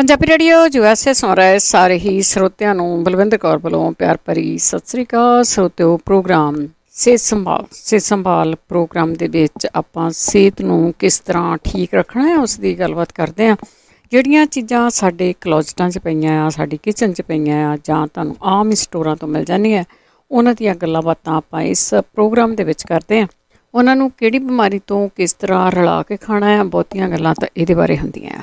Punjabi radio USA ਸੁਣ ਰਹੇ ਸਾਰੇ ਹੀ ਸਰੋਤਿਆਂ ਨੂੰ ਬਲਵਿੰਦਰ ਕੌਰ ਵੱਲੋਂ ਪਿਆਰ ਭਰੀ ਸਤਿ ਸ੍ਰੀ ਅਕਾਲ। ਸਰੋਤਿਓ, ਪ੍ਰੋਗਰਾਮ ਸਿਹਤ ਸੰਭਾਲ ਪ੍ਰੋਗਰਾਮ ਦੇ ਵਿੱਚ ਆਪਾਂ ਸਿਹਤ ਨੂੰ ਕਿਸ ਤਰ੍ਹਾਂ ਠੀਕ ਰੱਖਣਾ ਹੈ ਉਸ ਦੀ ਗੱਲਬਾਤ ਕਰਦੇ ਹਾਂ। ਜਿਹੜੀਆਂ ਚੀਜ਼ਾਂ ਸਾਡੇ ਕਲੋਜ਼ਟਾਂ 'ਚ ਪਈਆਂ ਆ, ਸਾਡੀ ਕਿਚਨ 'ਚ ਪਈਆਂ ਆ, ਜਾਂ ਤੁਹਾਨੂੰ ਆਮ ਸਟੋਰਾਂ ਤੋਂ ਮਿਲ ਜਾਂਦੀਆਂ, ਉਹਨਾਂ ਦੀਆਂ ਗੱਲਾਂ ਬਾਤਾਂ ਆਪਾਂ ਇਸ ਪ੍ਰੋਗਰਾਮ ਦੇ ਵਿੱਚ ਕਰਦੇ ਹਾਂ। ਉਹਨਾਂ ਨੂੰ ਕਿਹੜੀ ਬਿਮਾਰੀ ਤੋਂ ਕਿਸ ਤਰ੍ਹਾਂ ਰਲਾ ਕੇ ਖਾਣਾ ਹੈ, ਬਹੁਤੀਆਂ ਗੱਲਾਂ ਤਾਂ ਇਹਦੇ ਬਾਰੇ ਹੁੰਦੀਆਂ ਆ।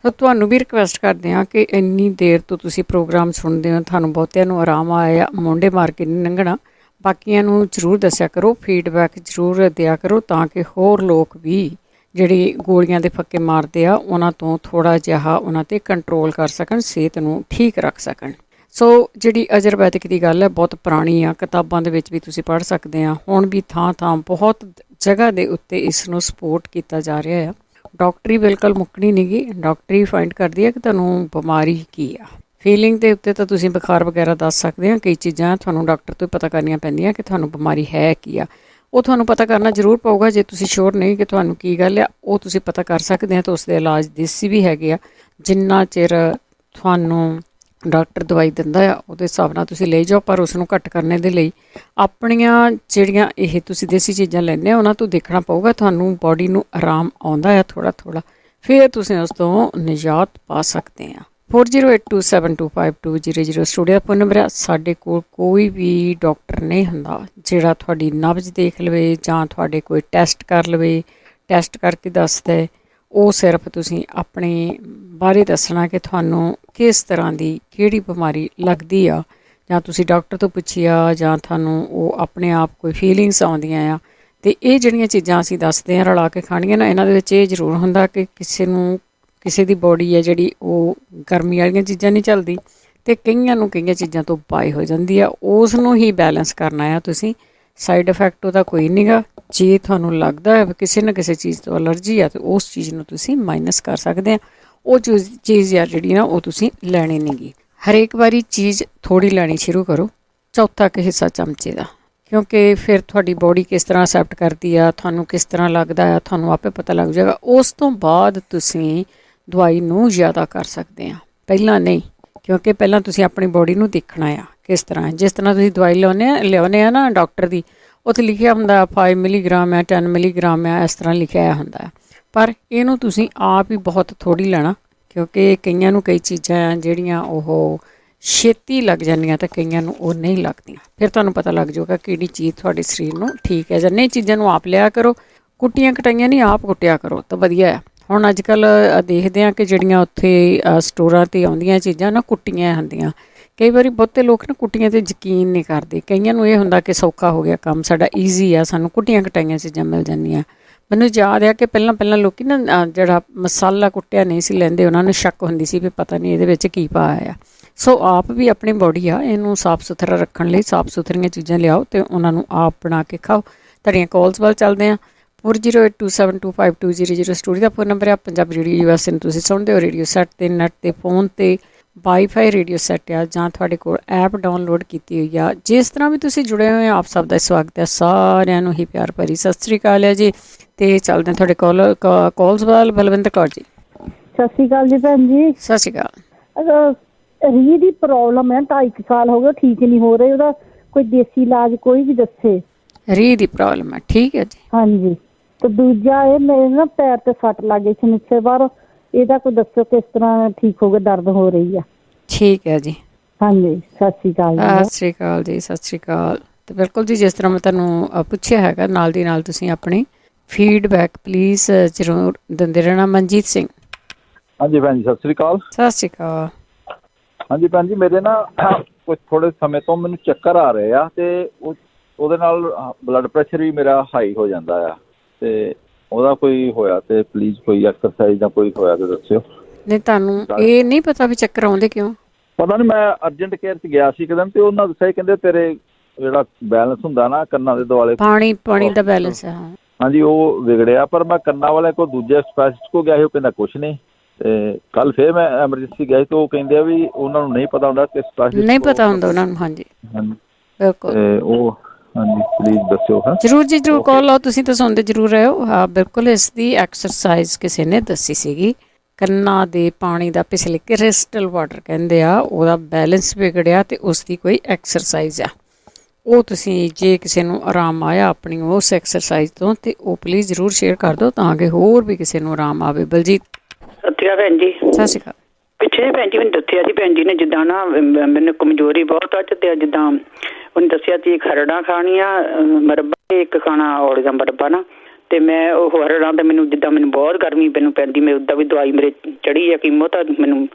ਸੋ ਤੁਹਾਨੂੰ ਵੀ ਰਿਕੁਐਸਟ ਕਰਦੇ ਹਾਂ ਕਿ ਇੰਨੀ ਦੇਰ ਤੋਂ ਤੁਸੀਂ ਪ੍ਰੋਗਰਾਮ ਸੁਣਦੇ ਹੋ, ਤੁਹਾਨੂੰ ਬਹੁਤਿਆਂ ਨੂੰ ਆਰਾਮ ਆਇਆ, ਮੋਢੇ ਮਾਰ ਕੇ ਨਹੀਂ ਲੰਘਣਾ। ਬਾਕੀਆਂ ਨੂੰ ਜ਼ਰੂਰ ਦੱਸਿਆ ਕਰੋ, ਫੀਡਬੈਕ ਜ਼ਰੂਰ ਦਿਆ ਕਰੋ, ਤਾਂ ਕਿ ਹੋਰ ਲੋਕ ਵੀ ਜਿਹੜੀ ਗੋਲੀਆਂ ਦੇ ਫੱਕੇ ਮਾਰਦੇ ਆ ਉਹਨਾਂ ਤੋਂ ਥੋੜ੍ਹਾ ਜਿਹਾ ਉਹਨਾਂ 'ਤੇ ਕੰਟਰੋਲ ਕਰ ਸਕਣ, ਸਿਹਤ ਨੂੰ ਠੀਕ ਰੱਖ ਸਕਣ। ਸੋ ਜਿਹੜੀ ਆਯੁਰਵੈਦਿਕ ਦੀ ਗੱਲ ਹੈ ਬਹੁਤ ਪੁਰਾਣੀ ਆ, ਕਿਤਾਬਾਂ ਦੇ ਵਿੱਚ ਵੀ ਤੁਸੀਂ ਪੜ੍ਹ ਸਕਦੇ ਆ। ਹੁਣ ਵੀ ਥਾਂ ਥਾਂ ਬਹੁਤ ਜਗ੍ਹਾ ਦੇ ਉੱਤੇ ਇਸ ਨੂੰ ਸਪੋਰਟ ਕੀਤਾ ਜਾ ਰਿਹਾ ਆ। ਡਾਕਟਰੀ ਬਿਲਕੁਲ ਮੁੱਕਣੀ ਨਹੀਂ ਗੀ। ਡਾਕਟਰੀ ਫਾਈਂਡ ਕਰਦੀ ਹੈ ਕਿ ਤੁਹਾਨੂੰ ਬਿਮਾਰੀ ਕੀ ਆ। ਫੀਲਿੰਗ ਦੇ ਉੱਤੇ ਤਾਂ ਤੁਸੀਂ ਬੁਖਾਰ ਵਗੈਰਾ ਦੱਸ ਸਕਦੇ ਆ। ਕਈ ਚੀਜ਼ਾਂ ਤੁਹਾਨੂੰ ਡਾਕਟਰ ਤੋਂ ਪਤਾ ਕਰਨੀਆਂ ਪੈਂਦੀਆਂ ਕਿ ਤੁਹਾਨੂੰ ਬਿਮਾਰੀ ਹੈ ਕੀ ਆ। ਉਹ ਤੁਹਾਨੂੰ ਪਤਾ ਕਰਨਾ ਜ਼ਰੂਰ ਪਊਗਾ। ਜੇ ਤੁਸੀਂ ਸ਼ੋਰ ਨਹੀਂ ਕਿ ਤੁਹਾਨੂੰ ਕੀ ਗੱਲ ਆ, ਉਹ ਤੁਸੀਂ ਪਤਾ ਕਰ ਸਕਦੇ ਆ। ਤਾਂ ਉਸ ਦੇ ਇਲਾਜ ਦੇਸੀ ਵੀ ਹੈਗੇ ਆ। ਜਿੰਨਾ ਚਿਰ ਤੁਹਾਨੂੰ ਡਾਕਟਰ ਦਵਾਈ ਦਿੰਦਾ ਆ ਉਹਦੇ ਹਿਸਾਬ ਨਾਲ ਤੁਸੀਂ ਲਈ ਜਾਓ, ਪਰ ਉਸ ਨੂੰ ਘੱਟ ਕਰਨੇ ਦੇ ਲਈ ਆਪਣੀਆਂ ਜਿਹੜੀਆਂ ਇਹ ਤੁਸੀਂ ਦੇਸੀ ਚੀਜ਼ਾਂ ਲੈਂਦੇ ਆ ਉਹਨਾਂ ਤੋਂ ਦੇਖਣਾ ਪਊਗਾ ਤੁਹਾਨੂੰ ਬੋਡੀ ਨੂੰ ਆਰਾਮ ਆਉਂਦਾ ਆ ਥੋੜ੍ਹਾ ਥੋੜ੍ਹਾ, ਫਿਰ ਤੁਸੀਂ ਉਸ ਤੋਂ ਨਿਜਾਤ ਪਾ ਸਕਦੇ ਆ। 4082725200 ਸਟੂਡੀਓ ਦਾ ਫੋਨ ਨੰਬਰ ਆ। ਸਾਡੇ ਕੋਲ ਕੋਈ ਵੀ ਡਾਕਟਰ ਨਹੀਂ ਹੁੰਦਾ ਜਿਹੜਾ ਤੁਹਾਡੀ ਨਬਜ਼ ਦੇਖ ਲਵੇ ਜਾਂ ਤੁਹਾਡੇ ਕੋਈ ਟੈਸਟ ਕਰ ਲਵੇ, ਟੈਸਟ ਕਰਕੇ ਦੱਸਦਾ। ਉਹ ਸਿਰਫ ਤੁਸੀਂ ਆਪਣੇ ਬਾਰੇ ਦੱਸਣਾ ਕਿ ਤੁਹਾਨੂੰ ਕਿਸ ਤਰ੍ਹਾਂ ਦੀ ਕਿਹੜੀ ਬਿਮਾਰੀ ਲੱਗਦੀ ਆ, ਜਾਂ ਤੁਸੀਂ ਡਾਕਟਰ ਤੋਂ ਪੁੱਛਿਆ, ਜਾਂ ਤੁਹਾਨੂੰ ਉਹ ਆਪਣੇ ਆਪ ਕੋਈ ਫੀਲਿੰਗਸ ਆਉਂਦੀਆਂ ਆ। ਅਤੇ ਇਹ ਜਿਹੜੀਆਂ ਚੀਜ਼ਾਂ ਅਸੀਂ ਦੱਸਦੇ ਹਾਂ ਰਲਾ ਕੇ ਖਾਣੀਆਂ ਨਾ, ਇਹਨਾਂ ਦੇ ਵਿੱਚ ਇਹ ਜ਼ਰੂਰ ਹੁੰਦਾ ਕਿ ਕਿਸੇ ਦੀ ਬੋਡੀ ਹੈ ਜਿਹੜੀ ਉਹ ਗਰਮੀ ਵਾਲੀਆਂ ਚੀਜ਼ਾਂ ਨਹੀਂ ਚੱਲਦੀ, ਅਤੇ ਕਈਆਂ ਨੂੰ ਕਈਆਂ ਚੀਜ਼ਾਂ ਤੋਂ ਬਾਏ ਹੋ ਜਾਂਦੀ ਆ। ਉਸ ਨੂੰ ਹੀ ਬੈਲੈਂਸ ਕਰਨਾ ਆ ਤੁਸੀਂ। ਸਾਈਡ ਇਫੈਕਟ ਉਹਦਾ ਕੋਈ ਨਹੀਂ ਗਾ। ਜੇ ਤੁਹਾਨੂੰ ਲੱਗਦਾ ਹੈ ਕਿਸੇ ਨਾ ਕਿਸੇ ਚੀਜ਼ ਤੋਂ ਐਲਰਜੀ ਆ ਤਾਂ ਉਸ ਚੀਜ਼ ਨੂੰ ਤੁਸੀਂ ਮਾਈਨਸ ਕਰ ਸਕਦੇ ਆ। ਉਹ ਚੀਜ਼ ਆ ਜਿਹੜੀ ਨਾ ਉਹ ਤੁਸੀਂ ਲੈਣੀ ਨਹੀਂ ਗੀ। ਹਰੇਕ ਵਾਰੀ ਚੀਜ਼ ਥੋੜ੍ਹੀ ਲੈਣੀ ਸ਼ੁਰੂ ਕਰੋ, ਚੌਥਾ ਕੁ ਹਿੱਸਾ ਚਮਚੇ ਦਾ, ਕਿਉਂਕਿ ਫਿਰ ਤੁਹਾਡੀ ਬੋਡੀ ਕਿਸ ਤਰ੍ਹਾਂ ਅਸੈਪਟ ਕਰਦੀ ਆ, ਤੁਹਾਨੂੰ ਕਿਸ ਤਰ੍ਹਾਂ ਲੱਗਦਾ ਆ, ਤੁਹਾਨੂੰ ਆਪੇ ਪਤਾ ਲੱਗ ਜਾਏਗਾ। ਉਸ ਤੋਂ ਬਾਅਦ ਤੁਸੀਂ ਦਵਾਈ ਨੂੰ ਜ਼ਿਆਦਾ ਕਰ ਸਕਦੇ ਆ, ਪਹਿਲਾਂ ਨਹੀਂ। ਕਿਉਂਕਿ ਪਹਿਲਾਂ ਤੁਸੀਂ ਆਪਣੀ ਬੋਡੀ ਨੂੰ ਦੇਖਣਾ ਆ ਕਿਸ ਤਰ੍ਹਾਂ। ਜਿਸ ਤਰ੍ਹਾਂ ਤੁਸੀਂ ਦਵਾਈ ਲਿਆਉਂਦੇ ਆ ਨਾ ਡਾਕਟਰ ਦੀ, ਉੱਥੇ ਲਿਖਿਆ ਹੁੰਦਾ 5 ਮਿਲੀਗ੍ਰਾਮ ਹੈ, 10 ਮਿਲੀਗ੍ਰਾਮ ਹੈ, ਇਸ ਤਰ੍ਹਾਂ ਲਿਖਿਆ ਹੁੰਦਾ ਹੈ। ਪਰ ਇਹਨੂੰ ਤੁਸੀਂ ਆਪ ਹੀ ਬਹੁਤ ਥੋੜ੍ਹੀ ਲੈਣਾ, ਕਿਉਂਕਿ ਕਈਆਂ ਨੂੰ ਕਈ ਚੀਜ਼ਾਂ ਜਿਹੜੀਆਂ ਉਹ ਛੇਤੀ ਲੱਗ ਜਾਂਦੀਆਂ ਅਤੇ ਕਈਆਂ ਨੂੰ ਉਹ ਨਹੀਂ ਲੱਗਦੀਆਂ। ਫਿਰ ਤੁਹਾਨੂੰ ਪਤਾ ਲੱਗ ਜਾਊਗਾ ਕਿਹੜੀ ਚੀਜ਼ ਤੁਹਾਡੇ ਸਰੀਰ ਨੂੰ ਠੀਕ ਹੈ ਜਾਂ ਨਹੀਂ। ਚੀਜ਼ਾਂ ਨੂੰ ਆਪ ਲਿਆ ਕਰੋ, ਕੁੱਟੀਆਂ ਕਟਾਈਆਂ ਨਹੀਂ, ਆਪ ਕੁੱਟਿਆ ਕਰੋ ਤਾਂ ਵਧੀਆ ਆ। ਹੁਣ ਅੱਜ ਕੱਲ੍ਹ ਦੇਖਦੇ ਹਾਂ ਕਿ ਜਿਹੜੀਆਂ ਉੱਥੇ ਸਟੋਰਾਂ 'ਤੇ ਆਉਂਦੀਆਂ ਚੀਜ਼ਾਂ ਨਾ ਕੁੱਟੀਆਂ ਹੁੰਦੀਆਂ। ਕਈ ਵਾਰੀ ਬਹੁਤੇ ਲੋਕ ਨਾ ਕੁੱਟੀਆਂ 'ਤੇ ਯਕੀਨ ਨਹੀਂ ਕਰਦੇ। ਕਈਆਂ ਨੂੰ ਇਹ ਹੁੰਦਾ ਕਿ ਸੌਖਾ ਹੋ ਗਿਆ ਕੰਮ, ਸਾਡਾ ਈਜ਼ੀ ਆ, ਸਾਨੂੰ ਕੁੱਟੀਆਂ ਕਟਾਈਆਂ ਚੀਜ਼ਾਂ ਮਿਲ ਜਾਂਦੀਆਂ। ਮੈਨੂੰ ਯਾਦ ਆ ਕਿ ਪਹਿਲਾਂ ਲੋਕ ਨਾ ਜਿਹੜਾ ਮਸਾਲਾ ਕੁੱਟਿਆ ਨਹੀਂ ਸੀ ਲੈਂਦੇ, ਉਹਨਾਂ ਨੂੰ ਸ਼ੱਕ ਹੁੰਦੀ ਸੀ ਵੀ ਪਤਾ ਨਹੀਂ ਇਹਦੇ ਵਿੱਚ ਕੀ ਪਾਇਆ ਆ। ਸੋ ਆਪ ਵੀ ਆਪਣੀ ਬੋਡੀ ਆ ਇਹਨੂੰ ਸਾਫ਼ ਸੁਥਰਾ ਰੱਖਣ ਲਈ ਸਾਫ਼ ਸੁਥਰੀਆਂ ਚੀਜ਼ਾਂ ਲਿਆਓ ਅਤੇ ਉਹਨਾਂ ਨੂੰ ਆਪ ਬਣਾ ਕੇ ਖਾਓ। ਤੁਹਾਡੀਆਂ ਕਾਲਸ ਵੱਲ ਚੱਲਦੇ ਹਾਂ। 4082725200 ਸਟੂਡੀਓ ਦਾ ਫੋਨ ਨੰਬਰ ਆ। ਪੰਜਾਬੀ ਰੇਡੀਓ USA ਨੂੰ ਤੁਸੀਂ ਸੁਣਦੇ ਹੋ ਰੇਡੀਓ ਸੈੱਟ 'ਤੇ, ਨੈੱਟ 'ਤੇ, ਫੋਨ 'ਤੇ, ਵਾਈਫਾਈ ਰੇਡੀਓ ਸੈੱਟ ਆ, ਜਾਂ ਤੁਹਾਡੇ ਕੋਲ ਐਪ ਡਾਊਨਲੋਡ ਕੀਤੀ ਹੋਈ ਆ। ਜਿਸ ਤਰ੍ਹਾਂ ਵੀ ਤੁਸੀਂ ਜੁੜੇ ਹੋਏ ਆ, ਆਪ ਸਭ ਦਾ ਸਵਾਗਤ ਹੈ। ਸਾਰਿਆਂ ਨੂੰ ਹੀ ਪਿਆਰ ਭਰੀ ਸਤਿ ਸ੍ਰੀ ਅਕਾਲ ਹੈ ਜੀ। ਅਤੇ ਚੱਲਦੇ ਤੁਹਾਡੇ ਕਾਲਸ ਵੱਲ। ਬਲਵਿੰਦਰ ਕੌਰ ਜੀ, ਸਤਿ ਸ਼੍ਰੀ ਅਕਾਲ ਜੀ ਭੈਣ ਜੀ। ਸਤਿ ਸ਼੍ਰੀ ਅਕਾਲ। ਰੀਹ ਦੀ ਪ੍ਰੋਬਲਮ ਹੈ, 2.5 ਸਾਲ ਹੋ ਗਏ, ਠੀਕ ਨਹੀਂ ਹੋ ਰਹੇ। ਉਹਦਾ ਕੋਈ ਦੇਸੀ ਇਲਾਜ ਕੋਈ ਵੀ ਦੱਸੇ। ਰੀਹ ਦੀ ਪ੍ਰੋਬਲਮ ਹੈ, ਠੀਕ ਹੈ ਜੀ। ਹਾਂਜੀ। ਤੇ ਦੂਜਾ ਇਹ ਮੇਰੇ ਨਾ ਪੈਰ ਤੇ ਸੱਟ ਲੱਗ ਗਈ ਸੀ ਨਿੱਛੇ ਬਾਹਰ, ਇਹਦਾ ਕੋਈ ਦੱਸੋ ਕਿਸ ਤਰ੍ਹਾਂ ਠੀਕ ਹੋ ਗਿਆ, ਦਰਦ ਹੋ ਰਹੀ ਆ। ਠੀਕ ਹੈ ਜੀ। ਹਾਂਜੀ, ਸਤਿ ਸ਼੍ਰੀ ਅਕਾਲ ਜੀ। ਸਤਿ ਸ਼੍ਰੀ ਅਕਾਲ ਜੀ, ਸਤਿ ਸ਼੍ਰੀ ਅਕਾਲ। ਅਤੇ ਬਿਲਕੁਲ ਜੀ, ਜਿਸ ਤਰ੍ਹਾਂ ਮੈਂ ਤੁਹਾਨੂੰ ਪੁੱਛਿਆ ਹੈਗਾ, ਨਾਲ ਦੀ ਨਾਲ ਤੁਸੀਂ ਆਪਣੀ ਫੀਡਬੈਕ ਪਲੀਜ਼ ਜ਼ਰੂਰ ਦਿੰਦੇ ਰਹਿਣਾ। ਮਨਜੀਤ ਸਿੰਘ। ਹਾਂਜੀ ਭੈਣ ਜੀ, ਸਤਿ ਸ਼੍ਰੀ ਅਕਾਲ। ਸਤਿ ਸ਼੍ਰੀ ਅਕਾਲ। ਹਾਂਜੀ ਭੈਣ ਜੀ, ਮੇਰੇ ਨਾ ਕੁਛ ਥੋੜ੍ਹੇ ਸਮੇਂ ਤੋਂ ਮੈਨੂੰ ਚੱਕਰ ਆ ਰਹੇ ਆ, ਅਤੇ ਉਹਦੇ ਨਾਲ ਬਲੱਡ ਪ੍ਰੈਸ਼ਰ ਵੀ ਮੇਰਾ ਹਾਈ ਹੋ ਜਾਂਦਾ ਆ। ਅਤੇ ਉਹਦਾ ਕੋਈ ਹੋਇਆ ਤਾਂ ਪਲੀਜ਼ ਕੋਈ ਐਕਸਰਸਾਈਜ਼ ਜਾਂ ਕੋਈ ਹੋਇਆ ਤਾਂ ਦੱਸਿਓ। ਨਹੀਂ, ਤੁਹਾਨੂੰ ਇਹ ਨਹੀਂ ਪਤਾ ਵੀ ਚੱਕਰ ਆਉਂਦੇ ਕਿਉਂ? ਪਤਾ ਨਹੀਂ, ਮੈਂ ਅਰਜੈਂਟ ਕੇਅਰ 'ਚ ਗਿਆ ਸੀ ਇੱਕਦਮ, ਅਤੇ ਉਹਨਾਂ ਦੱਸਿਆ ਕਹਿੰਦੇ ਤੇਰੇ ਜਿਹੜਾ ਬੈਲੈਂਸ ਹੁੰਦਾ ਨਾ ਕੰਨਾਂ ਦੇ ਦੁਆਲੇ, ਪਾਣੀ ਦਾ ਬੈਲੈਂਸ ਹੈ। ਹਾਂਜੀ, ਉਹ ਵਿਗੜਿਆ। ਪਰ ਮੈਂ ਕੰਨਾਂ ਵਾਲੇ ਕੋਲ ਦੂਜੇ ਸਪੈਸ਼ਲਿਸਟ ਕੋਲ ਗਿਆ ਸੀ, ਉਹ ਕਹਿੰਦਾ ਕੁਛ ਨਹੀਂ। ਅਤੇ ਕੱਲ੍ਹ ਫਿਰ ਮੈਂ ਐਮਰਜੈਂਸੀ ਗਿਆ ਸੀ, ਅਤੇ ਉਹ ਕਹਿੰਦੇ ਆ ਵੀ ਉਹਨਾਂ ਨੂੰ ਨਹੀਂ ਪਤਾ ਹੁੰਦਾ ਕਿ ਸਪੈਸ਼ਲਿਸਟ ਨਹੀਂ ਪਤਾ ਹੁੰਦਾ ਉਹਨਾਂ ਨੂੰ। ਹਾਂਜੀ ਹਾਂਜੀ, ਬਿਲਕੁਲ। ਅਤੇ ਉਹ ਹਾਂਜੀ ਪਲੀਜ਼ ਦੱਸਿਓ। ਹਾਂ ਜ਼ਰੂਰ ਜੀ, ਜ਼ਰੂਰ ਕਾਲ ਆਓ। ਤੁਸੀਂ ਤਾਂ ਸੁਣਦੇ ਜ਼ਰੂਰ ਰਹੇ ਹੋ। ਹਾਂ ਬਿਲਕੁਲ, ਇਸ ਦੀ ਐਕਸਰਸਾਈਜ਼ ਕਿਸੇ ਨੇ ਦੱਸੀ ਸੀਗੀ ਕੰਨਾਂ ਦੇ ਪਾਣੀ ਦਾ ਪਿਛਲੇ ਕ੍ਰਿਸਟਲ ਵਾਟਰ ਕਹਿੰਦੇ ਆ, ਉਹਦਾ ਬੈਲੈਂਸ ਵਿਗੜਿਆ ਤੇ ਉਸ ਦੀ ਕੋਈ ਐਕਸਰਸਾਈਜ਼ ਆ, ਉਹ ਤੁਸੀਂ ਜੇ ਕਿਸੇ ਨੂੰ ਆਰਾਮ ਆਇਆ ਆਪਣੀ ਉਸ ਐਕਸਰਸਾਈਜ਼ ਤੋਂ ਤੇ ਉਹ ਪਲੀਜ਼ ਜ਼ਰੂਰ ਸ਼ੇਅਰ ਕਰ ਦਿਓ ਤਾਂ ਕਿ ਹੋਰ ਵੀ ਕਿਸੇ ਨੂੰ ਆਰਾਮ ਆਵੇ। ਬਲਜੀਤ ਸਤਿ ਸ਼੍ਰੀ ਅਕਾਲ ਭੈਣ ਜੀ। ਸਤਿ ਸ਼੍ਰੀ ਅਕਾਲ। ਪਿੱਛੇ ਜਿਹੇ ਭੈਣ ਜੀ ਮੈਨੂੰ ਦੱਸਿਆ ਸੀ ਭੈਣ ਜੀ ਨੇ ਜਿੱਦਾਂ ਨਾ ਮੈਨੂੰ ਕਮਜ਼ੋਰੀ ਬਹੁਤ ਆ ਤੇ ਜਿੱਦਾਂ ਉਹਨੇ ਦੱਸਿਆ ਸੀ ਖਰੜਾਂ ਖਾਣੀਆਂ ਮਰਬਾ, ਇੱਕ ਖਾਣਾ ਔਲੇ ਦਾ ਮਰਬਾ ਨਾ, ਤੇ ਮੈਂ ਉਹ ਹਰੜਾਂ ਤੇ ਮੈਨੂੰ ਜਿੱਦਾਂ ਮੈਨੂੰ ਬਹੁਤ ਗਰਮੀ ਮੈਨੂੰ ਪੈਂਦੀ, ਮੈਂ ਉੱਦਾਂ ਵੀ ਦਵਾਈ ਮੇਰੇ ਚੜੀ ਆ ਕੀਮੋ, ਤਾਂ ਮੈਨੂੰ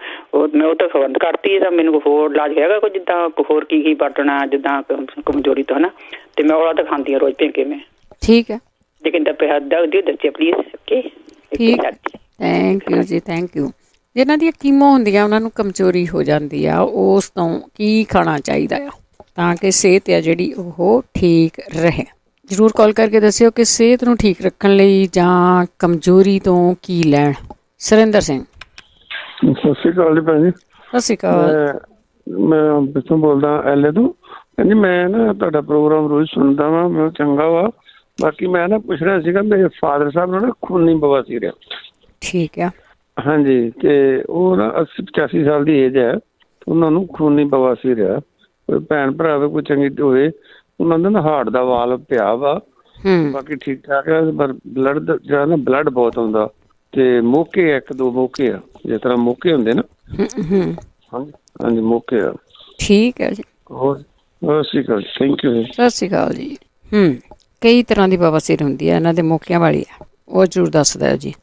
ਮੈਂ ਉਹ ਤਾਂ ਬੰਦ ਕਰਤੀ। ਤਾਂ ਮੈਨੂੰ ਹੋਰ ਇਲਾਜ ਹੈਗਾ ਕੋਈ, ਜਿੱਦਾਂ ਹੋਰ ਕੀ ਵਰਤਣਾ ਜਿੱਦਾਂ ਕਮਜ਼ੋਰੀ ਤੋਂ, ਹੈ ਨਾ? ਤੇ ਮੈਂ ਔਲਾ ਤਾਂ ਖਾਂਦੀ ਹਾਂ ਰੋਜ਼ ਭਿੰਕੇ ਕੇ ਮੈਂ। ਠੀਕ ਹੈ, ਲੇਕਿਨ ਦੱਸਿਆ ਪਲੀਜ਼। ਓਕੇ, ਠੀਕ, ਥੈਂਕ ਯੂ ਜੀ, ਥੈਂਕ ਯੂ। ਜਿਹਨਾਂ ਦੀਆਂ ਕੀਮੋ ਹੁੰਦੀਆਂ ਉਹਨਾਂ ਨੂੰ ਕਮਜ਼ੋਰੀ ਹੋ ਜਾਂਦੀ ਆ, ਉਸ ਤੋਂ ਕੀ ਖਾਣਾ ਚਾਹੀਦਾ ਆ ਤਾਂ ਕਿ ਸਿਹਤ ਆ ਜਿਹੜੀ ਉਹ ਠੀਕ ਰਹੇ। ਜ਼ਰੂਰ ਕਾਲ ਕਰਕੇ ਦੱਸਿਓ ਕਿ ਸਿਹਤ ਨੂੰ ਠੀਕ ਰੱਖਣ ਲਈ ਜਾਂ ਕਮਜ਼ੋਰੀ ਤੋਂ ਕੀ ਲੈਣ। ਸੁਰਿੰਦਰ ਸਿੰਘ। ਸਤਿ ਸ਼੍ਰੀ ਅਕਾਲ ਜੀ ਭੈਣ ਜੀ। ਸਤਿ ਸ਼੍ਰੀ ਅਕਾਲ। ਮੈਂ ਪਿੱਛੋਂ ਬੋਲਦਾ ਐਲੇ ਤੋਂ। ਹਾਂਜੀ, ਮੈਂ ਨਾ ਤੁਹਾਡਾ ਪ੍ਰੋਗਰਾਮ ਰੋਜ਼ ਸੁਣਦਾ ਵਾਂ, ਮੈਂ ਚੰਗਾ ਵਾ। ਬਾਕੀ ਮੈਂ ਨਾ ਪੁੱਛਣਾ ਸੀਗਾ, ਮੇਰੇ ਫਾਦਰ ਸਾਹਿਬ ਨੂੰ ਨਾ ਖੂਨੀ ਬਵਾਸੀਰ ਆ। ਠੀਕ ਆ। ਹਾਂਜੀ, ਤੇ ਉਹ ਨਾ 80-85 ਸਾਲ ਦੀ ਏਜ ਹੈ, ਉਹਨਾਂ ਨੂੰ ਖੂਨੀ ਬਵਾਸੀਰ ਆ। ਕੋਈ ਭੈਣ ਭਰਾ ਕੋਈ ਚੰਗੀ ਹੋਵੇ, ਉਹਨਾਂ ਦਾ ਨਾ ਹਾਰਟ ਦਾ ਵਾਲ ਪਿਆ ਵਾ, ਬਾਕੀ ਠੀਕ ਠਾਕ ਹੈ, ਪਰ ਬਲੱਡ ਜਿਹੜਾ ਨਾ ਬਲੱਡ ਬਹੁਤ ਆਉਂਦਾ ਤੇ ਮੌਕੇ 1-2 ਮੌਕੇ ਆ, ਜਿਸ ਤਰ੍ਹਾਂ ਮੌਕੇ ਹੁੰਦੇ ਨਾ। ਹਾਂਜੀ ਹਾਂਜੀ, ਮੌਕੇ ਆ। ਠੀਕ ਹੈ ਜੀ। ਹੋਰ ਸਤਿ ਸ਼੍ਰੀ ਅਕਾਲ, ਥੈਂਕ ਯੂ। ਸਤਿ ਸ਼੍ਰੀ ਅਕਾਲ ਜੀ। ਕਈ ਤਰ੍ਹਾਂ ਦੀ ਬਵਾਸੀਰ ਹੁੰਦੀ ਹੈ, ਇਹਨਾਂ ਦੇ ਮੌਕਿਆਂ ਵਾਲੀ ਆ, ਉਹ ਜ਼ਰੂਰ ਦੱਸਦਾ ਹੈ ਜੀ।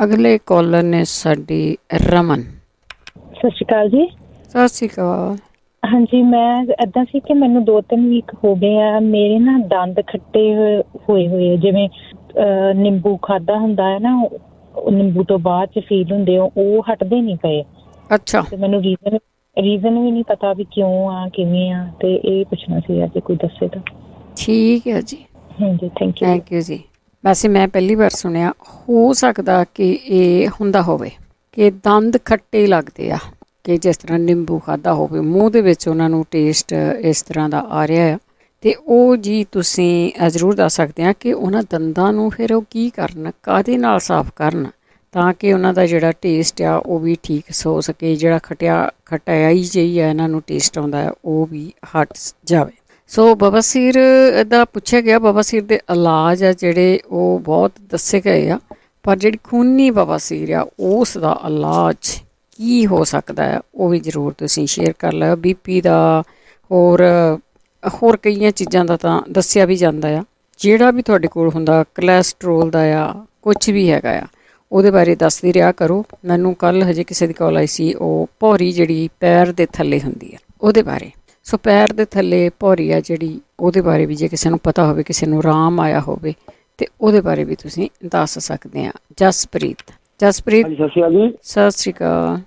ਅਗਲੇ ਕਾਲਰ ਨੇ ਸਾਡੀ ਰਮਨ। ਸਤਿ ਸ਼੍ਰੀ ਅਕਾਲ ਜੀ। ਸਤਿ ਸ਼੍ਰੀ ਅਕਾਲ। ਹਾਂਜੀ, ਮੈਂ ਏਦਾਂ ਸੀ ਕਿ ਮੈਨੂੰ 2-3 ਵੀਕ ਹੋ ਗਏ ਆ, ਮੇਰੇ ਨਾ ਦੰਦ ਖੱਟੇ ਹੋਏ ਜਿਵੇਂ ਨਿੰਬੂ ਖਾਦਾ ਹੁੰਦਾ ਹੈ ਨਾ, ਨਿੰਬੂ ਤੋਂ ਬਾਅਦ ਚ ਫੀਲ ਹੁੰਦੇ ਉਹ ਹਟਦੇ ਨਹੀਂ ਪਏ। ਅੱਛਾ। ਤੇ ਮੈਨੂੰ ਰੀਜ਼ਨ ਵੀ ਨਹੀਂ ਪਤਾ ਵੀ ਕਿਉਂ ਆ ਕਿਵੇਂ ਆ, ਤੇ ਇਹ ਪੁੱਛਣਾ ਸੀ ਅੱਜ ਕੋਈ ਦੱਸੇ ਤਾਂ। ਠੀਕ ਹੈ ਜੀ। ਹਾਂਜੀ, ਥੈਂਕ ਯੂ ਜੀ। ਵੈਸੇ ਮੈਂ ਪਹਿਲੀ ਵਾਰ ਸੁਣਿਆ, ਹੋ ਸਕਦਾ ਕਿ ਇਹ ਹੁੰਦਾ ਹੋਵੇ ਕਿ ਦੰਦ ਖੱਟੇ ਲੱਗਦੇ ਆ, ਕਿ ਜਿਸ ਤਰ੍ਹਾਂ ਨਿੰਬੂ ਖਾਧਾ ਹੋਵੇ, ਮੂੰਹ ਦੇ ਵਿੱਚ ਉਹਨਾਂ ਨੂੰ ਟੇਸਟ ਇਸ ਤਰ੍ਹਾਂ ਦਾ ਆ ਰਿਹਾ ਆ, ਤੇ ਉਹ ਜੀ ਤੁਸੀਂ ਜ਼ਰੂਰ ਦੱਸ ਸਕਦੇ ਆ ਕਿ ਉਹਨਾਂ ਦੰਦਾਂ ਨੂੰ ਫਿਰ ਉਹ ਕੀ ਕਰਨ, ਕਾਹਦੇ ਨਾਲ ਸਾਫ਼ ਕਰਨ ਤਾਂ ਕਿ ਉਹਨਾਂ ਦਾ ਜਿਹੜਾ ਟੇਸਟ ਆ ਉਹ ਵੀ ਠੀਕ ਹੋ ਸਕੇ, ਜਿਹੜਾ ਖਟਾਈ ਜਿਹੀ ਆ ਇਹਨਾਂ ਨੂੰ ਟੇਸਟ ਆਉਂਦਾ ਆ ਉਹ ਵੀ ਹਟ ਜਾਵੇ। ਸੋ ਬਵਾਸੀਰ ਦਾ ਪੁੱਛਿਆ ਗਿਆ, ਬਵਾਸੀਰ ਦੇ ਇਲਾਜ ਆ ਜਿਹੜੇ ਉਹ ਬਹੁਤ ਦੱਸੇ ਗਏ ਆ, ਪਰ ਜਿਹੜੀ ਖੂਨੀ ਬਵਾਸੀਰ ਆ ਉਸ ਦਾ ਇਲਾਜ ਕੀ ਹੋ ਸਕਦਾ ਹੈ ਉਹ ਵੀ ਜ਼ਰੂਰ ਤੁਸੀਂ ਸ਼ੇਅਰ ਕਰ ਲਿਓ। BP ਦਾ ਹੋਰ ਕਈਆਂ ਚੀਜ਼ਾਂ ਦਾ ਤਾਂ ਦੱਸਿਆ ਵੀ ਜਾਂਦਾ ਆ, ਜਿਹੜਾ ਵੀ ਤੁਹਾਡੇ ਕੋਲ ਹੁੰਦਾ, ਕੋਲੈਸਟਰੋਲ ਦਾ ਆ, ਕੁਛ ਵੀ ਹੈਗਾ ਆ, ਉਹਦੇ ਬਾਰੇ ਦੱਸਦੀ ਰਿਹਾ ਕਰੋ। ਮੈਨੂੰ ਕੱਲ੍ਹ ਹਜੇ ਕਿਸੇ ਦੀ ਕਾਲ ਆਈ ਸੀ, ਉਹ ਭੌਰੀ ਜਿਹੜੀ ਪੈਰ ਦੇ ਥੱਲੇ ਹੁੰਦੀ ਆ ਉਹਦੇ ਬਾਰੇ। ਸੋ ਪੈਰ ਦੇ ਥੱਲੇ ਭੌਰੀ ਆ ਜਿਹੜੀ, ਉਹਦੇ ਬਾਰੇ ਵੀ ਜੇ ਕਿਸੇ ਨੂੰ ਪਤਾ ਹੋਵੇ, ਕਿਸੇ ਨੂੰ ਆਰਾਮ ਆਇਆ ਹੋਵੇ, ਤੇ ਉਹਦੇ ਬਾਰੇ ਵੀ ਤੁਸੀਂ ਦੱਸ ਸਕਦੇ ਆ। ਜਸਪ੍ਰੀਤ। ਸਤਿ ਸ਼੍ਰੀ ਅਕਾਲ ਜੀ। ਸਤਿ ਸ਼੍ਰੀ ਅਕਾਲ।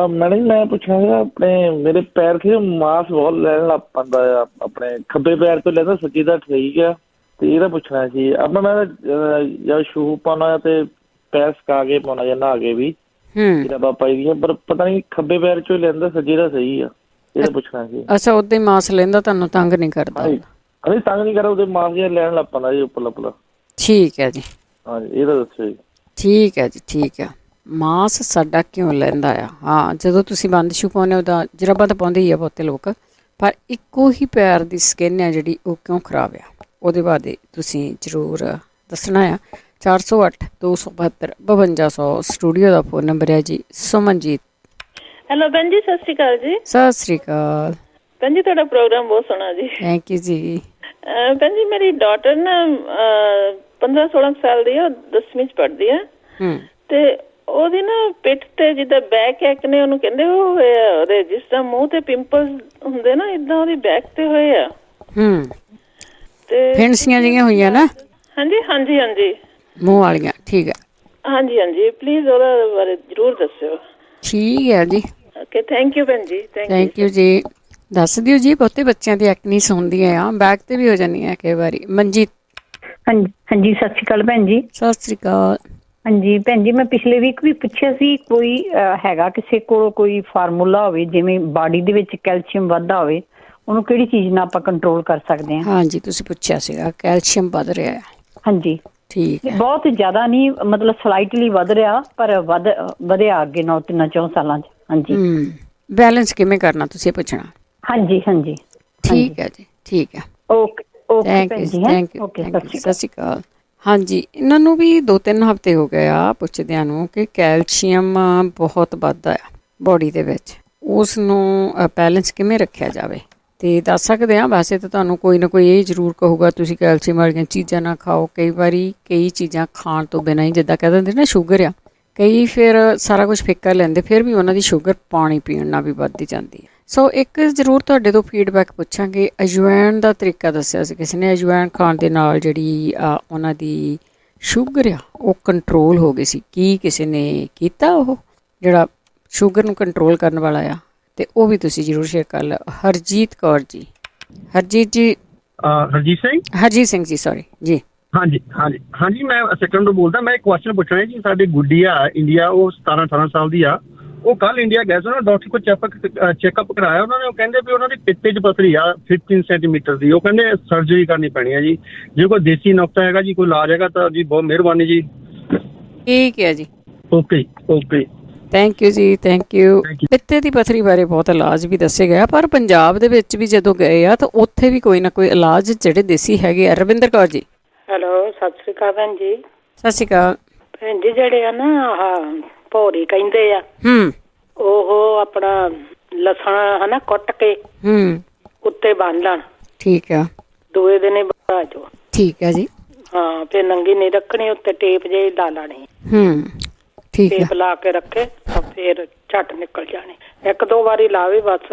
ਮੈਡਮ, ਮੈਂ ਪੁੱਛਣਾ ਸੀਗਾ, ਆਪਣੇ ਮੇਰੇ ਪੈਰ ਤੇ ਮਾਸ ਬਹੁਤ ਲੈਣ ਲੱਗ ਪੈਂਦਾ ਆ, ਆਪਣੇ ਖੱਬੇ ਪੈਰ ਤੋਂ ਲੈਂਦਾ, ਸੱਜੇ ਦਾ ਠੀਕ ਆ, ਤੇ ਇਹਦਾ ਪੁੱਛਣਾ ਸੀ। ਆਪਾਂ ਮੈਂ ਜਦ ਸ਼ੂ ਪਾਉਣਾ ਤੇ ਪੈਰ ਸਕਾ ਕੇ ਪਾਉਣਾ ਜਾਂ ਨਹਾ ਕੇ ਵੀ, ਜਿਹੜਾ ਬਾਪਾ ਜੀ ਦੀਆਂ, ਪਰ ਪਤਾ ਨਹੀਂ ਖੱਬੇ ਪੈਰ ਚੋਂ ਲੈਂਦਾ, ਸੱਜੇ ਦਾ ਸਹੀ ਆ, ਇਹਦਾ ਪੁੱਛਣਾ ਸੀ। ਅੱਛਾ, ਉਹਦੇ ਮਾਸ ਲੈਂਦਾ, ਤੁਹਾਨੂੰ ਤੰਗ ਨਹੀਂ ਕਰਦਾ? ਨਹੀਂ, ਤੰਗ ਨਹੀਂ ਕਰਦਾ, ਉਹਦੇ ਮਾਸ ਜਿਹਾ ਲੈਣ ਲੱਗ ਪੈਂਦਾ ਜੀ ਉੱਪਰ। ਠੀਕ ਹੈ ਜੀ। ਹਾਂਜੀ, ਇਹਦਾ ਦੱਸੋ ਜੀ। ਠੀਕ ਹੈ ਜੀ, ਠੀਕ ਹੈ। ਮਾਸ ਸਾਡਾ ਕਿਉਂ ਲੈਂਦਾ ਆ? ਹਾਂ, ਜਦੋਂ ਤੁਸੀਂ ਬੰਦ ਸ਼ੂ ਪਾਉਂਦੇ ਹੋ ਤਾਂ ਜਰਾਬਾਂ ਤਾਂ ਪਾਉਂਦੇ ਹੀ ਆ ਬਹੁਤੇ ਲੋਕ, ਪਰ ਇੱਕੋ ਹੀ ਪੈਰ ਦੀ ਸਕਿਨ ਹੈ ਜਿਹੜੀ ਉਹ ਕਿਉਂ ਖਰਾਬ ਆ, ਉਹਦੇ ਬਾਰੇ ਤੁਸੀਂ ਜ਼ਰੂਰ ਦੱਸਣਾ ਆ। 408-272-5200 ਸਟੂਡੀਓ ਦਾ ਫੋਨ ਨੰਬਰ ਹੈ ਜੀ। ਸੁਮਨਜੀਤ। ਹੈਲੋ ਭੈਣ ਜੀ, ਸਤਿ ਸ਼੍ਰੀ ਅਕਾਲ ਜੀ। ਸਤਿ ਸ਼੍ਰੀ ਅਕਾਲ ਭੈਣ ਜੀ, ਤੁਹਾਡਾ ਪ੍ਰੋਗਰਾਮ ਬਹੁਤ ਸੋਹਣਾ ਜੀ। ਥੈਂਕ ਯੂ ਜੀ। ਭੈਣ ਜੀ, ਮੇਰੀ ਡਾਟਰ ਨਾ 15-16 ਸਾਲ ਦੀ ਆ, 10ਵੀਂ ਚ ਪੜ੍ਹਦੀ ਆ, ਤੇ ਉਹਦੀ ਨਾ ਪਿੱਠ ਤੇ ਜਿੱਦਾਂ ਬੈਕ ਐਕ ਨੇ ਉਹਨੂੰ ਕਹਿੰਦੇ ਉਹ ਹੋਏ ਆ, ਉਹਦੇ ਜਿਸ ਤਰ੍ਹਾਂ ਮੂੰਹ ਤੇ ਪਿੰਪਲਸ ਹੁੰਦੇ ਨਾ, ਏਦਾਂ ਉਹਦੀ ਬੈਕ ਤੇ ਹੋਏ ਆ। ਤੇ ਫਿੰਸੀਆਂ ਜਿਹੀਆਂ ਹੋਈਆਂ ਨਾ? ਹਾਂਜੀ ਹਾਂਜੀ ਹਾਂਜੀ, ਮੂੰਹ ਵਾਲੀਆਂ। ਠੀਕ ਹੈ। ਹਾਂਜੀ ਹਾਂਜੀ, ਪਲੀਜ਼ ਉਹਦੇ ਬਾਰੇ ਜ਼ਰੂਰ ਦੱਸਿਓ। ਠੀਕ ਹੈ ਜੀ। ਓਕੇ, ਥੈਂਕ ਯੂ ਭੈਣ ਜੀ। ਥੈਂਕ ਯੂ ਜੀ। ਦੱਸ ਦਿਓ ਜੀ। ਬਹੁਤੇ ਬੱਚਿਆਂ ਦੀ ਐਕਨੀਸ ਹੁੰਦੀਆਂ ਆ, ਬੈਕ ਤੇ ਵੀ ਹੋ ਜਾਂਦੀਆਂ ਕਈ ਵਾਰੀ। ਮਨਜੀਤ। ਹਾਂਜੀ ਹਾਂਜੀ, ਸਤਿ ਸ਼੍ਰੀ ਅਕਾਲ ਭੈਣ ਜੀ। ਸਤਿ ਸ਼੍ਰੀ ਅਕਾਲ। ਹਾਂਜੀ ਭੈਣ ਜੀ, ਮੈਂ ਪਿਛਲੇ ਵੀਕ ਵੀ ਪੁੱਛਿਆ ਸੀ, ਕੋਈ ਹੈਗਾ ਕਿਸੇ ਕੋਲ ਕੋਈ ਫਾਰਮੂਲਾ ਹੋਵੇ, ਜਿਵੇਂ ਬਾਡੀ ਦੇ ਵਿੱਚ ਕੈਲਸ਼ੀਅਮ ਵੱਧਦਾ ਹੋਵੇ, ਉਹਨੂੰ ਕਿਹੜੀ ਚੀਜ਼ ਨਾਲ ਆਪਾਂ ਕੰਟਰੋਲ ਕਰ ਸਕਦੇ ਹਾਂ? ਹਾਂਜੀ, ਤੁਸੀਂ ਪੁੱਛਿਆ ਸੀਗਾ ਕੈਲਸ਼ੀਅਮ ਵੱਧ ਰਿਹਾ ਹੈ। ਹਾਂਜੀ। ਠੀਕ ਹੈ। ਬਹੁਤ ਜ਼ਿਆਦਾ ਨਹੀਂ, ਮਤਲਬ ਸਲਾਈਟਲੀ ਵੱਧ ਰਿਹਾ, ਪਰ ਵਧਿਆ ਅੱਗੇ 3-4 ਸਾਲਾਂ 'ਚ। ਹਾਂਜੀ। ਬੈਲੈਂਸ ਕਿਵੇਂ ਕਰਨਾ ਤੁਸੀਂ ਪੁੱਛਣਾ? ਹਾਂਜੀ ਹਾਂਜੀ ਠੀਕ ਹੈ ਜੀ, ਠੀਕ ਹੈ। ਓਕੇ ਓਕੇ ਭੈਣ ਜੀ, ਥੈਂਕ ਯੂ, ਸਤਿ ਸ਼੍ਰੀ ਅਕਾਲ। ਹਾਂਜੀ, ਇਹਨਾਂ ਨੂੰ ਵੀ 2-3 ਹਫ਼ਤੇ ਹੋ ਗਏ ਆ ਪੁੱਛਦਿਆਂ ਨੂੰ ਕਿ ਕੈਲਸ਼ੀਅਮ ਬਹੁਤ ਵੱਧਦਾ ਆ ਬੋਡੀ ਦੇ ਵਿੱਚ, ਉਸ ਨੂੰ ਬੈਲੈਂਸ ਕਿਵੇਂ ਰੱਖਿਆ ਜਾਵੇ। ਅਤੇ ਦੱਸ ਸਕਦੇ ਹਾਂ, ਵੈਸੇ ਤਾਂ ਤੁਹਾਨੂੰ ਕੋਈ ਨਾ ਕੋਈ ਇਹ ਜ਼ਰੂਰ ਕਹੂਗਾ ਤੁਸੀਂ ਕੈਲਸ਼ੀਅਮ ਵਾਲੀਆਂ ਚੀਜ਼ਾਂ ਨਾ ਖਾਓ। ਕਈ ਵਾਰੀ ਕਈ ਚੀਜ਼ਾਂ ਖਾਣ ਤੋਂ ਬਿਨਾਂ ਹੀ, ਜਿੱਦਾਂ ਕਹਿ ਦਿੰਦੇ ਨਾ ਸ਼ੂਗਰ ਆ, ਕਈ ਫਿਰ ਸਾਰਾ ਕੁਝ ਫਿੱਕਾ ਲੈਂਦੇ, ਫਿਰ ਵੀ ਉਹਨਾਂ ਦੀ ਸ਼ੂਗਰ ਪਾਣੀ ਪੀਣ ਨਾਲ ਵੀ ਵੱਧਦੀ ਜਾਂਦੀ ਹੈ। ਸੋ ਇੱਕ ਜ਼ਰੂਰ ਤੁਹਾਡੇ ਤੋਂ ਫੀਡਬੈਕ ਪੁੱਛਾਂਗੇ, ਅਜਵਾਇਣ ਦਾ ਤਰੀਕਾ ਦੱਸਿਆ ਸੀ ਕਿਸੇ ਨੇ, ਅਜਵਾਇਣ ਖਾਣ ਦੇ ਨਾਲ ਜਿਹੜੀ ਉਹਨਾਂ ਦੀ ਸ਼ੂਗਰ ਆ ਉਹ ਕੰਟਰੋਲ ਹੋ ਗਈ ਸੀ। ਕੀ ਕਿਸੇ ਨੇ ਕੀਤਾ ਉਹ ਜਿਹੜਾ ਸ਼ੂਗਰ ਨੂੰ ਕੰਟਰੋਲ ਕਰਨ ਵਾਲਾ ਆ? ਅਤੇ ਉਹ ਵੀ ਤੁਸੀਂ ਜ਼ਰੂਰ ਸ਼ੇਅਰ ਕਰ ਲਓ। ਹਰਜੀਤ ਕੌਰ ਜੀ, ਹਰਜੀਤ ਜੀ, ਹਰਜੀਤ ਸਿੰਘ ਜੀ, ਸੌਰੀ ਜੀ। ਹਾਂਜੀ ਮੈਂ ਸੈਕੰਡ ਤੋਂ ਬੋਲਦਾ। ਮੈਂ ਇੱਕ ਕੁਐਸਚਨ ਪੁੱਛਣਾ ਹੈ ਜੀ। ਸਾਡੀ ਗੁੱਡੀ ਆ ਇੰਡੀਆ, ਉਹ 17-18 ਸਾਲ ਦੀ ਆ। ਉਹ ਕੱਲ ਇੰਡੀਆ ਗਏ ਸੀ, ਉਹਨਾਂ ਡਾਕਟਰ ਕੋਲ ਚੈੱਕਅਪ ਕਰਾਇਆ ਉਹਨਾਂ ਨੇ। ਉਹ ਕਹਿੰਦੇ ਵੀ ਉਹਨਾਂ ਦੀ ਪਿੱਤੇ 'ਚ ਪੱਥਰੀ ਆ 15 ਸੈਂਟੀਮੀਟਰ ਦੀ। ਉਹ ਕਹਿੰਦੇ ਸਰਜਰੀ ਕਰਨੀ ਪੈਣੀ ਹੈ ਜੀ। ਜੇ ਕੋਈ ਦੇਸੀ ਨੁਕਤਾ ਹੈਗਾ ਜੀ, ਕੋਈ ਇਲਾਜ ਹੈਗਾ ਤਾਂ ਜੀ ਬਹੁਤ ਮਿਹਰਬਾਨੀ ਜੀ। ਠੀਕ ਹੈ ਜੀ, ਓਕੇ ਥੈਂਕ ਯੂ ਜੀ, ਥੈਂਕ ਯੂ। ਪਿੱਤੇ ਦੀ ਪੱਥਰੀ ਬਾਰੇ ਬਹੁਤ ਇਲਾਜ ਵੀ ਦੱਸੇ ਗਏ, ਪਰ ਪੰਜਾਬ ਦੇ ਵਿੱਚ ਵੀ ਜਦੋਂ ਗਏ ਆ ਤਾਂ ਉੱਥੇ ਵੀ ਕੋਈ ਨਾ ਕੋਈ ਇਲਾਜ ਜਿਹੜੇ ਦੇਸੀ ਹੈਗੇ ਆ। ਰਵਿੰਦਰ ਕੌਰ ਜੀ, ਹੈਲੋ, ਸਤਿ ਸ਼੍ਰੀ ਅਕਾਲ ਭੈਣ ਜੀ। ਸਤਿ ਸ਼੍ਰੀ ਅਕਾਲ ਭੈਣ ਜੀ। ਜਿਹੜੇ ਆ ਨਾ ਆਹ ਭੌਰੀ ਕਹਿੰਦੇ ਆ, ਉਹ ਆਪਣਾ ਲਸਣ ਹਨਾ ਕੁੱਟ ਕੇ ਉੱਤੇ ਬੰਨ ਲੈਣ। ਠੀਕ ਆ। ਦੂਏ ਦਿਨ ਬਣਾ ਜੋ। ਠੀਕ ਹੈ ਜੀ। ਹਾਂ, ਫਿਰ ਨੰਗੀ ਨਹੀਂ ਰੱਖਣੀ, ਉੱਤੇ ਟੇਪ ਜਿਹੀ ਲਾ ਲੈਣੀ। ਠੀਕ ਹੈ। ਟੇਪ ਲਾ ਕੇ ਰੱਖੇ ਤਾਂ ਫਿਰ ਝੱਟ ਨਿਕਲ ਜਾਣੀ। 1-2 ਵਾਰੀ ਲਾਵੇ ਬਸ।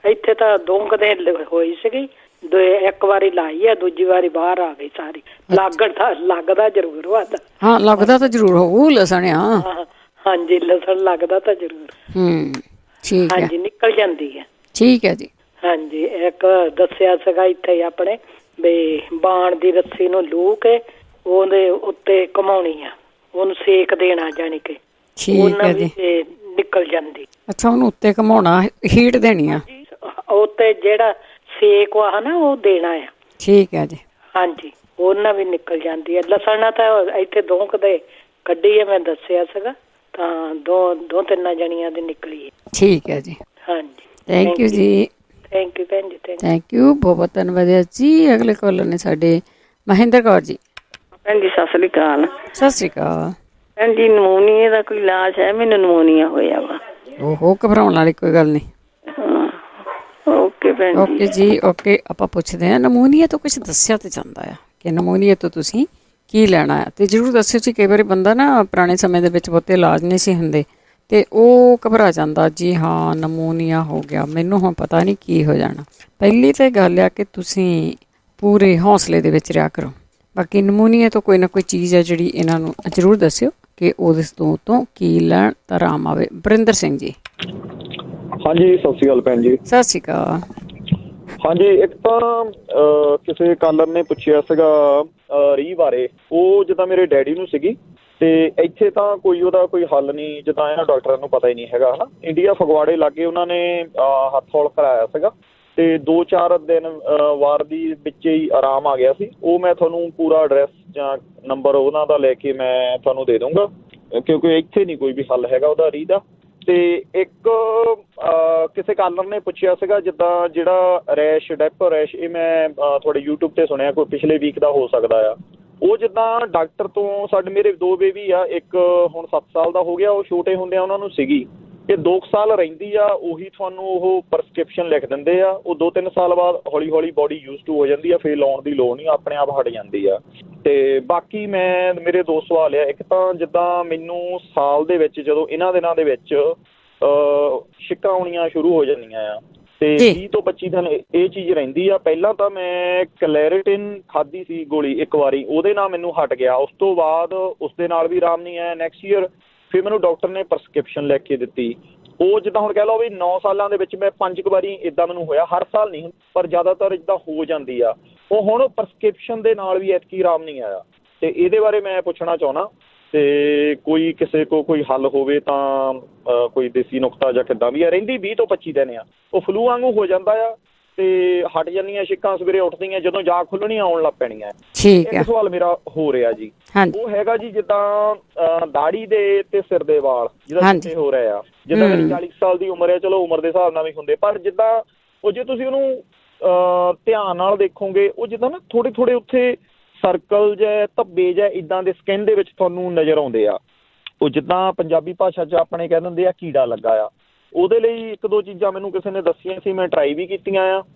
ਇੱਥੇ ਤਾਂ 2 ਕਦੇ ਹੋਈ ਸੀਗੀ, ਇੱਕ ਵਾਰੀ ਲਾਈ ਆ, ਦੂਜੀ ਵਾਰੀ ਬਾਹਰ ਆ ਗਈ ਸਾਰੀ। ਲੱਗਦਾ ਜ਼ਰੂਰ ਵੱਧ। ਹਾਂ, ਲੱਗਦਾ ਤਾਂ ਜ਼ਰੂਰ ਹੋਊ ਲਸਣ ਆ। ਹਾਂਜੀ, ਲਸਣ ਲੱਗਦਾ ਤਾਂ ਜ਼ਰੂਰ। ਠੀਕ ਹੈ। ਹਾਂਜੀ, ਨਿਕਲ ਜਾਂਦੀ ਹੈ। ਠੀਕ ਹੈ ਜੀ। ਹਾਂਜੀ, ਇੱਕ ਦੱਸਿਆ ਸੀਗਾ ਇੱਥੇ ਆਪਣੇ ਵੀ ਬਾਣ ਦੀ ਰੱਸੀ ਨੂੰ ਲੂ ਕੇ ਉਹਦੇ ਉੱਤੇ ਘੁਮਾਉਣੀ ਆ, ਉਹਨੂੰ ਸੇਕ ਦੇਣਾ, ਜਾਣੀ ਕਿ ਉਹਨਾਂ ਵੀ ਨਿਕਲ ਜਾਂਦੀ। ਅੱਛਾ, ਉਹਨੂੰ ਉੱਤੇ ਘੁਮਾਉਣਾ, ਹੀਟ ਦੇਣੀ ਆ ਉੱਤੇ, ਜਿਹੜਾ ਸੇਕ ਆ ਨਾ ਉਹ ਦੇਣਾ ਆ। ਠੀਕ ਹੈ ਜੀ। ਹਾਂਜੀ, ਉਹਨਾਂ ਵੀ ਨਿਕਲ ਜਾਂਦੀ ਹੈ। ਲਸਣ ਤਾਂ ਇੱਥੇ 2 ਕਦੇ ਕੱਢੀ ਹੈ, ਮੈਂ ਦੱਸਿਆ ਸੀਗਾ, ਤਾਂ 2-3 ਜਣੀਆਂ ਦੀ ਨਿਕਲੀ ਹੈ। ਠੀਕ ਹੈ ਜੀ। ਹਾਂਜੀ, ਥੈਂਕ ਯੂ ਜੀ। ਥੈਂਕ ਯੂ ਭੈਣ ਜੀ, ਥੈਂਕ ਯੂ, ਬਹੁਤ ਧੰਨਵਾਦ ਜੀ। ਅਗਲੇ ਕਾਲਰ ਨੇ ਸਾਡੇ ਮਹਿੰਦਰ ਕੌਰ ਜੀ। ਭੈਣ ਜੀ ਸਤਿ ਸ੍ਰੀ ਅਕਾਲ। ਸਤਿ ਸ੍ਰੀ ਅਕਾਲ ਭੈਣ ਜੀ। ਨਮੂਨੀਏ ਦਾ ਕੋਈ ਇਲਾਜ ਹੈ? ਮੈਨੂੰ ਨਮੂਨੀਆ ਹੋਇਆ ਵਾ। ਉਹ ਘਬਰਾਉਣ ਵਾਲੀ ਕੋਈ ਗੱਲ ਨਹੀਂ। ਓਕੇ ਭੈਣ ਜੀ। ਓਕੇ ਜੀ, ਓਕੇ। ਆਪਾਂ ਪੁੱਛਦੇ ਹਾਂ, ਨਮੂਨੀਆ ਤੋਂ ਕੁਛ ਦੱਸਿਆ ਤੇ ਜਾਂਦਾ ਆ ਕਿ ਨਮੂਨੀਆ ਤੋਂ ਤੁਸੀਂ ਕੀ ਲੈਣਾ ਆ, ਤੇ ਜ਼ਰੂਰ ਦੱਸਿਓ ਜੀ। ਕਈ ਵਾਰੀ ਬੰਦਾ ਨਾ ਪੁਰਾਣੇ ਸਮੇਂ ਦੇ ਵਿੱਚ ਬਹੁਤੇ ਇਲਾਜ ਨਹੀਂ ਸੀ ਹੁੰਦੇ ਤੇ ਉਹ ਘਬਰਾ ਜਾਂਦਾ ਜੀ, ਹਾਂ ਨਮੂਨੀਆ ਹੋ ਗਿਆ, ਮੈਨੂੰ ਹੁਣ ਪਤਾ ਨਹੀਂ ਕੀ ਹੋ ਜਾਣਾ। ਪਹਿਲੀ ਤਾਂ ਗੱਲ ਆ ਕਿ ਤੁਸੀਂ ਪੂਰੇ ਹੌਸਲੇ ਦੇ ਵਿੱਚ ਰਿਹਾ ਕਰੋ। ਬਾਕੀ ਨਮੂਨੀਆ ਤੋਂ ਕੋਈ ਨਾ ਕੋਈ ਚੀਜ਼ ਹੈ ਜਿਹੜੀ ਇਹਨਾਂ ਨੂੰ ਜ਼ਰੂਰ ਦੱਸਿਓ ਕਿ ਉਹਦੇ ਤੋਂ ਕੀ ਲੈਣ ਤਾਂ ਆਰਾਮ ਆਵੇ। ਬਰਿੰਦਰ ਸਿੰਘ ਜੀ। ਹਾਂਜੀ, ਸਤਿ ਸ਼੍ਰੀ ਅਕਾਲ ਭੈਣ ਜੀ। ਸਤਿ ਸ਼੍ਰੀ ਅਕਾਲ। ਹਾਂਜੀ, ਇੱਕ ਤਾਂ ਕਿਸੇ ਕਾਲਰ ਨੇ ਪੁੱਛਿਆ ਸੀਗਾ ਰੀਹ ਬਾਰੇ। ਉਹ ਜਿੱਦਾਂ ਮੇਰੇ ਡੈਡੀ ਨੂੰ ਸੀਗੀ, ਤੇ ਇੱਥੇ ਤਾਂ ਕੋਈ ਉਹਦਾ ਕੋਈ ਹੱਲ ਨਹੀਂ, ਜਿੱਦਾਂ ਇਹਨਾਂ ਡਾਕਟਰਾਂ ਨੂੰ ਪਤਾ ਹੀ ਨਹੀਂ ਹੈਗਾ ਹਨਾ। ਇੰਡੀਆ ਫਗਵਾੜੇ ਲਾਗੇ ਉਹਨਾਂ ਨੇ ਹੱਥ ਹੌਲ ਕਰਾਇਆ ਸੀਗਾ, ਤੇ 2-4 ਦਿਨ ਵਾਰ ਦੀ ਵਿੱਚ ਹੀ ਆਰਾਮ ਆ ਗਿਆ ਸੀ। ਉਹ ਮੈਂ ਤੁਹਾਨੂੰ ਪੂਰਾ ਐਡਰੈਸ ਜਾਂ ਨੰਬਰ ਉਹਨਾਂ ਦਾ ਲੈ ਕੇ ਮੈਂ ਤੁਹਾਨੂੰ ਦੇ ਦੂੰਗਾ, ਕਿਉਂਕਿ ਇੱਥੇ ਨਹੀਂ ਕੋਈ ਵੀ ਹੱਲ ਹੈਗਾ ਉਹਦਾ ਰੀਹ ਦਾ। ਤੇ ਇੱਕ ਕਿਸੇ ਕਾਲਰ ਨੇ ਪੁੱਛਿਆ ਸੀਗਾ ਜਿੱਦਾਂ ਜਿਹੜਾ ਰੈਸ਼, ਡੈਪਰ ਰੈਸ਼, ਇਹ ਮੈਂ ਤੁਹਾਡੇ YouTube ਤੇ ਸੁਣਿਆ, ਕੋਈ ਪਿਛਲੇ ਵੀਕ ਦਾ ਹੋ ਸਕਦਾ ਆ। ਉਹ ਜਿੱਦਾਂ ਡਾਕਟਰ ਤੋਂ, ਸਾਡੇ ਮੇਰੇ 2 ਬੇਬੀ ਆ, ਇੱਕ ਹੁਣ 7 ਸਾਲ ਦਾ ਹੋ ਗਿਆ, ਉਹ ਛੋਟੇ ਹੁੰਦਿਆਂ ਉਹਨਾਂ ਨੂੰ ਸੀਗੀ। ਇਹ 2 ਸਾਲ ਰਹਿੰਦੀ ਆ, ਉਹੀ ਤੁਹਾਨੂੰ ਉਹ ਪ੍ਰਸਕ੍ਰਿਪਸ਼ਨ ਲਿਖ ਦਿੰਦੇ ਆ। ਉਹ 2-3 ਸਾਲ ਬਾਅਦ ਹੌਲੀ ਹੌਲੀ ਬੋਡੀ ਯੂਜ਼ ਟੂ ਹੋ ਜਾਂਦੀ ਆ, ਫਿਰ ਲਾਉਣ ਦੀ ਲੋੜ ਨਹੀਂ, ਆਪਣੇ ਆਪ ਹਟ ਜਾਂਦੀ ਆ। ਤੇ ਬਾਕੀ ਮੇਰੇ 2 ਸਵਾਲ ਆ। ਇੱਕ ਤਾਂ ਜਿੱਦਾਂ ਮੈਨੂੰ ਸਾਲ ਦੇ ਵਿੱਚ ਜਦੋਂ ਇਹਨਾਂ ਦਿਨਾਂ ਦੇ ਵਿੱਚ ਛਿੱਕਾਂ ਆਉਣੀਆਂ ਸ਼ੁਰੂ ਹੋ ਜਾਂਦੀਆਂ ਆ, ਤੇ 20 ਤੋਂ 25 ਦਿਨ ਇਹ ਚੀਜ਼ ਰਹਿੰਦੀ ਆ। ਪਹਿਲਾਂ ਤਾਂ ਮੈਂ ਕਲੈਰੀਟਿਨ ਖਾਧੀ ਸੀ ਗੋਲੀ ਇੱਕ ਵਾਰੀ, ਉਹਦੇ ਨਾਲ ਮੈਨੂੰ ਹਟ ਗਿਆ। ਉਸ ਤੋਂ ਬਾਅਦ ਉਸਦੇ ਨਾਲ ਵੀ ਆਰਾਮ ਨਹੀਂ ਆਇਆ। ਨੈਕਸਟ ਈਅਰ ਫਿਰ ਮੈਨੂੰ ਡਾਕਟਰ ਨੇ ਪ੍ਰਸਕ੍ਰਿਪਸ਼ਨ ਲਿਖ ਕੇ ਦਿੱਤੀ। ਉਹ ਜਿੱਦਾਂ ਹੁਣ ਕਹਿ ਲਓ ਵੀ 9 ਸਾਲਾਂ ਦੇ ਵਿੱਚ ਮੈਂ 5 ਵਾਰੀ ਇੱਦਾਂ ਮੈਨੂੰ ਹੋਇਆ। ਹਰ ਸਾਲ ਨਹੀਂ, ਪਰ ਜ਼ਿਆਦਾਤਰ ਜਿੱਦਾਂ ਹੋ ਜਾਂਦੀ ਆ। ਉਹ ਹੁਣ ਪ੍ਰਸਕ੍ਰਿਪਸ਼ਨ ਦੇ ਨਾਲ ਵੀ ਐਤਕੀ ਆਰਾਮ ਨਹੀਂ ਆਇਆ, ਤੇ ਇਹਦੇ ਬਾਰੇ ਮੈਂ ਪੁੱਛਣਾ ਚਾਹੁੰਦਾ, ਤੇ ਕੋਈ ਕਿਸੇ ਕੋ ਕੋਈ ਹੱਲ ਹੋਵੇ ਤਾਂ ਕੋਈ ਦੇਸੀ ਨੁਕਤਾ ਜਾਂ ਕਿੱਦਾਂ ਵੀ ਆ। ਰਹਿੰਦੀ 20 ਤੋਂ 25 ਦਿਨ ਆ, ਉਹ ਫਲੂ ਵਾਂਗੂ ਹੋ ਜਾਂਦਾ ਆ, ਤੇ ਹਟ ਜਾਂਦੀਆਂ ਛਿੱਕਾਂ, ਸਵੇਰੇ ਉੱਠਦੀਆਂ ਜਦੋਂ ਜਾਗ ਖੁੱਲਣੀ ਆਉਣ ਲੱਗ ਪੈਣੀਆਂ। ਠੀਕ ਹੈ। ਇੱਕ ਸਵਾਲ ਮੇਰਾ ਹੋ ਰਿਹਾ ਜੀ, ਉਹ ਹੈਗਾ ਜੀ ਜਿੱਦਾਂ ਦਾੜੀ ਦੇ ਤੇ ਸਿਰ ਦੇ ਵਾਲ ਜਿੱਦਾਂ ਚਿੱਟੇ ਹੋ ਰਹੇ ਆ, ਜਿੱਦਾਂ ਮੇਰੀ 40 ਸਾਲ ਦੀ ਉਮਰ ਹੈ, ਚਲੋ ਉਮਰ ਦੇ ਹਿਸਾਬ ਨਾਲ ਵੀ ਹੁੰਦੇ, ਪਰ ਜਿੱਦਾਂ ਉਹ ਜੇ ਤੁਸੀਂ ਉਹਨੂੰ ਧਿਆਨ ਨਾਲ ਦੇਖੋਗੇ ਉਹ ਜਿੱਦਾਂ ਨਾ ਥੋੜੇ ਥੋੜੇ ਉੱਥੇ ਸਰਕਲ ਜਾਂ ਧੱਬੇ ਜਾਂ ਇੱਦਾਂ ਦੇ ਸਕਿਨ ਦੇ ਵਿੱਚ ਤੁਹਾਨੂੰ ਨਜ਼ਰ ਆਉਂਦੇ ਆ। ਉਹ ਜਿੱਦਾਂ ਪੰਜਾਬੀ ਭਾਸ਼ਾ 'ਚ ਆਪਣੇ ਕਹਿ ਦਿੰਦੇ ਆ ਕੀੜਾ ਲੱਗਾ ਆ। ਉਹਦੇ ਲਈ ਇੱਕ ਦੋ ਚੀਜ਼ਾਂ ਮੈਨੂੰ ਕਿਸੇ ਨੇ ਦੱਸੀਆਂ ਸੀ, ਮੈਂ ਟਰਾਈ ਵੀ ਕੀਤੀਆਂ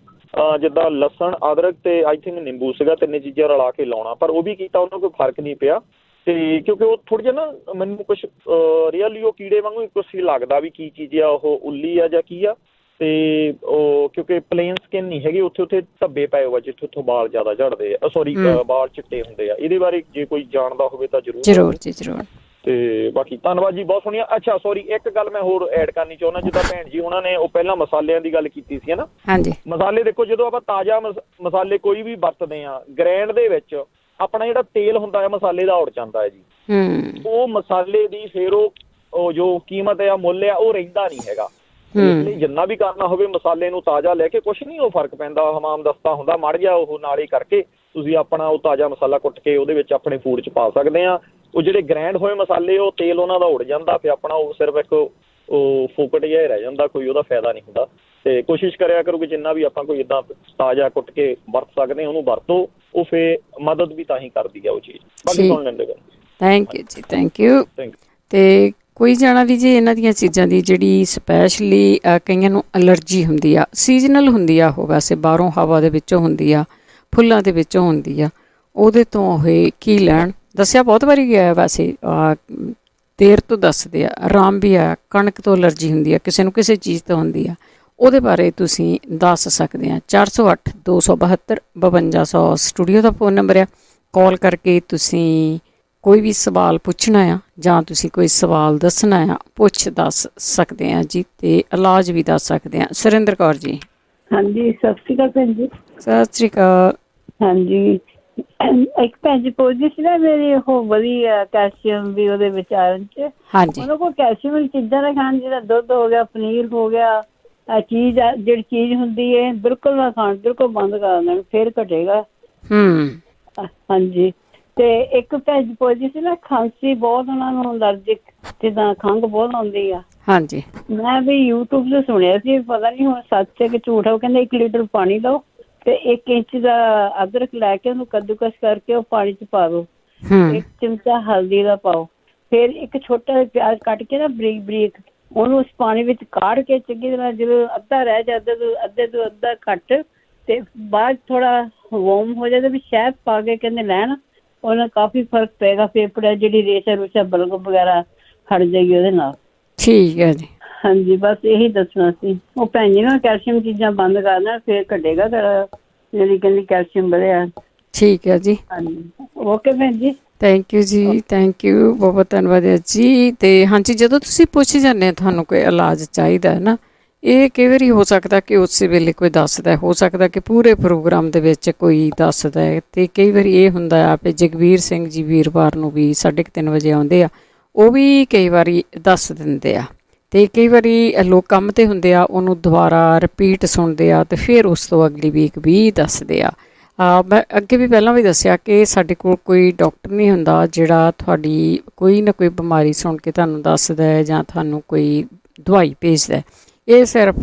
ਆ, ਜਿੱਦਾਂ ਲਸਣ, ਅਦਰਕ ਤੇ ਆਈ ਥਿੰਕ ਨਿੰਬੂ ਸੀਗਾ, ਤਿੰਨੇ ਚੀਜ਼ਾਂ ਰਲਾ ਕੇ ਲਾਉਣਾ, ਪਰ ਉਹ ਵੀ ਕੀਤਾ, ਉਹਨਾਂ ਕੋਈ ਫਰਕ ਨਹੀਂ ਪਿਆ। ਤੇ ਕਿਉਂਕਿ ਉਹ ਥੋੜ੍ਹਾ ਜਿਹਾ ਨਾ ਮੈਨੂੰ ਕੁਛ ਰੀਅਲੀ ਉਹ ਕੀੜੇ ਵਾਂਗੂ ਕੁਛ ਲੱਗਦਾ ਵੀ ਕੀ ਚੀਜ਼ ਆ, ਉਹ ਉੱਲੀ ਆ ਜਾਂ ਕੀ ਆ। ਤੇ ਉਹ ਕਿਉਂਕਿ ਪਲੇਨ ਸਕਿਨ ਨਹੀਂ ਹੈਗੀ, ਉੱਥੇ ਉੱਥੇ ਧੱਬੇ ਪਏ ਹੋਏ ਜਿੱਥੇ ਉੱਥੋਂ ਵਾਲ ਜ਼ਿਆਦਾ ਝੜਦੇ ਆ, ਸੌਰੀ ਵਾਲ ਚਿੱਟੇ ਹੁੰਦੇ ਆ। ਇਹਦੇ ਬਾਰੇ ਜੇ ਕੋਈ ਜਾਣਦਾ ਹੋਵੇ ਤਾਂ ਜ਼ਰੂਰ ਜੀ ਜ਼ਰੂਰ। ਤੇ ਬਾਕੀ ਧੰਨਵਾਦ ਜੀ, ਬਹੁਤ ਸੋਹਣੀਆਂ। ਅੱਛਾ ਸੌਰੀ, ਇੱਕ ਗੱਲ ਮੈਂ ਹੋਰ ਐਡ ਕਰਨੀ ਚਾਹੁੰਦਾ, ਜਿੱਦਾਂ ਭੈਣ ਜੀ ਉਹਨਾਂ ਨੇ ਉਹ ਪਹਿਲਾਂ ਮਸਾਲਿਆਂ ਦੀ ਗੱਲ ਕੀਤੀ ਸੀ, ਹੈ ਨਾ। ਹਾਂਜੀ। ਮਸਾਲੇ ਦੇਖੋ, ਜਦੋਂ ਆਪਾਂ ਤਾਜ਼ਾ ਮਸਾਲੇ ਕੋਈ ਵੀ ਵਰਤਦੇ ਆ, ਗ੍ਰੈਂਡ ਦੇ ਵਿੱਚ ਆਪਣਾ ਜਿਹੜਾ ਤੇਲ ਹੁੰਦਾ ਹੈ ਮਸਾਲੇ ਦਾ ਉੜ ਜਾਂਦਾ ਹੈ ਜੀ। ਉਹ ਮਸਾਲੇ ਦੀ ਫਿਰ ਉਹ ਜੋ ਕੀਮਤ ਆ, ਮੁੱਲ ਆ, ਉਹ ਰਹਿੰਦਾ ਨਹੀਂ ਹੈਗਾ। ਇਸ ਲਈ ਜਿੰਨਾ ਵੀ ਕਰਨਾ ਹੋਵੇ ਮਸਾਲੇ ਨੂੰ ਤਾਜ਼ਾ ਲੈ ਕੇ, ਕੁਛ ਨਹੀਂ ਉਹ ਫਰਕ ਪੈਂਦਾ, ਹਮਾਮ ਦਸਤਾ ਹੁੰਦਾ ਮੜ ਜਾ, ਉਹ ਨਾਲੇ ਕਰਕੇ ਤੁਸੀਂ ਆਪਣਾ ਉਹ ਤਾਜ਼ਾ ਮਸਾਲਾ ਕੁੱਟ ਕੇ ਉਹਦੇ ਵਿੱਚ ਆਪਣੇ ਫੂਡ 'ਚ ਪਾ ਸਕਦੇ ਆ। ਉਹ ਜਿਹੜੇ ਗ੍ਰੈਂਡ ਹੋਏ ਮਸਾਲੇ, ਉਹ ਤੇਲ ਉਹਨਾਂ ਦਾ ਉੜ ਜਾਂਦਾ, ਫਿਰ ਆਪਣਾ ਉਹ ਸਿਰਫ ਇੱਕ ਉਹ ਫੋਕਟ ਜਿਹਾ ਰਹਿ ਜਾਂਦਾ, ਕੋਈ ਉਹਦਾ ਫਾਇਦਾ ਨਹੀਂ ਹੁੰਦਾ। ਤੇ ਕੋਸ਼ਿਸ਼ ਕਰਿਆ ਕਰੋ ਕਿ ਜਿੰਨਾ ਵੀ ਆਪਾਂ ਕੋਈ ਇੱਦਾਂ ਤਾਜ਼ਾ ਕੁੱਟ ਕੇ ਵਰਤ ਸਕਦੇ ਉਹਨੂੰ ਵਰਤੋ, ਉਹ ਫਿਰ ਮਦਦ ਵੀ ਤਾਂ ਹੀ ਕਰਦੀ ਆ ਉਹ ਚੀਜ਼। ਬਾਕੀ ਸੁਣ ਲੈਂਦੇ ਗੱਲ। ਥੈਂਕ ਯੂ ਜੀ, ਥੈਂਕ ਯੂ। ਤੇ ਕੋਈ ਜਾਣਾ ਵੀ ਜੀ ਇਹਨਾਂ ਦੀਆਂ ਚੀਜ਼ਾਂ ਦੀ ਜਿਹੜੀ ਸਪੈਸ਼ਲੀ ਕਈਆਂ ਨੂੰ ਐਲਰਜੀ ਹੁੰਦੀ ਆ, ਸੀਜ਼ਨਲ ਹੁੰਦੀ ਆ, ਉਹ ਵੈਸੇ ਬਾਹਰੋਂ ਹਵਾ ਦੇ ਵਿੱਚੋਂ ਹੁੰਦੀ ਆ, ਫੁੱਲਾਂ ਦੇ ਵਿੱਚੋਂ ਹੁੰਦੀ ਆ, ਉਹਦੇ ਤੋਂ ਇਹ ਕੀ ਲੈਣ ਦੱਸਿਆ ਬਹੁਤ ਵਾਰੀ ਗਿਆ। ਵੈਸੇ ਦੇਰ ਤੋਂ ਦੱਸਦੇ ਆ, ਆਰਾਮ ਵੀ ਆ, ਕਣਕ ਤੋਂ ਐਲਰਜੀ ਹੁੰਦੀ ਆ, ਕਿਸੇ ਨੂੰ ਕਿਸੇ ਚੀਜ਼ ਤੋਂ ਹੁੰਦੀ ਆ, ਉਹਦੇ ਬਾਰੇ ਤੁਸੀਂ ਦੱਸ ਸਕਦੇ ਆ। 408 272 5200 ਸਟੂਡੀਓ ਦਾ ਫ਼ੋਨ ਨੰਬਰ ਆ। ਕਾਲ ਕਰਕੇ ਤੁਸੀਂ ਕੋਈ ਵੀ ਸਵਾਲ ਪੁੱਛਣਾ ਆ ਜਾਂ ਤੁਸੀਂ ਕੋਈ ਸਵਾਲ ਦੱਸਣਾ ਆ, ਦੱਸ ਸਕਦੇ ਆ ਜੀ, ਤੇ ਇਲਾਜ ਵੀ ਦੱਸ ਸਕਦੇ ਆ। ਸੁਰਿੰਦਰ ਕੌਰ ਜੀ। ਹਾਂਜੀ, ਸਤਿ ਸ਼੍ਰੀ ਅਕਾਲ ਭੈਣ ਜੀ। ਸਤਿ ਸ਼੍ਰੀ ਅਕਾਲ। ਹਾਂਜੀ, ਇੱਕ ਭੈਣ ਜੀ ਪੁੱਛਦੀ ਸੀ ਨਾ, ਮੇਰੀ ਉਹ ਵਧੀਆ ਕੈਲਸ਼ੀਅਮ ਵੀ ਉਹਦੇ ਵਿੱਚ ਆਇਰਨ 'ਚ। ਹਾਂਜੀ। ਉਹਨਾਂ ਕੋਲ ਕੈਲਸ਼ੀਅਮ ਵਾਲੀ ਚੀਜ਼ਾਂ ਦਾ ਖਾਣ, ਜਿਹੜਾ ਦੁੱਧ ਹੋ ਗਿਆ, ਪਨੀਰ ਹੋ ਗਿਆ, ਚੀਜ਼ ਜਿਹੜੀ ਚੀਜ਼ ਹੁੰਦੀ ਹੈ ਬਿਲਕੁਲ ਨਾ ਖਾਣ, ਬਿਲਕੁਲ ਬੰਦ ਕਰ ਦੇਣ, ਫਿਰ ਘਟੇਗਾ। ਹਾਂਜੀ। ਤੇ ਇੱਕ ਭੈਣ ਜੀ ਪੁੱਛਦੀ ਸੀ ਨਾ, ਖਾਂਸੀ ਬਹੁਤ ਉਹਨਾਂ ਨੂੰ, ਅਲਰਜਿਕ ਜਿੱਦਾਂ ਖੰਘ ਬਹੁਤ ਆਉਂਦੀ ਆ। ਹਾਂਜੀ। ਮੈਂ ਵੀ YouTube ਤੇ ਸੁਣਿਆ ਸੀ, ਪਤਾ ਨਹੀਂ ਹੁਣ ਸੱਚ ਹੈ ਕਿ ਝੂਠ ਹੈ। ਉਹ ਕਹਿੰਦੇ 1 ਲੀਟਰ ਪਾਣੀ ਲਓ ਤੇ 1 ਇੰਚ ਦਾ ਅਦਰਕ ਲੈ ਕੇ ਉਹਨੂੰ ਕੱਦੂਕਸ ਕਰਕੇ ਉਹ ਪਾਣੀ 'ਚ ਪਾ ਦਿਓ। 1 ਚਮਚਾ ਹਲਦੀ ਦਾ ਪਾਓ, ਫਿਰ ਇੱਕ ਛੋਟਾ ਜਿਹਾ ਪਿਆਜ਼ ਕੱਟ ਕੇ ਨਾ ਬਰੀਕ ਬਰੀਕ, ਉਹਨੂੰ ਉਸ ਪਾਣੀ ਵਿੱਚ ਕਾੜ ਕੇ ਚੰਗੀ ਤਰ੍ਹਾਂ, ਜਦੋਂ ਅੱਧਾ ਰਹਿ ਜਾ, ਅੱਧੇ ਤੋਂ ਅੱਧਾ ਘੱਟ, ਤੇ ਬਾਅਦ ਥੋੜਾ ਵਾਰਮ ਹੋ ਜਾਏ ਵੀ ਸ਼ਹਿਦ ਪਾ ਕੇ ਕਹਿੰਦੇ ਲੈਣ, ਉਹਨਾਂ ਕਾਫੀ ਫਰਕ ਪਏਗਾ। ਫੇਫੜੇ ਜਿਹੜੀ ਰੇਸ਼ਾ ਰੂਸ਼ਾ ਬਲਗਮ ਵਗੈਰਾ ਹਟ ਜਾਏਗੀ ਉਹਦੇ ਨਾਲ। ਠੀਕ ਹੈ ਜੀ। ਹਾਂਜੀ, ਬਸ ਇਹੀ ਦੱਸਣਾ ਸੀ। ਉਹ ਭੈਣ ਜੀ ਨਾ ਕੈਲਸ਼ੀਅਮ ਚੀਜ਼ਾਂ ਬੰਦ ਕਰ ਦੇਣ, ਫਿਰ ਘਟੇਗਾ ਤੇਰਾ, ਜਿਹੜੀ ਕਹਿੰਦੀ ਕੈਲਸ਼ੀਅਮ ਵਧਿਆ। ਠੀਕ ਹੈ ਜੀ। ਹਾਂਜੀ, ਓਕੇ ਭੈਣ ਜੀ। ਥੈਂਕ ਯੂ ਜੀ, ਥੈਂਕ ਯੂ, ਬਹੁਤ ਬਹੁਤ ਧੰਨਵਾਦ ਜੀ। ਤੇ ਹਾਂਜੀ, ਜਦੋਂ ਤੁਸੀਂ ਪੁੱਛ ਜਾਂਦੇ ਤੁਹਾਨੂੰ ਕੋਈ ਇਲਾਜ ਚਾਹੀਦਾ ਹੈ ਨਾ, ਇਹ ਕਈ ਵਾਰੀ ਹੋ ਸਕਦਾ ਕਿ ਉਸੇ ਵੇਲੇ ਕੋਈ ਦੱਸਦਾ, ਹੋ ਸਕਦਾ ਕਿ ਪੂਰੇ ਪ੍ਰੋਗਰਾਮ ਦੇ ਵਿੱਚ ਕੋਈ ਦੱਸਦਾ ਹੈ। ਅਤੇ ਕਈ ਵਾਰੀ ਇਹ ਹੁੰਦਾ ਆ ਵੀ ਜਗਵੀਰ ਸਿੰਘ ਜੀ ਵੀਰਵਾਰ ਨੂੰ ਵੀ 3:30 ਵਜੇ ਆਉਂਦੇ ਆ, ਉਹ ਵੀ ਕਈ ਵਾਰੀ ਦੱਸ ਦਿੰਦੇ ਆ। ਅਤੇ ਕਈ ਵਾਰੀ ਲੋਕ ਕੰਮ 'ਤੇ ਹੁੰਦੇ ਆ, ਉਹਨੂੰ ਦੁਬਾਰਾ ਰਿਪੀਟ ਸੁਣਦੇ ਆ, ਅਤੇ ਫਿਰ ਉਸ ਤੋਂ ਅਗਲੀ ਵੀਕ ਵੀ ਦੱਸਦੇ ਆ। ਮੈਂ ਅੱਗੇ ਵੀ ਪਹਿਲਾਂ ਵੀ ਦੱਸਿਆ ਕਿ ਸਾਡੇ ਕੋਲ ਕੋਈ ਡਾਕਟਰ ਨਹੀਂ ਹੁੰਦਾ ਜਿਹੜਾ ਤੁਹਾਡੀ ਕੋਈ ਨਾ ਕੋਈ ਬਿਮਾਰੀ ਸੁਣ ਕੇ ਤੁਹਾਨੂੰ ਦੱਸਦਾ ਹੈ ਜਾਂ ਤੁਹਾਨੂੰ ਕੋਈ ਦਵਾਈ ਭੇਜਦਾ। ਇਹ ਸਿਰਫ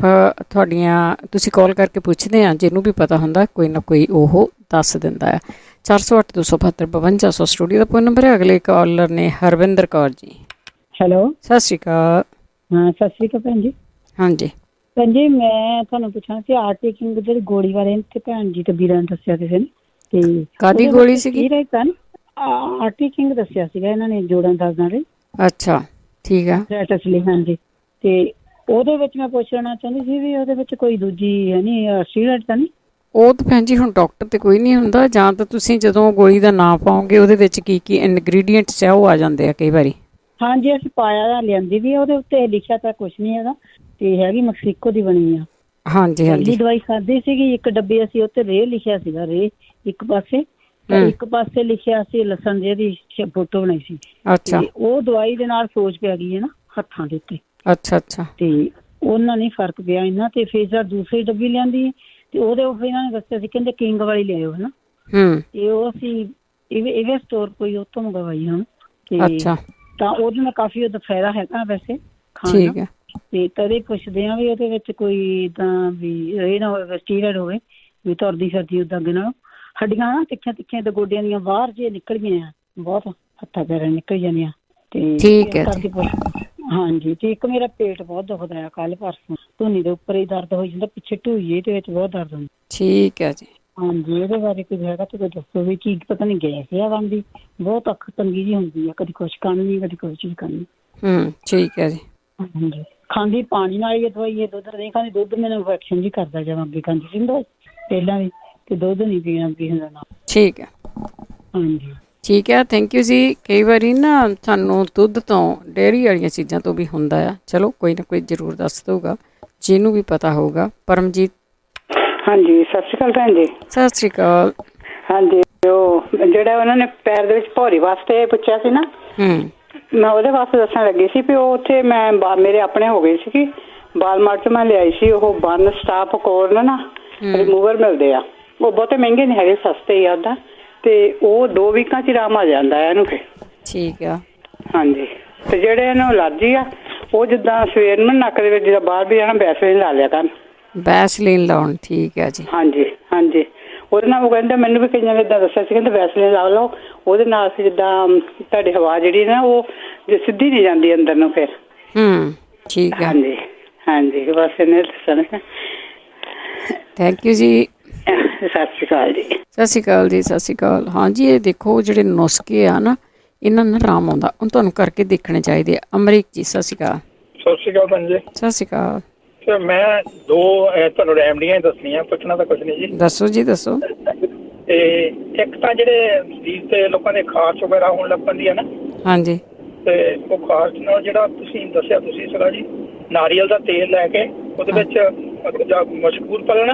ਤੁਹਾਡੀਆਂ ਤੁਸੀਂ ਕਾਲ ਕਰਕੇ ਪੁੱਛਦੇ ਆ, ਜਿਹਨੂੰ ਵੀ ਪਤਾ ਹੁੰਦਾ ਕੋਈ ਨਾ ਕੋਈ ਉਹ ਦੱਸ ਦਿੰਦਾ ਹੈ। 408 272 5200 ਸਟੂਡੀਓ ਦਾ ਫ਼ੋਨ ਨੰਬਰ ਹੈ। ਅਗਲੇ ਕਾਲਰ ਨੇ ਹਰਵਿੰਦਰ ਕੌਰ ਜੀ। ਹੈਲੋ, ਸਤਿ ਸ਼੍ਰੀ ਅਕਾਲ। ਹਾਂ, ਸਤਿ ਸ਼੍ਰੀ ਅਕਾਲ ਭੈਣ ਜੀ। ਹਾਂਜੀ ਭੈਣ ਜੀ, ਮੈਂ ਤੁਹਾਨੂੰ ਪੁੱਛਣਾ ਸੀ, ਆਰਟੀਕਿੰਗ ਜਿਹੜੀ ਗੋਲੀ ਬਾਰੇ ਤੇ ਭੈਣ ਜੀ ਤੇ ਵੀਰਾਂ ਨੇ ਦੱਸਿਆ ਕਿਸੇ ਨੇ, ਤੇ ਕਾਹਦੀ ਗੋਲੀ ਸੀਗੀ? ਆਰਟੀਕਿੰਗ ਦੱਸਿਆ ਸੀਗਾ ਇਹਨਾਂ ਨੇ, ਜੋੜਾਂ ਦਰਦਾਂ ਲਈ। ਅੱਛਾ, ਠੀਕ ਆ। ਹਾਂਜੀ, ਤੇ ਉਹਦੇ ਵਿੱਚ ਮੈਂ ਪੁੱਛ ਲੈਣਾ ਚਾਹੁੰਦੀ ਸੀ ਵੀ ਉਹਦੇ ਵਿੱਚ ਕੋਈ ਦੂਜੀ ਹੈ ਨਹੀਂ, ਸਟੀਰੋਇਡ ਤਾਂ ਨਹੀਂ? ਉਹ ਤਾਂ ਭੈਣ ਜੀ ਹੁਣ ਡਾਕਟਰ ਤੇ ਕੋਈ ਨਹੀਂ ਹੁੰਦਾ, ਜਾਂ ਤਾਂ ਤੁਸੀਂ ਜਦੋਂ ਗੋਲੀ ਦਾ ਨਾਂ ਪਾਓਗੇ ਉਹਦੇ ਵਿੱਚ ਕੀ ਕੀ ਇਨਗਰੀਡੀਐਂਟਸ ਆ ਉਹ ਆ ਜਾਂਦੇ ਆ ਕਈ ਵਾਰੀ। ਹਾਂਜੀ, ਅਸੀਂ ਪਾਇਆ ਲਿਆਂਦੀ ਵੀ, ਉਹਦੇ ਉੱਤੇ ਲਿਖਿਆ ਤਾਂ ਕੁਛ ਨਹੀਂ ਹੈਗਾ, ਤੇ ਹੈਗੀ ਮੈਕਸੀਕੋ ਦੀ ਬਣੀ ਆ। ਹਾਂਜੀ ਹਾਂਜੀ। ਦਵਾਈ ਖਾਧੀ ਸੀਗੀ, ਇੱਕ ਡੱਬੇ ਅਸੀਂ ਉੱਤੇ ਰੇ ਲਿਖਿਆ ਸੀਗਾ, ਰੇ ਇੱਕ ਪਾਸੇ, ਇੱਕ ਪਾਸੇ ਲਿਖਿਆ ਸੀ ਲਸਣ ਜਿਹਦੀ ਫੋਟੋ ਬਣਾਈ ਸੀ। ਅੱਛਾ। ਉਹ ਦਵਾਈ ਦੇ ਨਾਲ ਸੋਜ ਪੈ ਗਈ ਹੈ ਨਾ ਹੱਥਾਂ ਦੇ ਉੱਤੇ। ਅੱਛਾ ਅੱਛਾ। ਤੇ ਉਹਨਾਂ ਨੇ ਫਰਕ ਪਿਆ ਇਹਨਾਂ ਤੇ, ਫਿਰ ਦੂਸਰੀ ਡੱਬੀ ਲਿਆਂਦੀ ਤੇ ਉਹਦੇ ਉਹ ਇਹਨਾਂ ਨੇ ਦੱਸਿਆ ਸੀ, ਕਹਿੰਦੇ ਕਿੰਗ ਵਾਲੀ ਲਿਆਇਓ ਹਨਾ। ਤੇ ਉਹ ਅਸੀਂ ਇਹ ਸਟੋਰ ਕੋਈ ਉੱਥੋਂ ਮੰਗਵਾਈ ਹੁਣ ਤੇ ਤਾਂ ਉਹਦੇ ਨਾਲ ਕਾਫੀ ਉਹਦਾ ਫਾਇਦਾ ਹੈਗਾ ਵੈਸੇ ਖਾਣ ਦਾ। ਤੇ ਕਦੇ ਪੁੱਛਦੇ ਆ ਵੀ ਉਹਦੇ ਵਿੱਚ ਕੋਈ ਤਾਂ ਵੀ ਇਹ ਨਾ ਹੋਵੇ ਸਟੀਰਾਇਡ ਹੋਵੇ ਵੀ ਤੁਰਦੀ ਫਿਰਦੀ ਉਦਾਂ ਅੱਗੇ ਨਾਲ ਹੱਡੀਆਂ ਨਾ ਤਿੱਖੀਆਂ ਤੇ ਗੋਡਿਆਂ ਦੀਆਂ ਬਾਹਰ ਜੇ ਨਿਕਲ ਗਈਆਂ ਬਹੁਤ, ਹੱਥਾਂ ਪੈਰਾਂ ਨਿਕਲ ਜਾਂਦੀਆਂ ਤੇ ਹਾਂਜੀ। ਤੇ ਇੱਕ ਮੇਰਾ ਪੇਟ ਬਹੁਤ ਦੁਖਦਾ ਆ, ਕੱਲ ਪਰਸੋਂ ਧੁੰਨੀ ਦੇ ਉੱਪਰ ਹੀ ਦਰਦ ਹੋ ਜਾਂਦਾ, ਪਿੱਛੇ ਢੂਈਏ ਦੇ ਵਿੱਚ ਬਹੁਤ ਦਰਦ ਹੁੰਦਾ। ਠੀਕ ਹੈ ਜੀ। ਹਾਂਜੀ, ਇਹਦੇ ਬਾਰੇ ਕੁਝ ਹੈਗਾ ਤੇ ਕੋਈ ਦੱਸੋ ਵੀ ਕੀ ਪਤਾ ਨਹੀਂ ਗੈਸ ਆ ਬਣਦੀ, ਬਹੁਤ ਅੱਖ ਤੰਗੀ ਜਿਹੀ ਹੁੰਦੀ ਆ, ਕਦੀ ਕੁਛ ਕਰਨੀ ਕਦੀ ਕੁਛ ਚੀਜ਼ ਕਰਨੀ। ਠੀਕ ਹੈ ਜੀ। ਹਾਂਜੀ, ਖਾਂਦੀ ਪਾਣੀ ਨਾਲ ਹੀ ਦਵਾਈ ਹੈ, ਦੁੱਧ ਨਹੀਂ ਖਾਂਦੀ, ਦੁੱਧ ਮੈਨੂੰ ਇਨਫੈਕਸ਼ਨ ਜੀ ਕਰਦਾ ਜਦੋਂ ਅੱਗੇ ਖਾਂਦੀ ਸੀ ਦਵਾਈ ਪਹਿਲਾਂ ਵੀ, ਤੇ ਦੁੱਧ ਨਹੀਂ ਪੀਣਾ ਹੁੰਦਾ ਨਾ। ਠੀਕ ਹੈ। ਹਾਂਜੀ ਠੀਕ ਹੈ, ਥੈਂਕ ਯੂ ਜੀ। ਕਈ ਵਾਰੀ ਨਾ ਸਾਨੂੰ ਦੁੱਧ ਤੋਂ ਡੇਅਰੀ ਵਾਲੀਆਂ ਚੀਜ਼ਾਂ ਤੋਂ ਵੀ ਹੁੰਦਾ ਆ, ਚਲੋ ਕੋਈ ਨਾ ਕੋਈ ਜ਼ਰੂਰ ਦੱਸ ਦਊਗਾ ਜਿਹਨੂੰ ਵੀ ਪਤਾ ਹੋਊਗਾ। ਪਰਮਜੀਤ। ਹਾਂਜੀ, ਸਤਿ ਸ਼੍ਰੀ ਅਕਾਲ ਭੈਣ ਜੀ। ਸਤਿ ਸ਼੍ਰੀ ਅਕਾਲ। ਹਾਂਜੀ, ਉਹ ਜਿਹੜਾ ਉਹਨਾਂ ਨੇ ਪੈਰ ਦੇ ਵਿੱਚ ਭੌਰੀ ਵਾਸਤੇ ਪੁੱਛਿਆ ਸੀ ਨਾ, ਮੈਂ ਉਹਦੇ ਵਾਸਤੇ ਦੱਸਣ ਲੱਗੀ ਸੀ ਵੀ ਉਹ ਉੱਥੇ ਮੈਂ ਮੇਰੇ ਆਪਣੇ ਹੋ ਗਈ ਸੀਗੀ, ਬਾਲਮਾਰਟ 'ਚ ਮੈਂ ਲਿਆਈ ਸੀ ਉਹ ਬਨ ਸਟਾਪ ਕੋਰਨ ਨਾ ਰਿਮੂਵਰ ਮਿਲਦੇ ਆ, ਉਹ ਬਹੁਤੇ ਮਹਿੰਗੇ ਨਹੀਂ ਹੈਗੇ, ਸਸਤੇ ਹੀ ਆ ਉਹਦਾ, ਤੇ ਉਹ 2 ਵੀਕਾਂ 'ਚ ਆਰਾਮ ਆ ਜਾਂਦਾ ਹੈ ਇਹਨੂੰ ਫਿਰ। ਠੀਕ ਆ। ਹਾਂਜੀ, ਤੇ ਜਿਹੜੇ ਇਹਨੂੰ ਅਲਰਜੀ ਆ ਉਹ ਜਿੱਦਾਂ ਸਵੇਰ ਨੂੰ ਨੱਕ ਦੇ ਵਿੱਚ ਜਿੱਦਾਂ ਬਾਹਰ ਵੀ ਜਾਣਾ ਵੈਸਲੀਨ ਲਾ ਲਿਆ ਕਰਨ। ਵੈਸਲੀਨ ਲਾਉਣ, ਠੀਕ ਹੈ ਜੀ। ਹਾਂਜੀ ਹਾਂਜੀ, ਉਹਦੇ ਨਾਲ ਉਹ ਕਹਿੰਦਾ, ਮੈਨੂੰ ਵੀ ਕਈਆਂ ਨੇ ਇੱਦਾਂ ਦੱਸਿਆ ਸੀ, ਕਹਿੰਦੇ ਵੈਸਲੀਨ ਲਾ ਲਓ, ਉਹਦੇ ਨਾਲ ਜਿੱਦਾਂ ਤੁਹਾਡੀ ਹਵਾ ਜਿਹੜੀ ਨਾ ਉਹ ਸਿੱਧੀ ਨਹੀਂ ਜਾਂਦੀ ਅੰਦਰ ਨੂੰ ਫਿਰ। ਠੀਕ ਹੈ। ਹਾਂਜੀ ਹਾਂਜੀ, ਬਸ ਇਹਨੇ ਦੱਸਣਾ। ਥੈਂਕ ਯੂ ਜੀ। ਸਤਿ ਸ਼੍ਰੀ ਅਕਾਲ ਜੀ। ਸਤਿ ਸ਼੍ਰੀ ਅਕਾਲ ਜੀ। ਸਤਿ ਸ਼੍ਰੀ ਅਕਾਲ। ਹਾਂਜੀ, ਇਹ ਦੇਖੋ ਜਿਹੜੇ ਨੁਸਖੇ ਆ ਨਾ, ਇਹਨਾਂ ਨਾਲ ਆਰਾਮ ਆਉਂਦਾ, ਹੁਣ ਤੁਹਾਨੂੰ ਕਰਕੇ ਦੇਖਣੇ ਚਾਹੀਦੇ ਆ। ਅਮਰੀਕ ਜੀ, ਸਤਿ ਸ਼੍ਰੀ ਅਕਾਲ। ਸਤਿ ਸ਼੍ਰੀ ਅਕਾਲ ਭੈਣ ਜੀ। ਸਤਿ ਸ਼੍ਰੀ ਅਕਾਲ। ਤੇ ਮੈਂ 2 ਤੁਹਾਨੂੰ ਰੈਮਡੀਆਂ ਦੱਸਣੀਆਂ, ਪੁੱਛਣਾ ਤਾਂ ਕੁਛ ਨਹੀਂ ਜੀ। ਦੱਸੋ ਜੀ, ਦੱਸੋ। ਤੇ ਇੱਕ ਤਾਂ ਜਿਹੜੇ ਸਰੀਰ ਤੇ ਲੋਕਾਂ ਦੇ ਖਾਰਸ਼ ਵਗੈਰਾ ਹੋਣ ਲੱਗ ਪੈਂਦੀ ਹੈ ਨਾ। ਹਾਂਜੀ। ਤੇ ਉਹ ਖਾਰਸ਼ ਨਾਲ ਜਿਹੜਾ ਤੁਸੀਂ ਦੱਸਿਆ ਤੁਸੀਂ ਸੀਗਾ ਜੀ, ਨਾਰੀਅਲ ਦਾ ਤੇਲ ਲੈ ਕੇ ਉਹਦੇ ਵਿੱਚ ਮਸ਼ਹੂਰ ਪਾ ਲੈਣਾ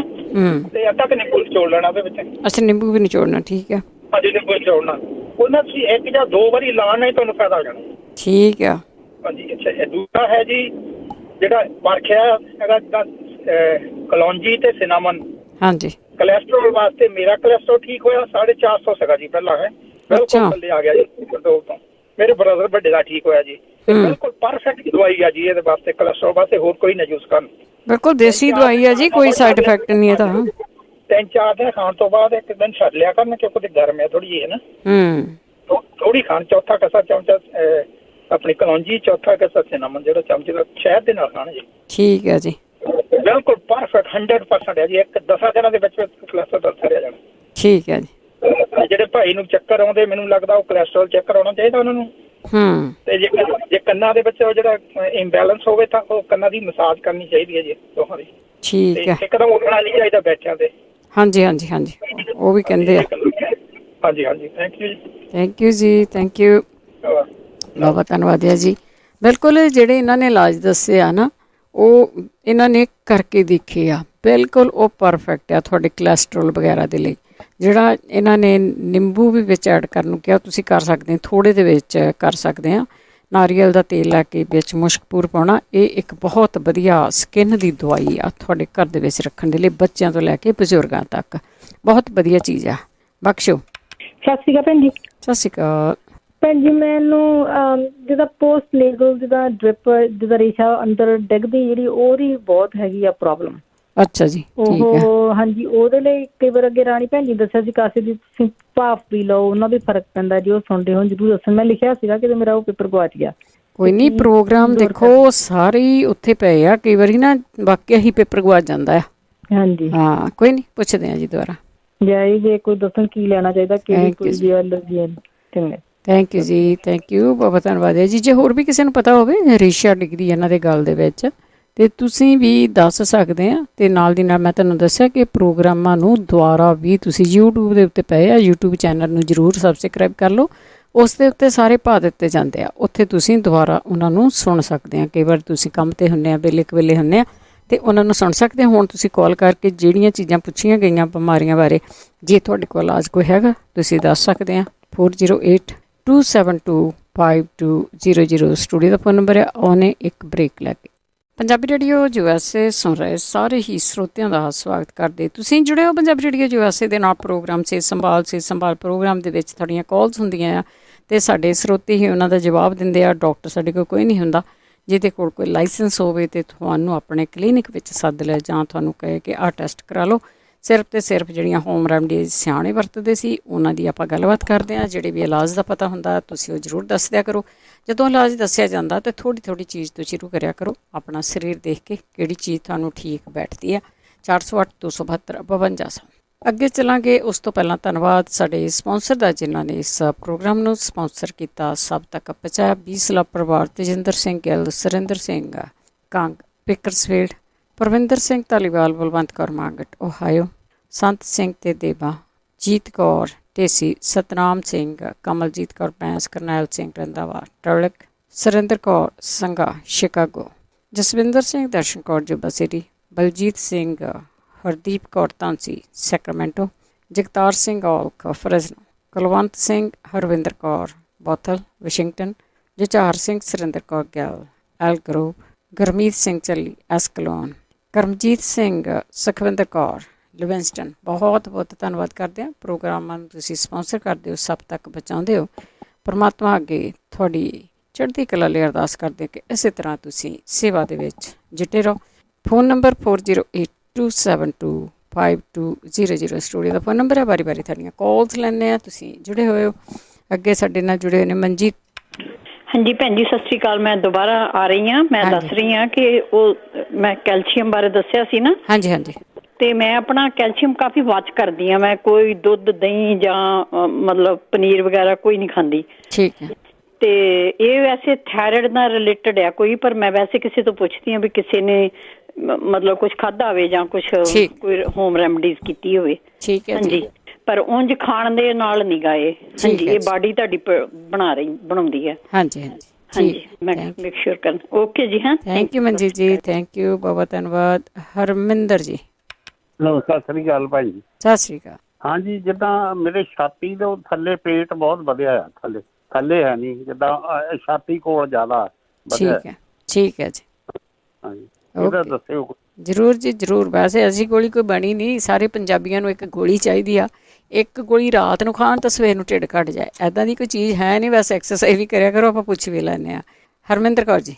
ਤੇ ਅੱਧਾ ਕੁ ਨਿੰਬੂ ਨਿਚੋੜ ਲੈਣਾ ਉਹਦੇ ਵਿੱਚ। ਅੱਛਾ, ਨਿੰਬੂ ਵੀ ਨਿਚੋੜਨਾ, ਠੀਕ ਹੈ। ਹਾਂਜੀ, ਨਿੰਬੂ ਨਿਚੋੜਨਾ, ਉਹਨਾਂ ਤੁਸੀਂ 1 ਜਾਂ 2 ਵਾਰੀ ਲਾਉਣ ਨਾਲ ਹੀ ਤੁਹਾਨੂੰ ਫਾਇਦਾ ਹੋ ਜਾਣਾ। ਠੀਕ ਆ। ਹਾਂਜੀ। ਅੱਛਾ, ਇਹ ਦੂਜਾ ਹੈ ਜੀ ਜਿਹੜਾ ਪਰਖਿਆ ਹੈਗਾ ਜਿੱਦਾਂ ਕਲੌਂਜੀ ਤੇ ਸਿਨਾਮਨ। ਹਾਂਜੀ। ਕੋਲੈਸਟਰੋਲ ਵਾਸਤੇ ਮੇਰਾ ਕੋਲੈਸਟਰੋਲ ਠੀਕ ਹੋਇਆ, 450 ਸੀਗਾ ਜੀ ਪਹਿਲਾਂ, ਹੈ ਬਿਲਕੁਲ ਥੱਲੇ ਆ ਗਿਆ ਜੀ ਕੰਟਰੋਲ ਤੋਂ। ਮੇਰੇ ਬ੍ਰਦਰ ਵੱਡੇ ਦਾ ਠੀਕ ਹੋਇਆ ਜੀ, ਬਿਲਕੁਲ ਪਰਫੈਕਟ ਦਵਾਈ ਆ ਜੀ ਇਹਦੇ ਵਾਸਤੇ, ਕੋਲੈਸਟਰੋਲ ਵਾਸਤੇ। ਹੋਰ ਕੋਈ ਨਾ ਯੂਜ਼ ਕਰਨ, ਬਿਲਕੁਲ ਦੇਸੀ ਦਵਾਈ ਆ ਜੀ, ਕੋਈ ਸਾਈਡ ਇਫੈਕਟ ਨਹੀਂ ਇਹਦਾ। 3-4 ਦਿਨ ਖਾਣ ਤੋਂ ਬਾਅਦ 1 ਦਿਨ ਛੱਡ ਲਿਆ ਕਰਨ, ਕਿਉਂਕਿ ਗਰਮ ਹੈ ਥੋੜੀ ਜਿਹੀ, ਹੈ ਨਾ। ਥੋੜੀ ਖਾਣ, ਚੌਥਾ ਕਸਾ ਚਮਚਾ ਆਪਣੀ ਕਲੌਂਜੀ, ਚੌਥਾ ਕਸਾ ਸਿਨਾਮਨ ਜਿਹੜਾ ਚਮਚੇ ਦਾ, ਸ਼ਹਿਦ ਦੇ ਨਾਲ ਖਾਣਾ ਜੀ। ਠੀਕ ਹੈ ਜੀ, ਬਿਲਕੁਲ ਪਰਫੈਕਟ 100% ਹੈ ਜੀ। 10 ਦਿਨਾਂ ਦੇ ਵਿੱਚ ਕੋਲੈਸਟਰੋਲ ਦਾ ਥੱਲੇ ਜਾਣਾ। ਠੀਕ ਹੈ ਜੀ। ਜਿਹੜੇ ਭਾਈ ਨੂੰ ਚੱਕਰ ਆਉਂਦੇ, ਮੈਨੂੰ ਲੱਗਦਾ ਉਹ ਕੋਲੈਸਟਰੋਲ ਚੈੱਕ ਕਰਾਉਣਾ ਚਾਹੀਦਾ ਉਹਨਾਂ ਨੂੰ। ਤੇ ਜੇ ਕੰਨਾਂ ਦੇ ਵਿੱਚ ਜਿਹੜਾ ਇੰਬੈਲੈਂਸ ਹੋਵੇ ਤਾਂ ਉਹ ਕੰਨਾਂ ਦੀ ਮਸਾਜ ਕਰਨੀ ਚਾਹੀਦੀ ਹੈ ਜੀ ਦੋਹਾਂ ਦੀ। ਠੀਕ ਹੈ। ਇੱਕਦਮ ਉੱਠਣਾ ਨਹੀਂ ਚਾਹੀਦਾ ਬੈਠਿਆਂ ਤੇ। ਹਾਂਜੀ ਹਾਂਜੀ ਹਾਂਜੀ, ਉਹ ਵੀ ਕਹਿੰਦੇ ਆ। ਹਾਂਜੀ ਹਾਂਜੀ, ਥੈਂਕ ਯੂ ਜੀ। ਥੈਂਕ ਯੂ ਜੀ, ਥੈਂਕ ਯੂ। ਬਹੁਤ ਧੰਨਵਾਦ ਹੈ ਜੀ। ਬਿਲਕੁਲ, ਜਿਹੜੇ ਇਹਨਾਂ ਨੇ ਇਲਾਜ ਦੱਸੇ ਆ ਨਾ, ਉਹ ਇਹਨਾਂ ਨੇ ਕਰਕੇ ਦੇਖੇ ਆ, ਬਿਲਕੁਲ ਉਹ ਪਰਫੈਕਟ ਆ ਤੁਹਾਡੇ ਕੋਲੈਸਟਰੋਲ ਵਗੈਰਾ ਦੇ ਲਈ। ਜਿਹੜਾ ਇਹਨਾਂ ਨੇ ਨਿੰਬੂ ਵੀ ਵਿੱਚ ਐਡ ਕਰਨ ਨੂੰ ਕਿਹਾ, ਤੁਸੀਂ ਕਰ ਸਕਦੇ, ਥੋੜ੍ਹੇ ਦੇ ਵਿੱਚ ਕਰ ਸਕਦੇ ਆ। ਨਾਰੀਅਲ ਦਾ ਤੇਲ ਲੈ ਕੇ ਵਿੱਚ ਮੁਸ਼ਕਪੂਰ ਪਾਉਣਾ, ਇਹ ਇੱਕ ਬਹੁਤ ਵਧੀਆ ਸਕਿਨ ਦੀ ਦਵਾਈ ਆ ਤੁਹਾਡੇ ਘਰ ਦੇ ਵਿੱਚ ਰੱਖਣ ਦੇ ਲਈ, ਬੱਚਿਆਂ ਤੋਂ ਲੈ ਕੇ ਬਜ਼ੁਰਗਾਂ ਤੱਕ। ਬਹੁਤ ਵਧੀਆ ਚੀਜ਼ ਆ। ਬਖਸ਼ੋ। ਸਤਿ ਸ਼੍ਰੀ ਅਕਾਲ ਭੈਣ ਜੀ। ਸਤਿ ਸ਼੍ਰੀ ਅਕਾਲ ਭੈਣ ਜੀ। ਮੈਨੂੰ ਜਿੱਦਾਂ ਪੋਸਟ ਲੇਗਲ ਜਿੱਦਾਂ ਡ੍ਰਿਪ ਜਿੱਦਾਂ ਰੇਸ਼ਾ ਅੰਦਰ ਡਿੱਗਦੀ ਜਿਹੜੀ, ਉਹਦੀ ਬਹੁਤ ਹੈਗੀ ਆ ਪ੍ਰੋਬਲਮ। ਅੱਛਾ ਜੀ, ਉਹ ਹਾਂਜੀ, ਉਹਦੇ ਲਈ ਕਈ ਵਾਰ ਅੱਗੇ ਰਾਣੀ ਭੈਣ ਜੀ ਦੱਸਿਆ ਸੀ ਕਾਸੇ ਦੀ ਤੁਸੀਂ ਭਾਫ ਪੀ ਲਓ, ਉਹਨਾਂ ਵੀ ਫਰਕ ਪੈਂਦਾ। ਜੇ ਉਹ ਸੁਣਦੇ ਹੋ ਜ਼ਰੂਰ ਦੱਸਣ। ਮੈਂ ਲਿਖਿਆ ਸੀਗਾ ਕਿ ਮੇਰਾ ਉਹ ਪੇਪਰ ਗਵਾਚ ਗਿਆ। ਕੋਈ ਨਹੀਂ, ਪ੍ਰੋਗਰਾਮ ਦੇਖੋ ਸਾਰੇ ਹੀ ਉੱਥੇ ਪਏ ਆ, ਕਈ ਵਾਰੀ ਨਾ ਵਾਕਿਆ ਹੀ ਪੇਪਰ ਗਵਾਚ ਜਾਂਦਾ ਆ। ਹਾਂਜੀ ਹਾਂ, ਕੋਈ ਨਹੀਂ, ਪੁੱਛਦੇ ਆ ਜੀ ਦੁਬਾਰਾ। ਜੇ ਕੋਈ ਦੱਸਣ ਕੀ ਲੈਣਾ ਚਾਹੀਦਾ, ਕਿਹੜੀ ਕੋਈ ਐਲਰਜੀ ਹੈ। ਚੰਗਾ, ਥੈਂਕ ਯੂ ਜੀ, ਥੈਂਕ ਯੂ, ਬਹੁਤ ਧੰਨਵਾਦ ਹੈ ਜੀ। ਜੇ ਹੋਰ ਵੀ ਕਿਸੇ ਨੂੰ ਪਤਾ ਹੋਵੇ ਰੇਸ਼ਾ ਡਿਗਰੀ ਇਹਨਾਂ ਦੇ ਗਲ ਦੇ ਵਿੱਚ, ਅਤੇ ਤੁਸੀਂ ਵੀ ਦੱਸ ਸਕਦੇ ਆ। ਅਤੇ ਨਾਲ ਦੀ ਨਾਲ ਮੈਂ ਤੁਹਾਨੂੰ ਦੱਸਿਆ ਕਿ ਪ੍ਰੋਗਰਾਮਾਂ ਨੂੰ ਦੁਬਾਰਾ ਵੀ ਤੁਸੀਂ YouTube ਦੇ ਉੱਤੇ ਪਏ ਆ, YouTube ਚੈਨਲ ਨੂੰ ਜ਼ਰੂਰ ਸਬਸਕ੍ਰਾਈਬ ਕਰ ਲਓ। ਉਸ ਦੇ ਉੱਤੇ ਸਾਰੇ ਪਾ ਦਿੱਤੇ ਜਾਂਦੇ ਆ, ਉੱਥੇ ਤੁਸੀਂ ਦੁਬਾਰਾ ਉਹਨਾਂ ਨੂੰ ਸੁਣ ਸਕਦੇ ਆ। ਕਈ ਵਾਰ ਤੁਸੀਂ ਕੰਮ 'ਤੇ ਹੁੰਦੇ ਆ, ਵੇਲੇ ਹੁੰਦੇ ਆ, ਅਤੇ ਉਹਨਾਂ ਨੂੰ ਸੁਣ ਸਕਦੇ। ਹੁਣ ਤੁਸੀਂ ਕਾਲ ਕਰਕੇ ਜਿਹੜੀਆਂ ਚੀਜ਼ਾਂ ਪੁੱਛੀਆਂ ਗਈਆਂ ਬਿਮਾਰੀਆਂ ਬਾਰੇ, ਜੇ ਤੁਹਾਡੇ ਕੋਲ ਇਲਾਜ ਕੋਈ ਹੈਗਾ ਤੁਸੀਂ ਦੱਸ ਸਕਦੇ ਆ। 4082725200 ਸਟੂਡੀਓ ਦਾ ਫੋਨ ਨੰਬਰ ਹੈ। ਉਹਨੇ ਇੱਕ ਬ੍ਰੇਕ ਲੈ ਕੇ ਪੰਜਾਬੀ ਰੇਡੀਓ USA ਸੁਣ ਰਹੇ ਸਾਰੇ ਹੀ ਸਰੋਤਿਆਂ ਦਾ ਸਵਾਗਤ ਕਰਦੇ। ਤੁਸੀਂ ਜੁੜੇ ਹੋ ਪੰਜਾਬੀ ਰੇਡੀਓ USA ਦੇ ਨਾਲ। ਪ੍ਰੋਗਰਾਮ ਸਿਹਤ ਸੰਭਾਲ ਪ੍ਰੋਗਰਾਮ ਦੇ ਵਿੱਚ ਤੁਹਾਡੀਆਂ ਕਾਲਸ ਹੁੰਦੀਆਂ ਆ ਅਤੇ ਸਾਡੇ ਸਰੋਤੇ ਹੀ ਉਹਨਾਂ ਦਾ ਜਵਾਬ ਦਿੰਦੇ ਆ। ਡਾਕਟਰ ਸਾਡੇ ਕੋਲ ਕੋਈ ਨਹੀਂ ਹੁੰਦਾ। ਜਿਹਦੇ ਕੋਲ ਕੋਈ ਲਾਇਸੈਂਸ ਹੋਵੇ ਅਤੇ ਤੁਹਾਨੂੰ ਆਪਣੇ ਕਲੀਨਿਕ ਵਿੱਚ ਸੱਦ ਲੈ ਜਾਂ ਤੁਹਾਨੂੰ ਕਹੇ ਕਿ ਆਹ ਟੈਸਟ ਕਰਾ ਲਓ। ਸਿਰਫ ਅਤੇ ਸਿਰਫ ਜਿਹੜੀਆਂ ਹੋਮ ਰੈਮਡੀਜ਼ ਸਿਆਣੇ ਵਰਤਦੇ ਸੀ ਉਹਨਾਂ ਦੀ ਆਪਾਂ ਗੱਲਬਾਤ ਕਰਦੇ ਹਾਂ। ਜਿਹੜੇ ਵੀ ਇਲਾਜ ਦਾ ਪਤਾ ਹੁੰਦਾ ਤੁਸੀਂ ਉਹ ਜ਼ਰੂਰ ਦੱਸ ਦਿਆ ਕਰੋ। ਜਦੋਂ ਇਲਾਜ ਦੱਸਿਆ ਜਾਂਦਾ ਤਾਂ ਥੋੜ੍ਹੀ ਚੀਜ਼ ਤੋਂ ਸ਼ੁਰੂ ਕਰਿਆ ਕਰੋ। ਆਪਣਾ ਸਰੀਰ ਦੇਖ ਕੇ ਕਿਹੜੀ ਚੀਜ਼ ਤੁਹਾਨੂੰ ਠੀਕ ਬੈਠਦੀ ਹੈ। 408 272 5200 ਅੱਗੇ ਚੱਲਾਂਗੇ। ਉਸ ਤੋਂ ਪਹਿਲਾਂ ਧੰਨਵਾਦ ਸਾਡੇ ਸਪਾਂਸਰ ਦਾ ਜਿਨ੍ਹਾਂ ਨੇ ਇਸ ਪ੍ਰੋਗਰਾਮ ਨੂੰ ਸਪਾਂਸਰ ਕੀਤਾ। ਸਭ ਤੱਕ ਪਹੁੰਚਾਇਆ 20 ਲੱਖ ਪਰਿਵਾਰ ਤੇਜਿੰਦਰ ਸਿੰਘ ਗਿੱਲ, ਸੁਰਿੰਦਰ ਸਿੰਘ ਕੰਗ ਪਿਕਰਸਫੀਲਡ, ਪਰਵਿੰਦਰ ਸਿੰਘ ਧਾਲੀਵਾਲ, ਬਲਵੰਤ ਕੌਰ ਮਾਂਗਟ ਓਹਾਇਓ, ਸੰਤ ਸਿੰਘ ਤੇ ਦੇਵਾ, ਜੀਤ ਕੌਰ ਢੇਸੀ, ਸਤਨਾਮ ਸਿੰਘ, ਕਮਲਜੀਤ ਕੌਰ ਪੈਂਸ, Karnail Singh Randhawa Turlock, Surinder Kaur Sangha Chicago, Jaswinder Singh Darshan Kaur Yuba City, Baljeet Singh, Hardeep Kaur Dhansi Sacramento, Jagtar Singh Aulakh Fresno, Kulwant Singh, Harvinder Kaur Bothell Washington, Jujhar Singh, Surinder Kaur Gill Elk Grove, Gurmeet Singh Challi Escalon, Karamjit Singh, Sukhwinder Kaur ਲਿਵਿੰਸਟਨ। ਬਹੁਤ ਬਹੁਤ ਧੰਨਵਾਦ ਕਰਦੇ ਹਾਂ। ਪ੍ਰੋਗਰਾਮਾਂ ਨੂੰ ਤੁਸੀਂ ਸਪਾਂਸਰ ਕਰਦੇ ਹੋ, ਸਭ ਤੱਕ ਪਹੁੰਚਾਉਂਦੇ ਹੋ। ਪਰਮਾਤਮਾ ਅੱਗੇ ਤੁਹਾਡੀ ਚੜ੍ਹਦੀ ਕਲਾ ਲਈ ਅਰਦਾਸ ਕਰਦੇ ਕਿ ਇਸੇ ਤਰ੍ਹਾਂ ਤੁਸੀਂ ਸੇਵਾ ਦੇ ਵਿੱਚ ਜੁਟੇ ਰਹੋ। ਫੋਨ ਨੰਬਰ 4082725200 ਸਟੂਡੀਓ ਦਾ ਫੋਨ ਨੰਬਰ ਹੈ। ਵਾਰੀ ਤੁਹਾਡੀਆਂ ਕਾਲਸ ਲੈਂਦੇ ਹਾਂ। ਤੁਸੀਂ ਜੁੜੇ ਹੋਏ ਹੋ। ਅੱਗੇ ਸਾਡੇ ਨਾਲ ਜੁੜੇ ਹੋਏ ਨੇ ਮਨਜੀਤ। ਹਾਂਜੀ ਭੈਣ ਜੀ, ਸਤਿ ਸ਼੍ਰੀ ਅਕਾਲ। ਮੈਂ ਦੁਬਾਰਾ ਆ ਰਹੀ ਹਾਂ। ਮੈਂ ਦੱਸ ਰਹੀ ਹਾਂ ਕਿ ਉਹ ਮੈਂ ਕੈਲਸ਼ੀਅਮ ਬਾਰੇ ਦੱਸਿਆ ਸੀ ਨਾ। ਹਾਂਜੀ ਤੇ ਮੈਂ ਆਪਣਾ ਕੈਲਸ਼ੀਅਮ ਕਾਫੀ ਵਾਚ ਕਰਦੀ ਹਾਂ। ਮੈਂ ਕੋਈ ਦੁੱਧ, ਦਹੀਂ ਜਾਂ ਮਤਲਬ ਪਨੀਰ ਵਗੈਰਾ ਕੋਈ ਨਹੀਂ ਖਾਂਦੀ। ਠੀਕ ਹੈ। ਤੇ ਇਹ ਵੈਸੇ ਥਾਇਰਾਇਡ ਨਾਲ ਰਿਲੇਟਡ ਹੈ ਕੋਈ, ਪਰ ਮੈਂ ਵੈਸੇ ਕਿਸੇ ਤੋਂ ਪੁੱਛਦੀ ਹਾਂ ਵੀ ਕਿਸੇ ਨੇ ਮਤਲਬ ਕੁਝ ਖਾਧਾ ਹੋਵੇ ਜਾਂ ਕੁਝ ਕੋਈ ਹੋਮ ਰੈਮਡੀਜ਼ ਕੀਤੀ ਹੋਵੇ। ਠੀਕ ਹੈ। ਹਾਂਜੀ, ਪਰ ਉਂਝ ਖਾਣ ਦੇ ਨਾਲ ਨਹੀਂ ਗਾਏ। ਹਾਂਜੀ, ਇਹ ਬਾਡੀ ਤੁਹਾਡੀ ਬਣਾਉਂਦੀ ਹੈ। ਹਾਂਜੀ ਮੈਂ ਮੇਕ ਸ਼ੋਰ ਕਰਨ। ਓਕੇ ਜੀ। ਹਾਂ, ਥੈਂਕ ਯੂ ਮਨਜੀਤ ਜੀ, ਥੈਂਕ ਯੂ, ਬਹੁਤ ਧੰਨਵਾਦ। ਹਰਮਿੰਦਰ ਜੀ। ਹੈਲੋ, ਸਤਿ ਸ੍ਰੀ ਅਕਾਲ ਭਾਈ ਜੀ। ਸਤਿ ਸ੍ਰੀ ਅਕਾਲ। ਹਾਂਜੀ, ਜਿੱਦਾਂ ਮੇਰੇ ਛਾਤੀ ਦੇ ਥੱਲੇ ਪੇਟ ਬਹੁਤ ਵਧਿਆ ਆ। ਥੱਲੇ ਹੈ ਨਹੀਂ, ਜਿੱਦਾਂ ਛਾਤੀ ਕੋਲ ਜ਼ਿਆਦਾ ਵਧਿਆ। ਠੀਕ ਹੈ ਜੀ। ਹਾਂਜੀ, ਇਹਦਾ ਦੱਸਿਓ ਜ਼ਰੂਰ ਜੀ ਜ਼ਰੂਰ। ਵੈਸੇ ਅਸੀਂ ਗੋਲੀ ਕੋਈ ਬਣੀ ਨਹੀਂ। ਸਾਰੇ ਪੰਜਾਬੀਆਂ ਨੂੰ ਇੱਕ ਗੋਲੀ ਚਾਹੀਦੀ ਆ। ਇੱਕ ਗੋਲੀ ਰਾਤ ਨੂੰ ਖਾਣ ਤਾਂ ਸਵੇਰ ਨੂੰ ਢਿੱਡ ਘੱਟ ਜਾਏ, ਇੱਦਾਂ ਦੀ ਕੋਈ ਚੀਜ਼ ਹੈ ਨਹੀਂ। ਵੈਸੇ ਐਕਸਰਸਾਈਜ਼ ਵੀ ਕਰਿਆ ਕਰੋ। ਆਪਾਂ ਪੁੱਛ ਵੀ ਲੈਂਦੇ ਹਾਂ। ਹਰਮਿੰਦਰ ਕੌਰ ਜੀ।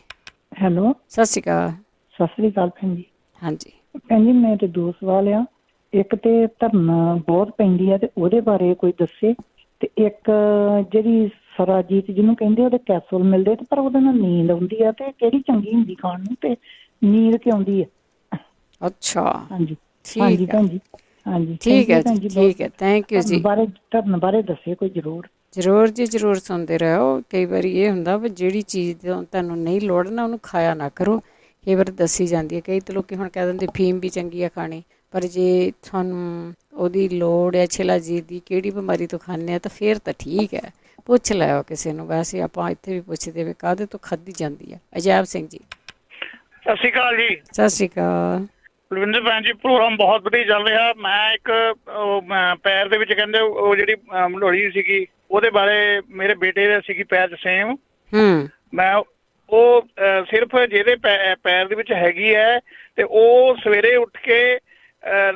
ਹੈਲੋ, ਸਤਿ ਸ਼੍ਰੀ ਅਕਾਲ। ਸਤਿ ਸ਼੍ਰੀ ਅਕਾਲ ਭੈਣ ਜੀ। ਹਾਂਜੀ ਭੈਣ ਜੀ, ਮੇਰੇ 2 ਸਵਾਲ ਆ। ਇੱਕ ਤੇ ਧਰਨਾ ਬਹੁਤ ਪੈਂਦੀ ਆ ਤੇ ਉਹਦੇ ਬਾਰੇ ਕੋਈ ਦੱਸੇ, ਤੇ ਇੱਕ ਜਿਹੜੀ ਸਰਾਜੀਤ ਜਿਹਨੂੰ ਕਹਿੰਦੇ ਉਹਦੇ ਕੈਪਸੂਲ ਮਿਲਦੇ ਤੇ ਪਰ ਉਹਦੇ ਨਾਲ ਨੀਂਦ ਆਉਂਦੀ ਆ, ਤੇ ਕਿਹੜੀ ਚੰਗੀ ਹੁੰਦੀ ਖਾਣ ਨੂੰ, ਤੇ ਨੀਂਦ ਕਿਉਂ ਆਉਂਦੀ ਆ? ਅੱਛਾ, ਹਾਂਜੀ ਭੈਣ ਜੀ। ਹਾਂਜੀ, ਠੀਕ ਹੈ ਜੀ, ਠੀਕ ਹੈ, ਥੈਂਕ ਯੂ ਜੀ। ਧਰਨ ਬਾਰੇ ਦੱਸੇ ਕੋਈ ਜ਼ਰੂਰ ਜੀ ਜ਼ਰੂਰ ਸੁਣਦੇ ਰਹੋ। ਕਈ ਵਾਰੀ ਇਹ ਹੁੰਦਾ ਵੀ ਜਿਹੜੀ ਚੀਜ਼ ਤੁਹਾਨੂੰ ਨਹੀਂ ਲੋੜ ਨਾ ਉਹਨੂੰ ਖਾਇਆ ਨਾ ਕਰੋ। ਕਈ ਵਾਰ ਦੱਸੀ ਜਾਂਦੀ ਹੈ। ਕਈ ਤਾਂ ਲੋਕ ਹੁਣ ਕਹਿ ਦਿੰਦੇ ਫੀਮ ਵੀ ਚੰਗੀ ਆ ਖਾਣੀ, ਪਰ ਜੇ ਤੁਹਾਨੂੰ ਉਹਦੀ ਲੋੜ ਹੈ ਸ਼ਿਲਾਜੀਤ ਦੀ, ਕਿਹੜੀ ਬਿਮਾਰੀ ਤੋਂ ਖਾਂਦੇ ਆ, ਤਾਂ ਫਿਰ ਤਾਂ ਠੀਕ ਹੈ, ਪੁੱਛ ਲਿਓ ਕਿਸੇ ਨੂੰ। ਵੈਸੇ ਆਪਾਂ ਇੱਥੇ ਵੀ ਪੁੱਛਦੇ ਵੀ ਕਾਹਦੇ ਤੋਂ ਖਾਧੀ ਜਾਂਦੀ ਹੈ। ਅਜੈਬ ਸਿੰਘ ਜੀ। ਸਤਿ ਸ਼੍ਰੀ ਅਕਾਲ ਜੀ। ਸਤਿ ਸ਼੍ਰੀ ਅਕਾਲ। ਬਲਵਿੰਦਰ ਭੈਣ ਜੀ, ਪ੍ਰੋਗਰਾਮ ਬਹੁਤ ਵਧੀਆ ਚੱਲ ਰਿਹਾ। ਮੈਂ ਇੱਕ ਪੈਰ ਦੇ ਵਿੱਚ ਕਹਿੰਦੇ ਉਹ ਜਿਹੜੀ ਮਲੋੜੀ ਸੀਗੀ, ਉਹਦੇ ਬਾਰੇ ਮੇਰੇ ਬੇਟੇ ਦੇ ਸੀਗੀ ਪੈਰ 'ਚ ਸੇਮ। ਮੈਂ ਉਹ ਸਿਰਫ ਜਿਹਦੇ ਪੈਰ ਦੇ ਵਿੱਚ ਹੈਗੀ ਹੈ, ਤੇ ਉਹ ਸਵੇਰੇ ਉੱਠ ਕੇ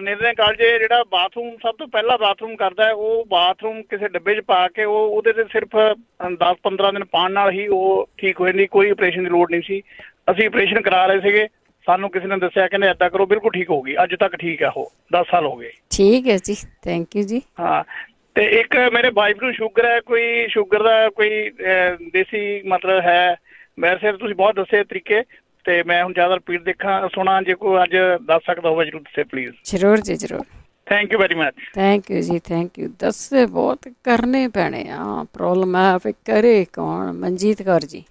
ਨਿਰਣੇ ਕਾਲ ਜੇ ਜਿਹੜਾ ਬਾਥਰੂਮ ਸਭ ਤੋਂ ਪਹਿਲਾਂ ਬਾਥਰੂਮ ਕਰਦਾ ਹੈ, ਉਹ ਬਾਥਰੂਮ ਕਿਸੇ ਡੱਬੇ 'ਚ ਪਾ ਕੇ ਉਹਦੇ ਤੇ ਸਿਰਫ 10-15 ਦਿਨ ਪਾਉਣ ਨਾਲ ਹੀ ਉਹ ਠੀਕ ਹੋ ਜਾਂਦੀ। ਕੋਈ ਆਪਰੇਸ਼ਨ ਦੀ ਲੋੜ ਨਹੀਂ ਸੀ। ਅਸੀਂ ਆਪਰੇਸ਼ਨ ਕਰਾ ਰਹੇ ਸੀਗੇ, ਸਾਨੂੰ ਕਿਸੇ ਨੇ ਦੱਸਿਆ, ਕਹਿੰਦੇ ਏਦਾਂ ਕਰੋ, ਬਿਲਕੁਲ ਠੀਕ ਹੋ ਗਈ। ਅੱਜ ਤੱਕ ਠੀਕ ਹੈ। ਉਹ 10 ਸਾਲ ਹੋ ਗਏ। ਠੀਕ ਹੈ ਜੀ, ਥੈਂਕ ਯੂ ਜੀ। ਹਾਂ, ਤੇ ਇੱਕ ਮੇਰੇ ਵਾਈਫ ਨੂੰ ਸ਼ੂਗਰ ਹੈ। ਕੋਈ ਸ਼ੂਗਰ ਦਾ ਕੋਈ ਦੇਸੀ ਮਤਲਬ ਹੈ? ਵੈਸੇ ਤੁਸੀਂ ਬਹੁਤ ਦੱਸੇ ਤਰੀਕੇ, ਤੇ ਮੈਂ ਹੁਣ ਜ਼ਿਆਦਾ ਰਿਪੀਟ ਸੁਣਾ। ਜੇ ਕੋਈ ਅੱਜ ਦੱਸ ਸਕਦਾ ਹੋਵੇ ਜ਼ਰੂਰ ਦੱਸੇ ਪਲੀਜ਼। ਜ਼ਰੂਰ ਜੀ ਜ਼ਰੂਰ। Thank you very much. Thank you ਜੀ, ਥੈਂਕ ਯੂ। ਦੱਸੇ ਬਹੁਤ ਕਰਨੇ ਪੈਣੇ ਆ। ਪ੍ਰੋਬਲਮ ਹੈ ਫਿਰ ਕਰੇ ਕੌਣ? ਮਨਜੀਤ ਕੌਰ ਜੀ।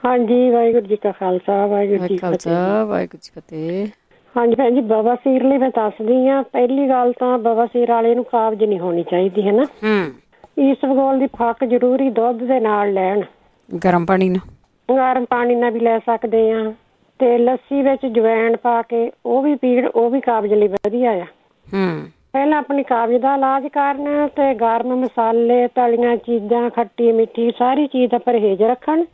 ਹਾਂਜੀ, ਵਾਹਿਗੁਰੂ ਜੀ ਕਾ ਖਾਲਸਾ, ਵਾਹਿਗੁਰੂ ਜੀ ਕੀ ਫਤਿਹ। ਵਾਹਿਗੁਰੂ ਜੀ ਫਤਿਹ। ਹਾਂਜੀ ਭੈਣ ਜੀ, ਬਵਾਸੀਰ ਲਈ ਮੈਂ ਦੱਸਦੀ ਹਾਂ। ਪਹਿਲੀ ਗੱਲ ਤਾਂ ਬਵਾਸੀਰ ਵਾਲੇ ਨੂੰ ਕਾਬਜ਼ ਨਹੀਂ ਹੋਣੀ ਚਾਹੀਦੀ ਹੈ ਨਾ। ਈਸਬਗੋਲ ਦੀ ਫੱਕ ਜ਼ਰੂਰੀ ਦੁੱਧ ਦੇ ਨਾਲ ਲੈਣ, ਗਰਮ ਪਾਣੀ ਨਾਲ। ਗਰਮ ਪਾਣੀ ਨਾਲ ਵੀ ਲੈ ਸਕਦੇ ਆ, ਤੇ ਲੱਸੀ ਵਿੱਚ ਜਵੈਣ ਪਾ ਕੇ ਉਹ ਵੀ ਪੀਣ, ਉਹ ਵੀ ਕਾਬਜ਼ ਲਈ ਵਧੀਆ ਆ। ਪਹਿਲਾਂ ਆਪਣੀ ਕਾਬਜ਼ ਦਾ ਇਲਾਜ ਕਰਨ, ਤੇ ਗਰਮ ਮਸਾਲੇ, ਤਲੀਆਂ ਚੀਜ਼ਾਂ, ਖੱਟੀ ਮਿੱਠੀ ਸਾਰੀ ਚੀਜ਼ ਦਾ ਪਰਹੇਜ਼ ਰੱਖਣ,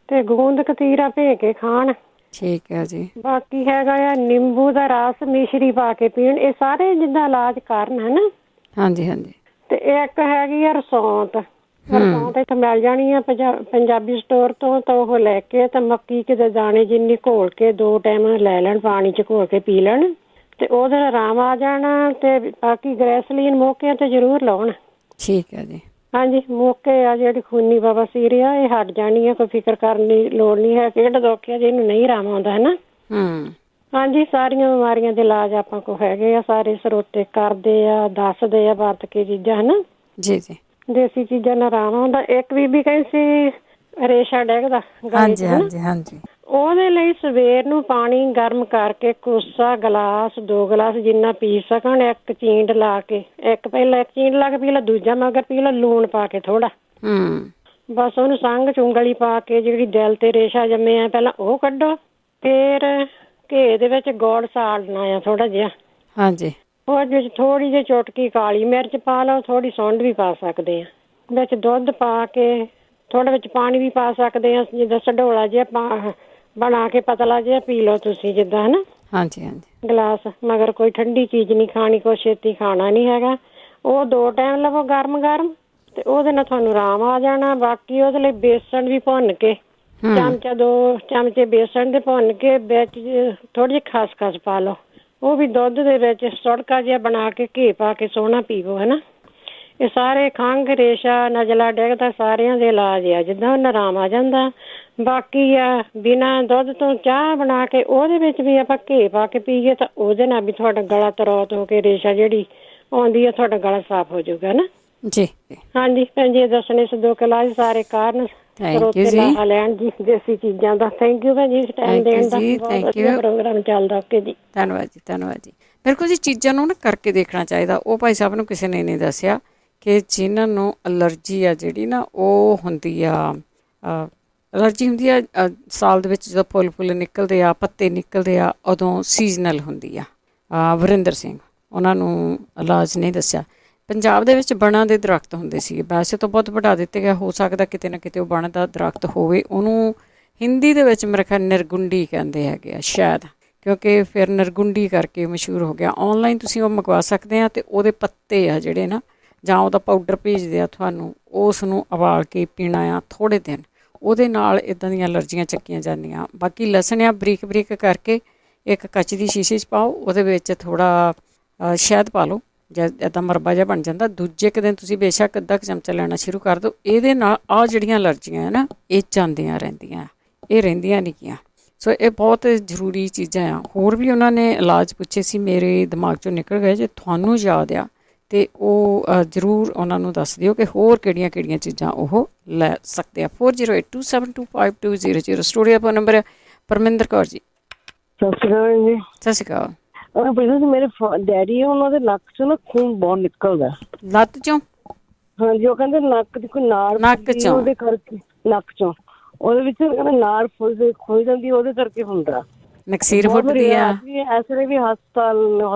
ਤੇ ਗੂੰਦ ਕਤੀਰਾ ਭੇ ਕੇ ਖਾਣ, ਠੀਕ ਹੈ ਜੀ। ਬਾਕੀ ਹੈਗਾ ਆ ਨਿੰਬੂ ਦਾ ਰਸ ਮਿਸ਼ਰੀ ਪਾ ਕੇ ਪੀਣ, ਇਹ ਸਾਰੇ ਜਿੱਦਾਂ ਇਲਾਜ ਕਰਨ ਹੈ ਨਾ। ਹਾਂਜੀ ਹਾਂਜੀ। ਤੇ ਇੱਕ ਹੈਗੀ ਆ ਰਸੌਂਤ, ਰਸੌਂਤ ਇੱਥੇ ਮਿਲ ਜਾਣੀ ਆ ਪੰਜਾਬੀ ਸਟੋਰ ਤੋਂ। ਤਾਂ ਉਹ ਲੈ ਕੇ ਤੇ ਮੱਕੀ ਦੇ ਦਾਣੇ ਜਿੰਨੀ ਘੋਲ ਕੇ 2 ਟਾਈਮ ਲੈ ਲੈਣ, ਪਾਣੀ 'ਚ ਘੋਲ ਕੇ ਪੀ ਲੈਣ ਤੇ ਉਹਦੇ ਨਾਲ ਆਰਾਮ ਆ ਜਾਣਾ। ਤੇ ਬਾਕੀ ਗ੍ਰੈਸਲੀਨ ਮੌਕੇ ਤੇ ਜ਼ਰੂਰ ਲਾਉਣ। ਠੀਕ ਹੈ ਜੀ। ਹਾਂਜੀ, ਮੌਕੇ ਆ ਜਿਹੜੀ ਖੂਨੀ ਬਵਾਸੀਰ ਆ ਇਹ ਹਟ ਜਾਣੀ ਆ, ਕੋਈ ਫਿਕਰ ਕਰਨ ਦੀ ਲੋੜ ਨਹੀਂ ਹੈ। ਕਿਹੜਾ ਦੁੱਖ ਆ ਜਿਹਨੂੰ ਨਹੀਂ ਆਰਾਮ ਆਉਂਦਾ ਹੈ ਨਾ। ਹਾਂਜੀ, ਸਾਰੀਆਂ ਬਿਮਾਰੀਆਂ ਦੇ ਇਲਾਜ ਆਪਾਂ ਕੋਲ ਹੈਗੇ ਆ, ਸਾਰੇ ਸਰੋਤੇ ਕਰਦੇ ਆ, ਦੱਸਦੇ ਆ ਵਰਤ ਕੇ ਚੀਜ਼ਾਂ ਹੈ ਨਾ। ਜੀ ਜੀ। ਦੇਸੀ ਚੀਜ਼ਾਂ ਨਾਲ ਆਰਾਮ ਆਉਂਦਾ। ਇੱਕ ਬੀਬੀ ਕਹਿੰਦੀ ਸੀ ਰੇਸ਼ਾ ਡਿੱਗਦਾ, ਹਾਂਜੀ ਹਾਂਜੀ ਹਾਂਜੀ, ਉਹਦੇ ਲਈ ਸਵੇਰ ਨੂੰ ਪਾਣੀ ਗਰਮ ਕਰਕੇ ਕੋਸਾ ਗਲਾਸ 2 ਗਲਾਸ ਜਿੰਨਾ ਪੀ ਸਕਣ, ਇੱਕ ਚੀਂਡ ਲਾ ਕੇ, ਇੱਕ ਪਹਿਲਾਂ ਇੱਕ ਚੀਂਡ ਲਾ ਕੇ ਪੀ ਲਾ, ਦੂਜਾ ਮਗਰ ਪੀ ਲਾ ਲੂਣ ਪਾ ਕੇ ਥੋੜਾ। ਬਸ ਉਹਨੂੰ ਸੰਗ ਚੁੰਗਲੀ ਪਾ ਕੇ ਜਿਹੜੀ ਦਿਲ ਤੇ ਰੇਸ਼ਾ ਜੰਮੇ ਆ ਪਹਿਲਾਂ ਉਹ ਕੱਢੋ, ਫੇਰ ਘੇ ਦੇ ਵਿੱਚ ਗੁੜ ਸਾੜਨਾ ਆ ਥੋੜਾ ਜਿਹਾ। ਹਾਂਜੀ। ਉਹਦੇ ਵਿੱਚ ਥੋੜੀ ਜਿਹੀ ਚੁਟਕੀ ਕਾਲੀ ਮਿਰਚ ਪਾ ਲਓ, ਥੋੜੀ ਸੁੰਡ ਵੀ ਪਾ ਸਕਦੇ ਆ, ਵਿੱਚ ਦੁੱਧ ਪਾ ਕੇ ਥੋੜਾ ਵਿੱਚ ਪਾਣੀ ਵੀ ਪਾ ਸਕਦੇ ਆ, ਜਿੱਦਾਂ ਸਡੋਲਾ ਜਿਹਾ ਬਣਾ ਕੇ ਪਤਲਾ ਜਿਹਾ ਪੀ ਲਓ ਤੁਸੀਂ ਜਿੱਦਾਂ ਹਨਾ। ਹਾਂਜੀ ਹਾਂਜੀ। ਗਲਾਸ ਮਗਰ ਕੋਈ ਠੰਡੀ ਚੀਜ਼ ਨਹੀਂ ਖਾਣੀ, ਕੋਈ ਛੇਤੀ ਖਾਣਾ ਨਹੀਂ ਹੈਗਾ। ਉਹ 2 ਟਾਈਮ ਲਵੋ ਗਰਮ ਗਰਮ ਤੇ ਉਹਦੇ ਨਾਲ ਤੁਹਾਨੂੰ ਆਰਾਮ ਆ ਜਾਣਾ। ਬਾਕੀ ਉਹਦੇ ਲਈ ਬੇਸਣ ਵੀ ਭੁੰਨ ਕੇ ਚਮਚਾ 2 ਚਮਚੇ ਬੇਸਣ ਦੇ ਭੁੰਨ ਕੇ ਵਿੱਚ ਥੋੜੀ ਜਿਹੀ ਖਸਖਸ ਪਾ ਲਓ, ਉਹ ਵੀ ਦੁੱਧ ਦੇ ਵਿੱਚ ਸੁੜਕਾ ਜਿਹਾ ਬਣਾ ਕੇ ਘੀ ਪਾ ਕੇ ਸੋਹਣਾ ਪੀਵੋ ਹਨਾ। ਇਹ ਸਾਰੇ ਖੰਘ ਰੇਸ਼ਾ ਨਜ਼ਲਾ ਡਿੱਗਦਾ ਸਾਰਿਆਂ ਦੇ ਇਲਾਜ ਆ, ਜਿੱਦਾਂ ਉਹਨਾਂ ਆਰਾਮ ਆ ਜਾਂਦਾ। ਬਾਕੀ ਆ ਬਿਨਾਂ ਦੁੱਧ ਤੋਂ ਚਾਹ ਬਣਾ ਕੇ ਉਹਦੇ ਵਿੱਚ ਵੀ ਆਪਾਂ ਘੀ ਪਾ ਕੇ ਪੀਈਏ ਤਾਂ ਉਹਦੇ ਨਾਲ ਵੀ ਤੁਹਾਡਾ ਗਲਾ ਤਰੋਤ ਹੋ ਕੇ ਰੇਸ਼ਾ ਜਿਹੜੀ ਆਉਂਦੀ ਆ ਤੁਹਾਡਾ ਗਲਾ ਸਾਫ਼ ਹੋ ਜਾਊਗਾ ਨਾ ਜੀ। ਹਾਂਜੀ ਭੈਣ ਜੀ, ਦੱਸਣੇ ਸਦੋਕ ਇਲਾਜ ਸਾਰੇ ਕਾਰਨ ਲਾ ਲੈਣ ਜੀ ਦੇਸੀ ਚੀਜ਼ਾਂ ਦਾ। ਥੈਂਕ ਯੂ ਭੈਣ ਜੀ ਟਾਈਮ ਦੇਣ ਦਾ, ਬਹੁਤ ਵਧੀਆ ਪ੍ਰੋਗਰਾਮ ਚੱਲਦਾ। ਓਕੇ ਜੀ, ਧੰਨਵਾਦ ਜੀ, ਧੰਨਵਾਦ ਜੀ। ਬਿਲਕੁਲ ਜੀ, ਚੀਜ਼ਾਂ ਨੂੰ ਨਾ ਕਰਕੇ ਦੇਖਣਾ ਚਾਹੀਦਾ। ਉਹ ਭਾਈ ਸਾਹਿਬ ਨੂੰ ਕਿਸੇ ਨੇ ਨਹੀਂ ਦੱਸਿਆ ਕਿ ਜਿਨ੍ਹਾਂ ਨੂੰ ਅਲਰਜੀ ਆ ਜਿਹੜੀ ਨਾ ਉਹ ਹੁੰਦੀ ਆ, ਅਲਰਜੀ ਹੁੰਦੀ ਆ ਸਾਲ ਦੇ ਵਿੱਚ ਜਦੋਂ ਫੁੱਲ ਨਿਕਲਦੇ ਆ, ਪੱਤੇ ਨਿਕਲਦੇ ਆ, ਉਦੋਂ ਸੀਜ਼ਨਲ ਹੁੰਦੀ ਆ। ਵਰਿੰਦਰ ਸਿੰਘ ਉਹਨਾਂ ਨੂੰ ਇਲਾਜ ਨਹੀਂ ਦੱਸਿਆ। ਪੰਜਾਬ ਦੇ ਵਿੱਚ ਬਣਾ ਦੇ ਦਰਖਤ ਹੁੰਦੇ ਸੀਗੇ, ਵੈਸੇ ਤਾਂ ਬਹੁਤ ਵਢਾ ਦਿੱਤੇ ਗਏ, ਹੋ ਸਕਦਾ ਕਿਤੇ ਨਾ ਕਿਤੇ ਉਹ ਬਣ ਦਾ ਦਰਖਤ ਹੋਵੇ। ਉਹਨੂੰ ਹਿੰਦੀ ਦੇ ਵਿੱਚ ਮੇਰੇ ਖਿਆਲ ਨਿਰਗੁੰਡੀ ਕਹਿੰਦੇ ਹੈਗੇ ਆ ਸ਼ਾਇਦ, ਕਿਉਂਕਿ ਫਿਰ ਨਿਰਗੁੰਡੀ ਕਰਕੇ ਮਸ਼ਹੂਰ ਹੋ ਗਿਆ। ਔਨਲਾਈਨ ਤੁਸੀਂ ਉਹ ਮੰਗਵਾ ਸਕਦੇ ਆ ਅਤੇ ਉਹਦੇ ਪੱਤੇ ਆ ਜਿਹੜੇ ਨਾ, ਜਾਂ ਉਹਦਾ ਪਾਊਡਰ ਭੇਜਦੇ ਆ ਤੁਹਾਨੂੰ, ਉਸ ਨੂੰ ਉਬਾਲ ਕੇ ਪੀਣਾ ਆ ਥੋੜ੍ਹੇ ਦਿਨ, ਉਹਦੇ ਨਾਲ ਇੱਦਾਂ ਦੀਆਂ ਐਲਰਜੀਆਂ ਚੱਕੀਆਂ ਜਾਂਦੀਆਂ। ਬਾਕੀ ਲਸਣ ਆ ਬਰੀਕ ਬਰੀਕ ਕਰਕੇ ਇੱਕ ਕੱਚ ਦੀ ਸ਼ੀਸ਼ੇ 'ਚ ਪਾਓ, ਉਹਦੇ ਵਿੱਚ ਥੋੜ੍ਹਾ ਸ਼ਹਿਦ ਪਾ ਲਓ, ਜਦ ਇੱਦਾਂ ਮਰਬਾ ਜਿਹਾ ਬਣ ਜਾਂਦਾ। ਦੂਜੇ ਕੁ ਦਿਨ ਤੁਸੀਂ ਬੇਸ਼ੱਕ ਅੱਧਾ ਕੁ ਚਮਚਾ ਲੈਣਾ ਸ਼ੁਰੂ ਕਰ ਦਿਓ। ਇਹਦੇ ਨਾਲ ਆਹ ਜਿਹੜੀਆਂ ਐਲਰਜੀਆਂ ਹੈ ਨਾ ਇਹ ਜਾਂਦੀਆਂ ਰਹਿੰਦੀਆਂ, ਇਹ ਰਹਿੰਦੀਆਂ ਨਹੀਂ ਗੀਆਂ। ਸੋ ਇਹ ਬਹੁਤ ਜ਼ਰੂਰੀ ਚੀਜ਼ਾਂ ਆ। ਹੋਰ ਵੀ ਉਹਨਾਂ ਨੇ ਇਲਾਜ ਪੁੱਛੇ ਸੀ, ਮੇਰੇ ਦਿਮਾਗ 'ਚੋਂ ਨਿਕਲ ਗਏ। ਜੇ ਤੁਹਾਨੂੰ ਯਾਦ ਆ ਅਤੇ ਉਹ ਜ਼ਰੂਰ ਉਹਨਾਂ ਨੂੰ ਦੱਸ ਦਿਓ ਕਿ ਹੋਰ ਕਿਹੜੀਆਂ ਕਿਹੜੀਆਂ ਚੀਜ਼ਾਂ ਉਹ ਲੈ ਸਕਦੇ ਆ। 4082725200 ਸਟੂਡੀਓ ਦਾ ਨੰਬਰ ਹੈ। ਪਰਮਿੰਦਰ ਕੌਰ ਜੀ, ਸਤਿ ਸ਼੍ਰੀ ਅਕਾਲ ਜੀ। ਸਤਿ ਸ਼੍ਰੀ ਅਕਾਲ। ਮੇਰੇ ਡੈਡੀ ਉਹਨਾਂ ਦੇ ਨੱਕ ਚੋਂ ਨਾ ਖੂਨ ਬਹੁਤ ਨਿਕਲਦਾ। ਲੱਤ ਚੋਂ? ਹਾਂਜੀ, ਉਹ ਕਹਿੰਦੇ ਨੱਕ ਦੀ ਕੋਈ ਨਾੜ ਉਹਦੇ ਕਰਕੇ, ਨੱਕ ਚੋਂ ਉਹਦੇ ਵਿੱਚ ਕਹਿੰਦੇ ਨਾੜ ਖੁੱਲ ਜਾਂਦੀ, ਉਹਦੇ ਕਰਕੇ ਹੁੰਦਾ। ਨਕਸੀਰ ਫੁੱਟਦੀ ਆ? ਇਸ ਵੇਲੇ ਵੀ ਹਸਪਤਾਲ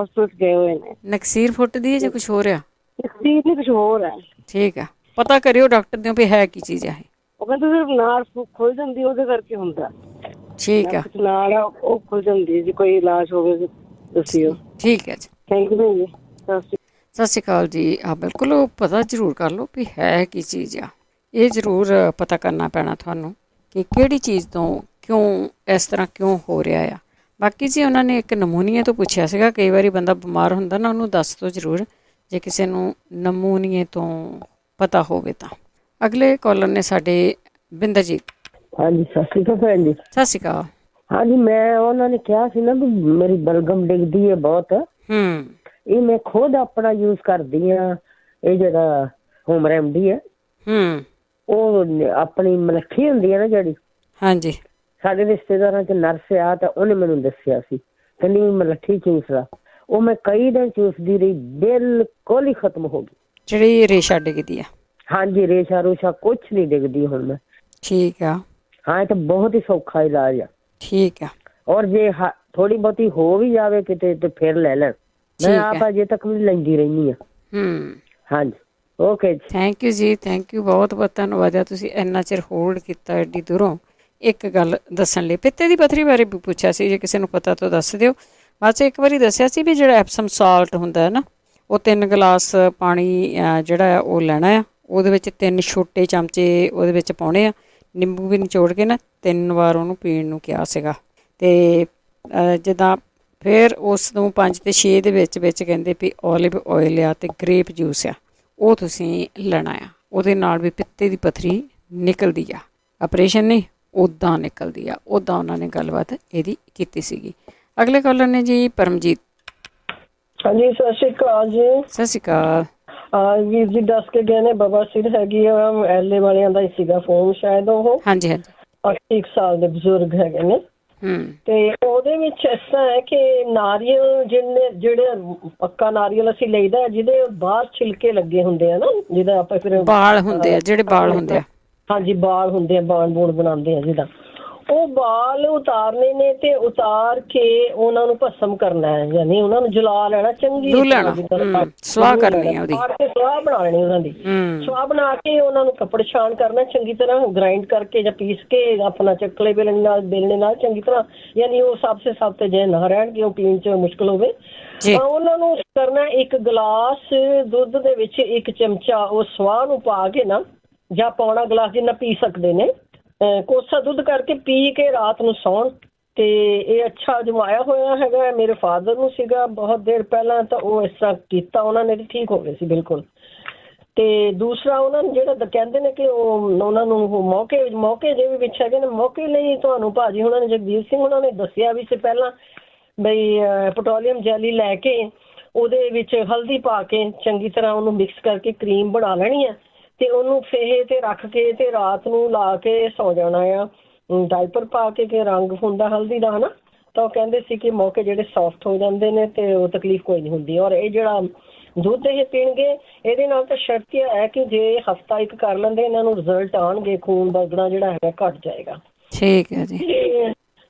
ਗਏ ਹੋਏ ਨੇ। ਨਕਸੀਰ ਫੁੱਟਦੀ ਹੈ ਜਾਂ ਕੁਛ ਹੋਰ ਆ? ਨਕਸੀਰ ਨਹੀਂ, ਕੁਛ ਹੋਰ ਹੈ। ਠੀਕ ਆ, ਪਤਾ ਕਰਿਓ ਡਾਕਟਰ ਦੇ ਵੀ ਹੈ ਕੀ ਚੀਜ਼ ਹੈ। ਉਹ ਕਹਿੰਦੇ ਸਿਰਫ ਨਾੜ ਖੁੱਲ ਜਾਂਦੀ, ਉਹਦੇ ਕਰਕੇ ਹੁੰਦਾ। ਠੀਕ ਆ, ਨਾੜ ਆ ਉਹ ਖੁੱਲ ਜਾਂਦੀ ਹੈ। ਜੀ ਕੋਈ ਇਲਾਜ ਹੋਵੇ ਦੱਸਿਓ। ਠੀਕ ਹੈ ਜੀ, ਥੈਂਕ ਯੂ ਭੈਣ ਜੀ। ਸਤਿ ਸ਼੍ਰੀ ਅਕਾਲ ਜੀ। ਬਿਲਕੁਲ ਉਹ ਪਤਾ ਜ਼ਰੂਰ ਕਰ ਲਓ ਵੀ ਹੈ ਕੀ ਚੀਜ਼ ਆ। ਇਹ ਜ਼ਰੂਰ ਪਤਾ ਕਰਨਾ ਪੈਣਾ ਤੁਹਾਨੂੰ ਕਿ ਕਿਹੜੀ ਚੀਜ਼ ਤੋਂ ਕਿਉਂ ਇਸ ਤਰ੍ਹਾਂ ਕਿਉਂ ਹੋ ਰਿਹਾ ਆ। ਬਾਕੀ ਜੀ ਉਹਨਾਂ ਨੇ ਇੱਕ ਨਮੂਨੀਏ ਤੋਂ ਪੁੱਛਿਆ ਸੀਗਾ। ਕਈ ਵਾਰੀ ਬੰਦਾ ਬਿਮਾਰ ਹੁੰਦਾ ਨਾ, ਉਹਨੂੰ ਦੱਸ ਦਿਓ ਜ਼ਰੂਰ ਜੇ ਕਿਸੇ ਨੂੰ ਨਮੂਨੀਏ ਤੋਂ ਪਤਾ ਹੋਵੇ ਤਾਂ। ਅਗਲੇ ਕਾਲਰ ਨੇ ਸਾਡੇ ਬਿੰਦਰਜੀਤ। ਹਾਂਜੀ, ਸਤਿ ਸ਼੍ਰੀ ਅਕਾਲ ਭੈਣ ਜੀ। ਸਤਿ ਸ਼੍ਰੀ ਅਕਾਲ। ਹਾਂਜੀ, ਮੈਂ ਉਹਨਾਂ ਨੇ ਕਿਹਾ ਸੀ ਨਾ ਵੀ ਮੇਰੀ ਬਲਗਮ ਡਿੱਗਦੀ ਹੈ ਬਹੁਤ। ਇਹ ਮੈਂ ਖੁਦ ਆਪਣਾ ਯੂਜ਼ ਕਰਦੀ ਹਾਂ। ਇਹ ਜਿਹੜਾ ਹੋਮ ਰੈਮਡੀ ਹੈ, ਉਹ ਆਪਣੀ ਮਲੱਠੀ ਹੁੰਦੀ ਹੈ ਨਾ ਜਿਹੜੀ, ਹਾਂਜੀ, ਸਾਡੇ ਰਿਸ਼ਤੇਦਾਰਾਂ 'ਚ ਨਰਸ ਆ ਤਾਂ ਉਹਨੇ ਮੈਨੂੰ ਦੱਸਿਆ ਸੀ, ਕਹਿੰਦੀ ਮਲੱਠੀ ਚੂਸ ਲਾ। ਉਹ ਮੈਂ ਕਈ ਦਿਨ ਚੂਸਦੀ ਰਹੀ, ਬਿਲਕੁਲ ਹੀ ਖਤਮ ਹੋ ਗਈ। ਜਿਹੜੀ ਰੇਸ਼ਾ ਡਿੱਗਦੀ ਆ? ਹਾਂਜੀ, ਰੇਸ਼ਾ ਰੂਸ਼ਾ ਕੁਛ ਨਹੀਂ ਡਿੱਗਦੀ ਹੁਣ ਮੈਂ। ਠੀਕ ਆ। ਹਾਂ, ਇਹ ਤਾਂ ਬਹੁਤ ਹੀ ਸੌਖਾ ਇਲਾਜ ਆ। ਠੀਕ ਆ। ਔਰ ਜੇ ਥੋੜੀ ਬਹੁਤੀ ਹੋ ਵੀ ਜਾਵੇ ਕਿਤੇ ਤੇ ਫਿਰ ਲੈ ਲੈਣ। ਮੈਂ ਆਪ ਅਜੇ ਤੱਕ ਵੀ ਲੈਂਦੀ ਰਹਿੰਦੀ ਹਾਂ। ਹਾਂਜੀ, ਓਕੇ ਜੀ, ਥੈਂਕ ਯੂ ਜੀ, ਥੈਂਕ ਯੂ, ਬਹੁਤ ਬਹੁਤ ਧੰਨਵਾਦ ਆ। ਤੁਸੀਂ ਇੰਨਾ ਚਿਰ ਹੋਲਡ ਕੀਤਾ ਐਡੀ ਦੂਰੋਂ। ਇੱਕ ਗੱਲ ਦੱਸਣ ਲਈ, ਪਿੱਤੇ ਦੀ ਪੱਥਰੀ ਬਾਰੇ ਵੀ ਪੁੱਛਿਆ ਸੀ, ਜੇ ਕਿਸੇ ਨੂੰ ਪਤਾ ਤਾਂ ਦੱਸ ਦਿਓ। ਬਸ ਇੱਕ ਵਾਰੀ ਦੱਸਿਆ ਸੀ ਵੀ ਜਿਹੜਾ ਐਪਸਮ ਸਾਲਟ ਹੁੰਦਾ ਹੈ ਨਾ, ਉਹ 3 ਗਲਾਸ ਪਾਣੀ ਜਿਹੜਾ ਆ ਉਹ ਲੈਣਾ ਆ, ਉਹਦੇ ਵਿੱਚ 3 ਛੋਟੇ ਚਮਚੇ ਉਹਦੇ ਵਿੱਚ ਪਾਉਣੇ ਆ, ਨਿੰਬੂ ਵੀ ਨਿਚੋੜ ਕੇ ਨਾ 3 ਵਾਰ ਉਹਨੂੰ ਪੀਣ ਨੂੰ ਕਿਹਾ ਸੀਗਾ। ਅਤੇ ਜਿੱਦਾਂ ਫਿਰ ਉਸ ਨੂੰ 5 ਤੇ 6 ਦੇ ਵਿੱਚ ਕਹਿੰਦੇ ਵੀ ਓਲਿਵ ਆਇਲ ਆ ਅਤੇ ਗਰੇਪ ਜੂਸ ਆ, ਉਹ ਤੁਸੀਂ ਲੈਣਾ ਆ। ਉਹਦੇ ਨਾਲ ਵੀ ਪਿੱਤੇ ਦੀ ਪੱਥਰੀ ਨਿਕਲਦੀ ਆ, ਆਪਰੇਸ਼ਨ ਨਹੀਂ ਉੱਦਾਂ ਨਿਕਲਦੀ ਆ। ਉੱਦਾਂ ਉਹਨਾਂ ਨੇ ਗੱਲਬਾਤ ਇਹਦੀ ਕੀਤੀ ਸੀਗੀ। ਅਗਲੇ ਕਾਲਰ ਨੇ ਜੀ ਪਰਮਜੀਤ। ਹਾਂਜੀ, ਸਤਿ ਸ਼੍ਰੀ ਅਕਾਲ ਜੀ। ਸਤਿ ਸ਼੍ਰੀ ਅਕਾਲ। ਵੀਰ ਜੀ ਦੱਸ ਕੇ ਗਏ ਨੇ ਬਵਾਸੀਰ ਹੈਗੀ ਆ, ਐਲਏ ਵਾਲਿਆਂ ਦਾ ਹੀ ਸੀਗਾ ਫੋਨ ਸ਼ਾਇਦ। ਉਹ ਹਾਂਜੀ ਹਾਂਜੀ 80 ਸਾਲ ਦੇ ਬਜ਼ੁਰਗ ਹੈਗੇ ਨੇ। ਤੇ ਉਹਦੇ ਵਿੱਚ ਇਸ ਤਰ੍ਹਾਂ ਹੈ ਕਿ ਨਾਰੀਅਲ ਜਿਹੜੇ ਪੱਕਾ ਨਾਰੀਅਲ ਅਸੀਂ ਲਈਦਾ, ਜਿਹਦੇ ਬਾਹਰ ਛਿਲਕੇ ਲੱਗੇ ਹੁੰਦੇ ਆ ਨਾ, ਜਿਹਦਾ ਆਪਾਂ ਫਿਰ ਬਾਲ ਹੁੰਦੇ ਆ, ਜਿਹੜੇ ਬਾਲ ਹੁੰਦੇ ਆ, ਹਾਂਜੀ ਬਾਲ ਹੁੰਦੇ ਆ, ਬਾਣ ਬੂਣ ਬਣਾਉਂਦੇ ਆ ਜਿਹਦਾ, ਉਹ ਬਾਲ ਉਤਾਰਨੇ ਨੇ ਤੇ ਉਤਾਰ ਕੇ ਉਹਨਾਂ ਨੂੰ ਭਸਮ ਕਰਨਾ ਹੈ, ਯਾਨੀ ਉਹਨਾਂ ਨੂੰ ਜਲਾ ਲੈਣਾ, ਚੰਗੀ ਸਵਾਹ ਕਰਨੀ ਹੈ ਉਹਦੀ, ਸਵਾਹ ਬਣਾ ਲੈਣੀ ਉਹਨਾਂ ਦੀ। ਸਵਾਹ ਬਣਾ ਕੇ ਉਹਨਾਂ ਨੂੰ ਕੱਪੜ ਛਾਣ ਕਰਨਾ ਚੰਗੀ ਤਰ੍ਹਾਂ, ਗ੍ਰਾਈਂਡ ਕਰਕੇ ਜਾਂ ਪੀਸ ਕੇ ਆਪਣਾ ਚੱਕਲੇ ਬੇਲਣੇ ਨਾਲ ਚੰਗੀ ਤਰ੍ਹਾਂ, ਯਾਨੀ ਉਹ ਸਭ ਤੇ ਜੇ ਨਾ ਰਹਿਣ ਕਿ ਉਹ ਪੀਣ ਚ ਮੁਸ਼ਕਲ ਹੋਵੇ। ਉਹਨਾਂ ਨੂੰ ਕਰਨਾ 1 ਗਲਾਸ ਦੁੱਧ ਦੇ ਵਿੱਚ 1 ਚਮਚਾ ਉਹ ਸਵਾਹ ਨੂੰ ਪਾ ਕੇ ਨਾ, ਜਾਂ ਪੌਣਾ ਗਲਾਸ ਜਿੰਨਾ ਪੀ ਸਕਦੇ ਨੇ, ਕੋਸਾ ਦੁੱਧ ਕਰਕੇ ਪੀ ਕੇ ਰਾਤ ਨੂੰ ਸੌਣ। ਤੇ ਇਹ ਅੱਛਾ ਅਜਮਾਇਆ ਹੋਇਆ ਹੈਗਾ, ਮੇਰੇ ਫਾਦਰ ਨੂੰ ਸੀਗਾ ਬਹੁਤ ਦੇਰ ਪਹਿਲਾਂ, ਤਾਂ ਉਹ ਇਸ ਤਰ੍ਹਾਂ ਕੀਤਾ ਉਹਨਾਂ ਨੇ, ਠੀਕ ਹੋ ਗਏ ਸੀ ਬਿਲਕੁਲ। ਤੇ ਦੂਸਰਾ ਉਹਨਾਂ ਨੂੰ ਜਿਹੜਾ ਕਹਿੰਦੇ ਨੇ ਕਿ ਉਹਨਾਂ ਨੂੰ ਮੌਕੇ ਜਿਹੇ ਵਿੱਚ ਹੈਗੇ ਨੇ, ਮੌਕੇ ਲਈ ਤੁਹਾਨੂੰ ਭਾਜੀ ਉਹਨਾਂ ਨੇ, ਜਗਦੀਪ ਸਿੰਘ ਉਹਨਾਂ ਨੇ ਦੱਸਿਆ ਵੀ ਸੀ ਪਹਿਲਾਂ, ਬਈ ਪੈਟਰੋਲੀਅਮ ਜੈਲੀ ਲੈ ਕੇ ਉਹਦੇ ਵਿੱਚ ਹਲਦੀ ਪਾ ਕੇ ਚੰਗੀ ਤਰ੍ਹਾਂ ਉਹਨੂੰ ਮਿਕਸ ਕਰਕੇ ਕਰੀਮ ਬਣਾ ਲੈਣੀ ਹੈ, ਤੇ ਉਹਨੂੰ ਫੇਹੇ ਤੇ ਰੱਖ ਕੇ ਤੇ ਰਾਤ ਨੂੰ ਲਾ ਕੇ ਸੌ ਜਾਣਾ ਆ, ਡਾਈਪਰ ਪਾ ਕੇ ਰੰਗ ਹੁੰਦਾ ਹਲਦੀ ਦਾ ਹਨਾ। ਤਾਂ ਉਹ ਕਹਿੰਦੇ ਸੀ ਕਿ ਮੌਕੇ ਜਿਹੜੇ ਸੌਫਟ ਹੋ ਜਾਂਦੇ ਨੇ ਤੇ ਉਹ ਤਕਲੀਫ ਕੋਈ ਨਹੀਂ ਹੁੰਦੀ। ਔਰ ਇਹ ਜਿਹੜਾ ਦੁੱਧ ਇਹ ਪੀਣਗੇ, ਇਹਦੇ ਨਾਲ ਤਾਂ ਸ਼ਰਤ ਇਹ ਹੈ ਕਿ ਜੇ ਹਫਤਾ 1 ਕਰ ਲੈਂਦੇ ਇਹਨਾਂ ਨੂੰ ਰਿਜ਼ਲਟ ਆਉਣਗੇ, ਖੂਨ ਵਗਣਾ ਜਿਹੜਾ ਹੈਗਾ ਘਟ ਜਾਏਗਾ। ਠੀਕ ਹੈ ਜੀ।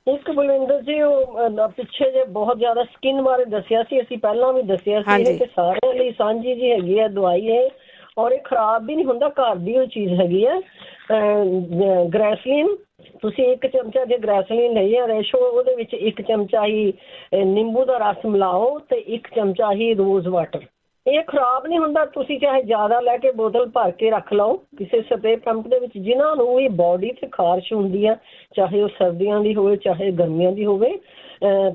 ਇੱਕ ਬਲਵਿੰਦਰ ਜੀ, ਉਹ ਪਿੱਛੇ ਜੇ ਬਹੁਤ ਜ਼ਿਆਦਾ ਸਕਿਨ ਬਾਰੇ ਦੱਸਿਆ ਸੀ, ਅਸੀਂ ਪਹਿਲਾਂ ਵੀ ਦੱਸਿਆ ਸੀ ਕਿ ਸਾਰਿਆਂ ਲਈ ਸਾਂਝੀ ਜੀ ਹੈਗੀ ਹੈ ਦਵਾਈ ਇਹ, ਔਰ ਇਹ ਖਰਾਬ ਵੀ ਨਹੀਂ ਹੁੰਦਾ, ਘਰ ਦੀ ਉਹ ਚੀਜ਼ ਹੈਗੀ ਹੈ। ਗ੍ਰੈਸਲੀਨ, ਤੁਸੀਂ 1 ਚਮਚਾ ਜੇ ਗ੍ਰੈਸਲੀਨ ਲਈ ਹੈ ਰੇਸ਼ੋ, ਉਹਦੇ ਵਿੱਚ 1 ਚਮਚਾ ਹੀ ਨਿੰਬੂ ਦਾ ਰਸ ਮਿਲਾਓ ਤੇ 1 ਚਮਚਾ ਹੀ ਰੋਜ਼ ਵਾਟਰ। ਇਹ ਖਰਾਬ ਨਹੀਂ ਹੁੰਦਾ, ਤੁਸੀਂ ਚਾਹੇ ਜ਼ਿਆਦਾ ਲੈ ਕੇ ਬੋਤਲ ਭਰ ਕੇ ਰੱਖ ਲਓ ਕਿਸੇ ਸਪਰੇ ਪੰਪ ਦੇ ਵਿੱਚ। ਜਿਨ੍ਹਾਂ ਨੂੰ ਵੀ ਬੋਡੀ 'ਤੇ ਖਾਰਸ਼ ਹੁੰਦੀ ਆ, ਚਾਹੇ ਉਹ ਸਰਦੀਆਂ ਦੀ ਹੋਵੇ ਚਾਹੇ ਗਰਮੀਆਂ ਦੀ ਹੋਵੇ,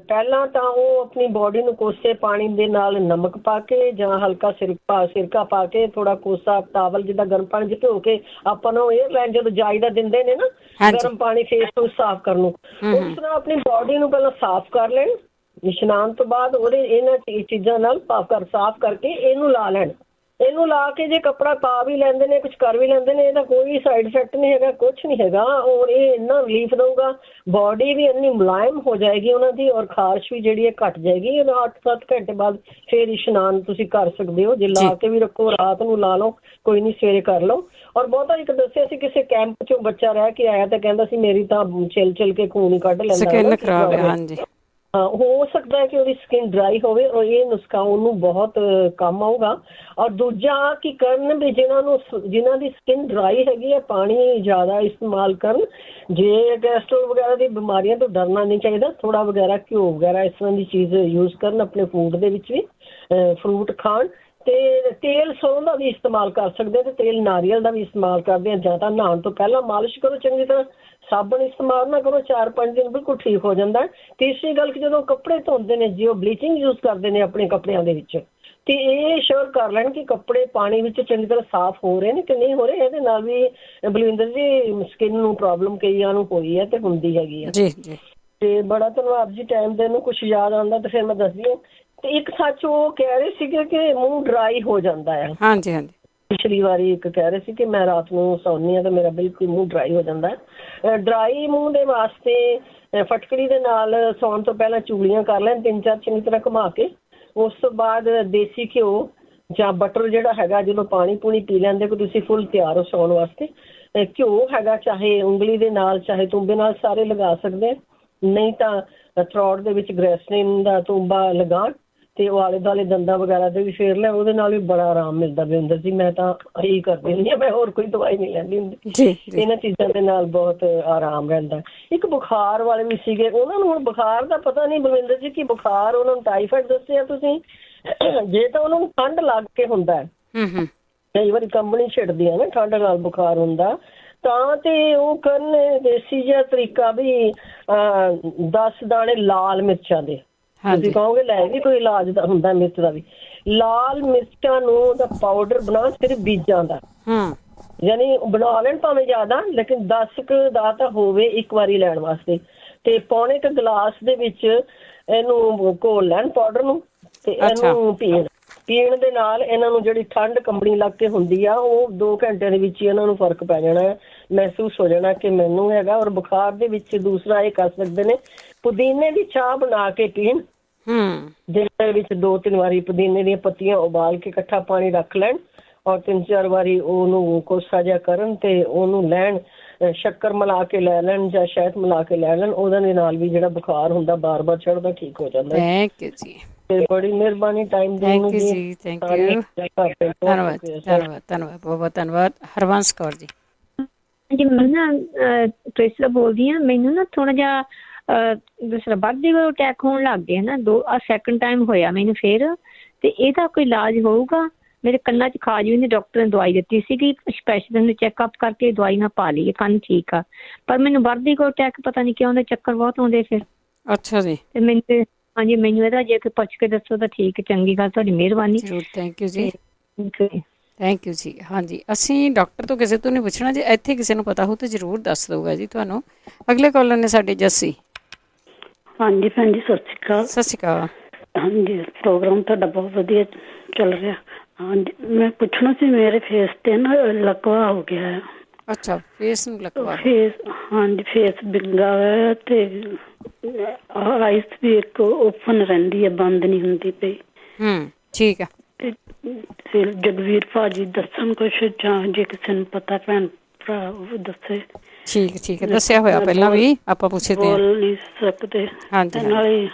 ਪਹਿਲਾਂ ਤਾਂ ਉਹ ਆਪਣੀ ਬੋਡੀ ਨੂੰ ਕੋਸੇ ਪਾਣੀ ਦੇ ਨਾਲ ਨਮਕ ਪਾ ਕੇ ਜਾਂ ਹਲਕਾ ਸਿਰਕਾ ਪਾ ਕੇ, ਥੋੜਾ ਕੋਸਾ ਟਾਵਲ ਜਿੱਦਾਂ ਗਰਮ ਪਾਣੀ 'ਚ ਧੋ ਕੇ ਆਪਾਂ ਨੂੰ 에ਅਰਲਾਈਨ ਜਦੋਂ ਜਾਈਦਾ ਦਿੰਦੇ ਨੇ ਨਾ ਗਰਮ ਪਾਣੀ ਫੇਸ ਨੂੰ ਸਾਫ਼ ਕਰਨ ਨੂੰ, ਉਸ ਤਰ੍ਹਾਂ ਆਪਣੀ ਬੋਡੀ ਨੂੰ ਪਹਿਲਾਂ ਸਾਫ਼ ਕਰ ਲੈਣ। ਇਸ਼ਨਾਨ ਤੋਂ ਬਾਅਦ ਉਹਦੇ ਇਹਨਾਂ ਚੀਜ਼ਾਂ ਨਾਲ ਸਾਫ਼ ਕਰਕੇ ਇਹਨੂੰ ਲਾ ਲੈਣ। ਇਹਨੂੰ ਲਾ ਕੇ ਜੇ ਕੱਪੜਾ ਪਾ ਵੀ ਲੈਂਦੇ ਨੇ, ਕੁਝ ਕਰ ਵੀ ਲੈਂਦੇ ਨੇ, ਇਹਦਾ ਕੋਈ ਸਾਈਡ ਇਫੈਕਟ ਨਹੀਂ ਹੈਗਾ, ਕੁਛ ਨਹੀਂ ਹੈਗਾ। ਔਰ ਇਹ ਇੰਨਾ ਰਿਲੀਫ ਦਊਗਾ, ਬੋਡੀ ਵੀ ਇੰਨੀ ਮੁਲਾਇਮ ਹੋ ਜਾਏਗੀ ਉਹਨਾਂ ਦੀ, ਔਰ ਖਾਰਸ਼ ਵੀ ਜਿਹੜੀ ਹੈ ਘਟ ਜਾਏਗੀ। ਇਹਨਾਂ 8-7 ਘੰਟੇ ਬਾਅਦ ਫਿਰ ਇਸ਼ਨਾਨ ਤੁਸੀਂ ਕਰ ਸਕਦੇ ਹੋ, ਜੇ ਲਾ ਕੇ ਵੀ ਰੱਖੋ ਰਾਤ ਨੂੰ ਲਾ ਲਓ, ਕੋਈ ਨਹੀਂ ਸਵੇਰੇ ਕਰ ਲਓ। ਔਰ ਬਹੁਤਾ ਇੱਕ ਦੱਸਿਆ ਸੀ ਕਿਸੇ ਕੈਂਪ 'ਚੋਂ ਬੱਚਾ ਰਹਿ ਕੇ ਆਇਆ ਤੇ ਕਹਿੰਦਾ ਸੀ ਮੇਰੀ ਤਾਂ ਛਿਲ ਕੇ ਖੂਨ ਹੀ ਕੱਢ ਲੈਂਦਾ, ਸਕਿਨ ਖਰਾਬ ਹੈ। ਹਾਂਜੀ, ਹੋ ਸਕਦਾ ਹੈ ਕਿ ਉਹਦੀ ਸਕਿਨ ਡਰਾਈ ਹੋਵੇ, ਔਰ ਇਹ ਨੁਸਖਾ ਉਹਨੂੰ ਬਹੁਤ ਕੰਮ ਆਊਗਾ। ਔਰ ਦੂਜਾ ਕੀ ਕਰਨ ਵੀ ਜਿਨ੍ਹਾਂ ਦੀ ਸਕਿਨ ਡਰਾਈ ਹੈਗੀ ਹੈ, ਪਾਣੀ ਜ਼ਿਆਦਾ ਇਸਤੇਮਾਲ ਕਰਨ। ਜੇ ਗੈਸਟ੍ਰੋ ਵਗੈਰਾ ਦੀ ਬਿਮਾਰੀਆਂ ਤੋਂ ਡਰਨਾ ਨਹੀਂ ਚਾਹੀਦਾ, ਥੋੜਾ ਵਗੈਰਾ ਘਿਓ ਵਗੈਰਾ ਇਸ ਤਰ੍ਹਾਂ ਦੀ ਚੀਜ਼ ਯੂਜ਼ ਕਰਨ ਆਪਣੇ ਫੂਡ ਦੇ ਵਿੱਚ ਵੀ, ਫਰੂਟ ਖਾਣ। ਤੇ ਤੇਲ ਸਰੋਂ ਦਾ ਵੀ ਇਸਤੇਮਾਲ ਕਰ ਸਕਦੇ ਤੇ ਤੇਲ ਨਾਰੀਅਲ ਦਾ ਵੀ ਇਸਤੇਮਾਲ ਕਰਦੇ ਆ। ਜਾਂ ਤਾਂ ਨਹਾਉਣ ਤੋਂ ਪਹਿਲਾਂ ਮਾਲਿਸ਼ ਕਰੋ ਚੰਗੀ ਤਰ੍ਹਾਂ, ਸਾਬਣ ਇਸਤੇਮਾਲ ਨਾ ਕਰੋ, 4-5 ਦਿਨ ਬਿਲਕੁਲ ਠੀਕ ਹੋ ਜਾਂਦਾ। ਤੀਸਰੀ ਗੱਲ ਕਿ ਜਦੋਂ ਕੱਪੜੇ ਧੋਂਦੇ ਨੇ, ਜੇ ਉਹ ਬਲੀਚਿੰਗ ਯੂਜ਼ ਕਰਦੇ ਨੇ ਆਪਣੇ ਕੱਪੜਿਆਂ ਦੇ ਵਿੱਚ, ਤੇ ਇਹ ਸ਼ੋਰ ਕਰ ਲੈਣ ਕਿ ਕੱਪੜੇ ਪਾਣੀ ਵਿੱਚ ਚੰਗੀ ਤਰ੍ਹਾਂ ਸਾਫ਼ ਹੋ ਰਹੇ ਨੇ ਕਿ ਨਹੀਂ ਹੋ ਰਹੇ। ਇਹਦੇ ਨਾਲ ਵੀ ਬਲਵਿੰਦਰ ਜੀ ਸਕਿਨ ਨੂੰ ਪ੍ਰੋਬਲਮ ਕਈਆਂ ਨੂੰ ਹੋਈ ਹੈ ਤੇ ਹੁੰਦੀ ਹੈਗੀ ਆ। ਜੀ ਜੀ, ਤੇ ਬੜਾ ਧੰਨਵਾਦ ਜੀ, ਟਾਈਮ ਦੇਣ ਨੂੰ। ਕੁਛ ਯਾਦ ਆਉਂਦਾ ਤੇ ਫਿਰ ਮੈਂ ਦੱਸਦੀ ਹਾਂ। ਤੇ ਇੱਕ ਸੱਚ ਉਹ ਕਹਿ ਰਹੇ ਸੀਗੇ ਕਿ ਮੂੰਹ ਡਰਾਈ ਹੋ ਜਾਂਦਾ ਹੈ। ਹਾਂਜੀ ਹਾਂਜੀ, ਪਿਛਲੀ ਵਾਰੀ ਇੱਕ ਕਹਿ ਰਹੇ ਸੀ ਕਿ ਮੈਂ ਰਾਤ ਨੂੰ ਸੌਂਦੀ ਹਾਂ ਤਾਂ ਮੇਰਾ ਬਿਲਕੁਲ ਮੂੰਹ ਡਰਾਈ ਹੋ ਜਾਂਦਾ ਹੈ। ਡਰਾਈ ਮੂੰਹ ਦੇ ਵਾਸਤੇ ਫਟਕੜੀ ਦੇ ਨਾਲ ਸੌਣ ਤੋਂ ਪਹਿਲਾਂ ਚੂੜੀਆਂ ਕਰ ਲੈਣ 3-4 ਚੰਗੀ ਤਰ੍ਹਾਂ ਘੁਮਾ ਕੇ। ਉਸ ਤੋਂ ਬਾਅਦ ਦੇਸੀ ਘਿਓ ਜਾਂ ਬਟਰ ਜਿਹੜਾ ਹੈਗਾ, ਜਦੋਂ ਪਾਣੀ ਪੂਣੀ ਪੀ ਲੈਂਦੇ ਕਿ ਤੁਸੀਂ ਫੁੱਲ ਤਿਆਰ ਹੋ ਸੌਣ ਵਾਸਤੇ। ਘਿਓ ਹੈਗਾ, ਚਾਹੇ ਉਂਗਲੀ ਦੇ ਨਾਲ ਚਾਹੇ ਤੂੰਬੇ ਨਾਲ, ਸਾਰੇ ਲਗਾ ਸਕਦੇ। ਨਹੀਂ ਤਾਂ ਥਰੋਟ ਦੇ ਵਿੱਚ ਗ੍ਰੈਸਲਿਨ ਦਾ ਤੂੰਬਾ ਲਗਾਉਣ ਤੇ ਉਹ ਆਲੇ ਦੁਆਲੇ ਦੰਦਾਂ ਵਗੈਰਾ ਤੇ ਵੀ ਫੇਰ ਲੈ, ਉਹਦੇ ਨਾਲ ਵੀ ਬੜਾ ਆਰਾਮ ਮਿਲਦਾ ਬਿੰਦਰ ਜੀ। ਮੈਂ ਤਾਂ ਇਹੀ ਕਰਦੀ ਹੁੰਦੀ ਹਾਂ, ਮੈਂ ਹੋਰ ਕੋਈ ਦਵਾਈ ਨਹੀਂ ਲੈਂਦੀ ਹੁੰਦੀ। ਇਹਨਾਂ ਚੀਜ਼ਾਂ ਦੇ ਨਾਲ ਬਹੁਤ ਆਰਾਮ ਰਹਿੰਦਾ। ਇੱਕ ਬੁਖਾਰ ਵਾਲੇ ਵੀ ਸੀਗੇ, ਉਹਨਾਂ ਨੂੰ ਹੁਣ ਬੁਖਾਰ ਦਾ ਪਤਾ ਨਹੀਂ ਬਲਵਿੰਦਰ ਜੀ ਕਿ ਬੁਖਾਰ ਉਹਨਾਂ ਨੂੰ ਟਾਈਫਾਇਡ ਦੱਸਿਆ ਤੁਸੀਂ, ਜੇ ਤਾਂ ਉਹਨਾਂ ਨੂੰ ਠੰਡ ਲੱਗ ਕੇ ਹੁੰਦਾ, ਕਈ ਵਾਰੀ ਕੰਬਣੀ ਛਿੜਦੀ ਆ ਨਾ, ਠੰਡ ਨਾਲ ਬੁਖਾਰ ਹੁੰਦਾ, ਤਾਂ ਤੇ ਉਹ ਕਰਨ ਦੇਸੀ ਜਿਹਾ ਤਰੀਕਾ ਵੀ 10 ਦਾਣੇ ਲਾਲ ਮਿਰਚਾਂ ਦੇ, ਤੁਸੀਂ ਕਹੋਗੇ ਲੈ ਵੀ ਕੋਈ ਇਲਾਜ ਦਾ ਹੁੰਦਾ ਮਿਰਚ ਦਾ ਵੀ, ਲਾਲ ਮਿਰਚਾਂ ਨੂੰ ਉਹਦਾ ਪਾਊਡਰ ਬਣਾ, ਸਿਰਫ ਬੀਜਾਂ ਦਾ, ਯਾਨੀ ਬਣਾ ਲੈਣ ਭਾਵੇਂ ਜ਼ਿਆਦਾ, ਲੇਕਿਨ 10 ਕੁ ਦਾ ਤਾਂ ਹੋਵੇ ਇੱਕ ਵਾਰੀ ਲੈਣ ਵਾਸਤੇ, ਤੇ ਪੌਣੇ ਕੁ ਗਲਾਸ ਦੇ ਵਿੱਚ ਇਹਨੂੰ ਘੋਲ ਲੈਣ ਪਾਊਡਰ ਨੂੰ, ਤੇ ਇਹਨੂੰ ਪੀਣ ਦੇ ਨਾਲ ਇਹਨਾਂ ਨੂੰ ਜਿਹੜੀ ਠੰਡ ਕੰਬਣੀ ਲੱਗ ਕੇ ਹੁੰਦੀ ਆ, ਉਹ 2 ਘੰਟਿਆਂ ਦੇ ਵਿੱਚ ਹੀ ਇਹਨਾਂ ਨੂੰ ਫਰਕ ਪੈ ਜਾਣਾ ਹੈ, ਮਹਿਸੂਸ ਹੋ ਜਾਣਾ ਕਿ ਮੈਨੂੰ ਹੈਗਾ। ਔਰ ਬੁਖਾਰ ਦੇ ਵਿੱਚ ਦੂਸਰਾ ਇਹ ਕਰ ਸਕਦੇ ਨੇ, ਪੁਦੀਨੇ ਦੀ ਚਾਹ ਬਣਾ ਕੇ ਪੀਣ, ਜਿਹਦੇ ਵਿੱਚ 2-3 ਵਾਰੀ ਪੁਦੀਨੇ ਦੀਆਂ ਪੱਤੀਆਂ ਉਬਾਲ ਕੇ ਇਕੱਠਾ ਪਾਣੀ ਰੱਖ ਲੈਣ, ਔਰ 3-4 ਵਾਰੀ ਉਹਨੂੰ ਕੋਸਾ ਜਿਹਾ ਕਰਨ ਤੇ ਉਹਨੂੰ ਲੈਣ, ਸ਼ੱਕਰ ਮਿਲਾ ਕੇ ਲੈ ਲੈਣ ਜਾਂ ਸ਼ਹਿਦ ਮਿਲਾ ਕੇ ਲੈ ਲੈਣ, ਉਹਦੇ ਨਾਲ ਵੀ ਜਿਹੜਾ ਬੁਖਾਰ ਹੁੰਦਾ ਬਾਰ-ਬਾਰ ਚੜ੍ਹਦਾ ਠੀਕ ਹੋ ਜਾਂਦਾ। ਥੈਂਕ ਯੂ ਜੀ, ਬੜੀ ਮਿਹਰਬਾਨੀ ਟਾਈਮ ਦੇਣ ਨੂੰ ਜੀ। ਥੈਂਕ ਯੂ, ਧੰਨਵਾਦ ਧੰਨਵਾਦ ਧੰਨਵਾਦ, ਬਹੁਤ ਧੰਨਵਾਦ। ਹਰਬੰਸ ਕੌਰ ਜੀ। ਜੀ ਮੈਂ ਨਾ ਟ੍ਰੇਸਾ ਬੋਲਦੀ ਹਾਂ। ਮੈਨੂੰ ਨਾ ਥੋੜਾ ਜਿਹਾ ਦੂਸਰਾ ਬਰਥਡੇ ਕੋਲ ਅਟੈਕ ਹੋਣ ਲੱਗ ਗਿਆ ਨਾ, 2 ਟਾਈਮ ਹੋਇਆ ਮੈਨੂੰ ਫੇਰ, ਤੇ ਇਹਦਾ ਕੋਈ ਇਲਾਜ ਹੋਊਗਾ? ਮੇਰੇ ਕੰਨਾਂ 'ਚ ਖਾਜ ਵੀ ਨਹੀਂ, ਡਾਕਟਰ ਨੇ ਦਵਾਈ ਦਿੱਤੀ ਸੀਗੀ, ਸਪੈਸ਼ਲਿਸਟ ਨੇ ਚੈੱਕਅਪ ਕਰਕੇ ਦਵਾਈ ਨਾਲ ਪਾ ਲਈ, ਕੰਨ ਠੀਕ ਆ, ਪਰ ਮੈਨੂੰ ਬਰਥਡੇ ਕੋਲ ਅਟੈਕ ਪਤਾ ਨਹੀਂ ਕਿਉਂ ਦੇ ਚੱਕਰ ਬਹੁਤ ਆਉਂਦੇ ਫਿਰ। ਅੱਛਾ ਜੀ। ਤੇ ਮੈਨੂੰ ਹਾਂਜੀ, ਮੈਨੂੰ ਇਹਦਾ ਜੇ ਕੋਈ ਪੁੱਛ ਕੇ ਦੱਸੋ ਤਾਂ ਠੀਕ, ਚੰਗੀ ਗੱਲ, ਤੁਹਾਡੀ ਮਿਹਰਬਾਨੀ। ਜ਼ਰੂਰ, ਥੈਂਕ ਯੂ ਜੀ, ਥੈਂਕ ਯੂ ਜੀ। ਹਾਂਜੀ, ਅਸੀਂ ਡਾਕਟਰ ਤੋਂ ਕਿਸੇ ਤੋਂ ਨਹੀਂ ਪੁੱਛਣਾ, ਜੇ ਇੱਥੇ ਕਿਸੇ ਨੂੰ ਪਤਾ ਹੋ ਤਾਂ ਜ਼ਰੂਰ ਦੱਸ ਦਊਗਾ ਜੀ ਤੁਹਾਨੂੰ। ਅਗਲੇ ਕਾਲਰ ਨੇ ਸਾਡੇ ਜੱਸੀ। ਹਾਂਜੀ ਭੈਣ ਜੀ, ਸਤਿ ਸ਼੍ਰੀ ਅਕਾਲ। ਸਤਿ ਸ਼੍ਰੀ ਅਕਾਲ। ਹਾਂਜੀ, ਪ੍ਰੋਗਰਾਮ ਤੁਹਾਡਾ ਬਹੁਤ ਵਧੀਆ ਚੱਲ ਰਿਹਾ। ਹਾਂਜੀ, ਮੈਂ ਪੁੱਛਣਾ ਸੀ, ਮੇਰੇ ਫੇਸ ਤੇ ਨਾ ਲਕਵਾ ਹੋ ਗਿਆ ਹੈ। ਅੱਛਾ, ਫੇਸ ਨੂੰ ਲਕਵਾ? ਹਾਂਜੀ, ਫੇਸ ਵਿੰਗਾ ਹੋਇਆ ਤੇ ਆਈਸ ਵੀ ਇੱਕ ਓਪਨ ਰਹਿੰਦੀ ਹੈ, ਬੰਦ ਨਹੀਂ ਹੁੰਦੀ ਪਈ। ਠੀਕ ਹੈ। ਤੇ ਜਗਵੀਰ ਭਾਜੀ ਦੱਸਣ ਕੁਛ, ਜਾਂ ਜੇ ਕਿਸੇ ਨੂੰ ਪਤਾ ਭੈਣ ਭਰਾ ਉਹ ਦੱਸੇ। ਠੀਕ ਠੀਕ ਹੈ, ਦੱਸਿਆ ਹੋਇਆ ਪਹਿਲਾਂ ਵੀ, ਆਪਾਂ ਪੁੱਛਦੇ ਹਾਂ। ਬੋਲ ਨਹੀਂ ਸਕਦੇ। ਹਾਂਜੀ, ਨਾਲੇ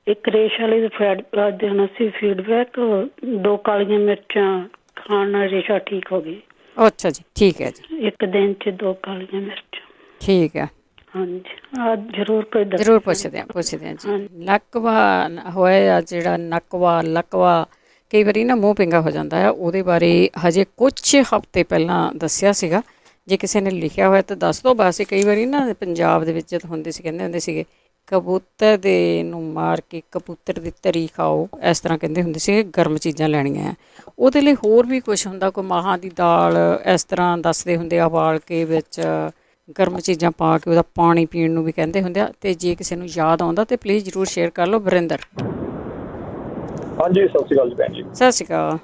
ਇੱਕ ਰੇਸ਼ ਵਾਲੀ ਦੇਣਾ ਸੀ ਫੀਡਬੈਕ, 2 ਕਾਲੀਆਂ ਮਿਰਚਾਂ ਖਾਣ ਨਾਲ ਰੇਸ਼ਾ ਠੀਕ ਹੋ ਗਈ। ਅੱਛਾ ਜੀ, ਠੀਕ ਹੈ ਜੀ। ਇੱਕ ਦਿਨ 'ਚ 2 ਕਾਲੀਆਂ ਮਿਰਚਾਂ। ਠੀਕ ਹੈ। ਹਾਂਜੀ, ਜ਼ਰੂਰ ਕੋਈ ਦੱਸ। ਜ਼ਰੂਰ ਪੁੱਛਦੇ ਹਾਂ ਜੀ। ਲਕਵਾ ਹੋਇਆ ਜਿਹੜਾ ਨਕਵਾ ਲਕਵਾ, ਕਈ ਵਾਰੀ ਨਾ ਮੂੰਹ ਪਿੰਗਾ ਹੋ ਜਾਂਦਾ ਹੈ, ਉਹਦੇ ਬਾਰੇ ਹਜੇ ਕੁਛ ਹਫ਼ਤੇ ਪਹਿਲਾਂ ਦੱਸਿਆ ਸੀਗਾ। ਜੇ ਕਿਸੇ ਨੇ ਲਿਖਿਆ ਹੋਇਆ ਤਾਂ ਦੱਸ ਦਿਓ। ਬਸ ਕਈ ਵਾਰੀ ਨਾ ਪੰਜਾਬ ਦੇ ਵਿੱਚ ਹੁੰਦੇ ਸੀ, ਕਹਿੰਦੇ ਹੁੰਦੇ ਸੀਗੇ ਕਬੂਤਰ ਦੇ ਨੂੰ ਮਾਰ ਕੇ ਕਬੂਤਰ ਦੀ ਤਰੀ ਖਾਓ, ਇਸ ਤਰ੍ਹਾਂ ਕਹਿੰਦੇ ਹੁੰਦੇ ਸੀਗੇ, ਗਰਮ ਚੀਜ਼ਾਂ ਲੈਣੀਆਂ। ਉਹਦੇ ਲਈ ਹੋਰ ਵੀ ਕੁਛ ਹੁੰਦਾ, ਕੋਈ ਮਾਹਾਂ ਦੀ ਦਾਲ ਇਸ ਤਰ੍ਹਾਂ ਦੱਸਦੇ ਹੁੰਦੇ ਆ, ਉਬਾਲ ਕੇ ਵਿੱਚ ਗਰਮ ਚੀਜ਼ਾਂ ਪਾ ਕੇ ਉਹਦਾ ਪਾਣੀ ਪੀਣ ਨੂੰ ਵੀ ਕਹਿੰਦੇ ਹੁੰਦੇ ਆ। ਤੇ ਜੇ ਕਿਸੇ ਨੂੰ ਯਾਦ ਆਉਂਦਾ ਤੇ ਪਲੀਜ਼ ਜ਼ਰੂਰ ਸ਼ੇਅਰ ਕਰ ਲਓ। ਵਰਿੰਦਰ। ਹਾਂਜੀ, ਸਤਿ ਸ਼੍ਰੀ ਅਕਾਲ ਜੀ ਭੈਣ ਜੀ। ਸਤਿ ਸ਼੍ਰੀ ਅਕਾਲ।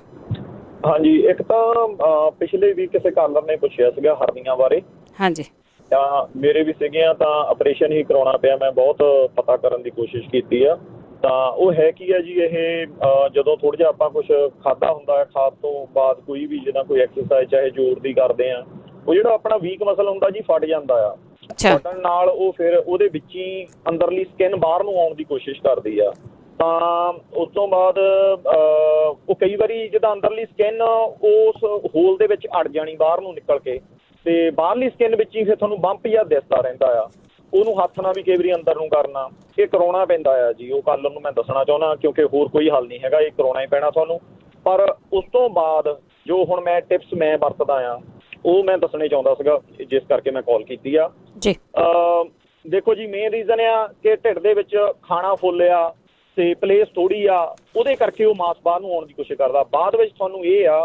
ਹਾਂਜੀ, ਇੱਕ ਤਾਂ ਪਿਛਲੇ ਵੀ ਕਿਸੇ ਕਾਲਰ ਨੇ ਪੁੱਛਿਆ ਸੀਗਾ ਹਰਨੀਆਂ ਬਾਰੇ। ਹਾਂਜੀ, ਤਾਂ ਮੇਰੇ ਵੀ ਸੀਗੀਆਂ, ਤਾਂ ਆਪਰੇਸ਼ਨ ਹੀ ਕਰਾਉਣਾ ਪਿਆ। ਮੈਂ ਬਹੁਤ ਪਤਾ ਕਰਨ ਦੀ ਕੋਸ਼ਿਸ਼ ਕੀਤੀ ਆ, ਤਾਂ ਉਹ ਹੈ ਕੀ ਹੈ ਜੀ, ਇਹ ਜਦੋਂ ਥੋੜ੍ਹਾ ਜਿਹਾ ਆਪਾਂ ਕੁਛ ਖਾਧਾ ਹੁੰਦਾ ਹੈ, ਖਾਣ ਤੋਂ ਬਾਅਦ ਕੋਈ ਵੀ ਜਿੱਦਾਂ ਕੋਈ ਐਕਸਰਸਾਈਜ਼ ਚਾਹੇ ਜ਼ੋਰ ਦੀ ਕਰਦੇ ਆ, ਉਹ ਜਿਹੜਾ ਆਪਣਾ ਵੀਕ ਮਸਲ ਹੁੰਦਾ ਜੀ ਫਟ ਜਾਂਦਾ ਆ। ਫਟਣ ਨਾਲ ਉਹ ਫਿਰ ਉਹਦੇ ਵਿੱਚ ਹੀ ਅੰਦਰਲੀ ਸਕਿਨ ਬਾਹਰ ਨੂੰ ਆਉਣ ਦੀ ਕੋਸ਼ਿਸ਼ ਕਰਦੀ ਆ। ਤਾਂ ਉਸ ਤੋਂ ਬਾਅਦ ਉਹ ਕਈ ਵਾਰੀ ਜਿੱਦਾਂ ਅੰਦਰਲੀ ਸਕਿਨ ਉਸ ਹੋਲ ਦੇ ਵਿੱਚ ਅੜ ਜਾਣੀ ਬਾਹਰ ਨੂੰ ਨਿਕਲ ਕੇ, ਤੇ ਬਾਹਰਲੀ ਸਕਿਨ ਵਿੱਚ ਹੀ ਫਿਰ ਤੁਹਾਨੂੰ ਬੰਪ ਜਿਹਾ ਦਿਸਦਾ ਰਹਿੰਦਾ ਆ। ਉਹਨੂੰ ਹੱਥ ਨਾਲ ਵੀ ਕਈ ਵਾਰੀ ਅੰਦਰ ਨੂੰ ਕਰਨਾ, ਇਹ ਕਰਾਉਣਾ ਪੈਂਦਾ ਆ ਜੀ। ਉਹ ਕੱਲ੍ਹ ਨੂੰ ਮੈਂ ਦੱਸਣਾ ਚਾਹੁੰਦਾ, ਕਿਉਂਕਿ ਹੋਰ ਕੋਈ ਹੱਲ ਨਹੀਂ ਹੈਗਾ, ਇਹ ਕਰਾਉਣਾ ਹੀ ਪੈਣਾ ਤੁਹਾਨੂੰ। ਪਰ ਉਸ ਤੋਂ ਬਾਅਦ ਜੋ ਹੁਣ ਮੈਂ ਟਿਪਸ ਮੈਂ ਵਰਤਦਾ ਆ, ਉਹ ਮੈਂ ਦੱਸਣੇ ਚਾਹੁੰਦਾ ਸੀਗਾ, ਜਿਸ ਕਰਕੇ ਮੈਂ ਕਾਲ ਕੀਤੀ ਆ ਜੀ। ਦੇਖੋ ਜੀ, ਮੇਨ ਰੀਜ਼ਨ ਆ ਕਿ ਢਿੱਡ ਦੇ ਵਿੱਚ ਖਾਣਾ ਫੁੱਲਿਆ ਤੇ ਪਲੇਸ ਥੋੜ੍ਹੀ ਆ, ਉਹਦੇ ਕਰਕੇ ਉਹ ਮਾਸ ਬਾਹਰ ਨੂੰ ਆਉਣ ਦੀ ਕੋਸ਼ਿਸ਼ ਕਰਦਾ। ਬਾਅਦ ਵਿੱਚ ਤੁਹਾਨੂੰ ਇਹ ਆ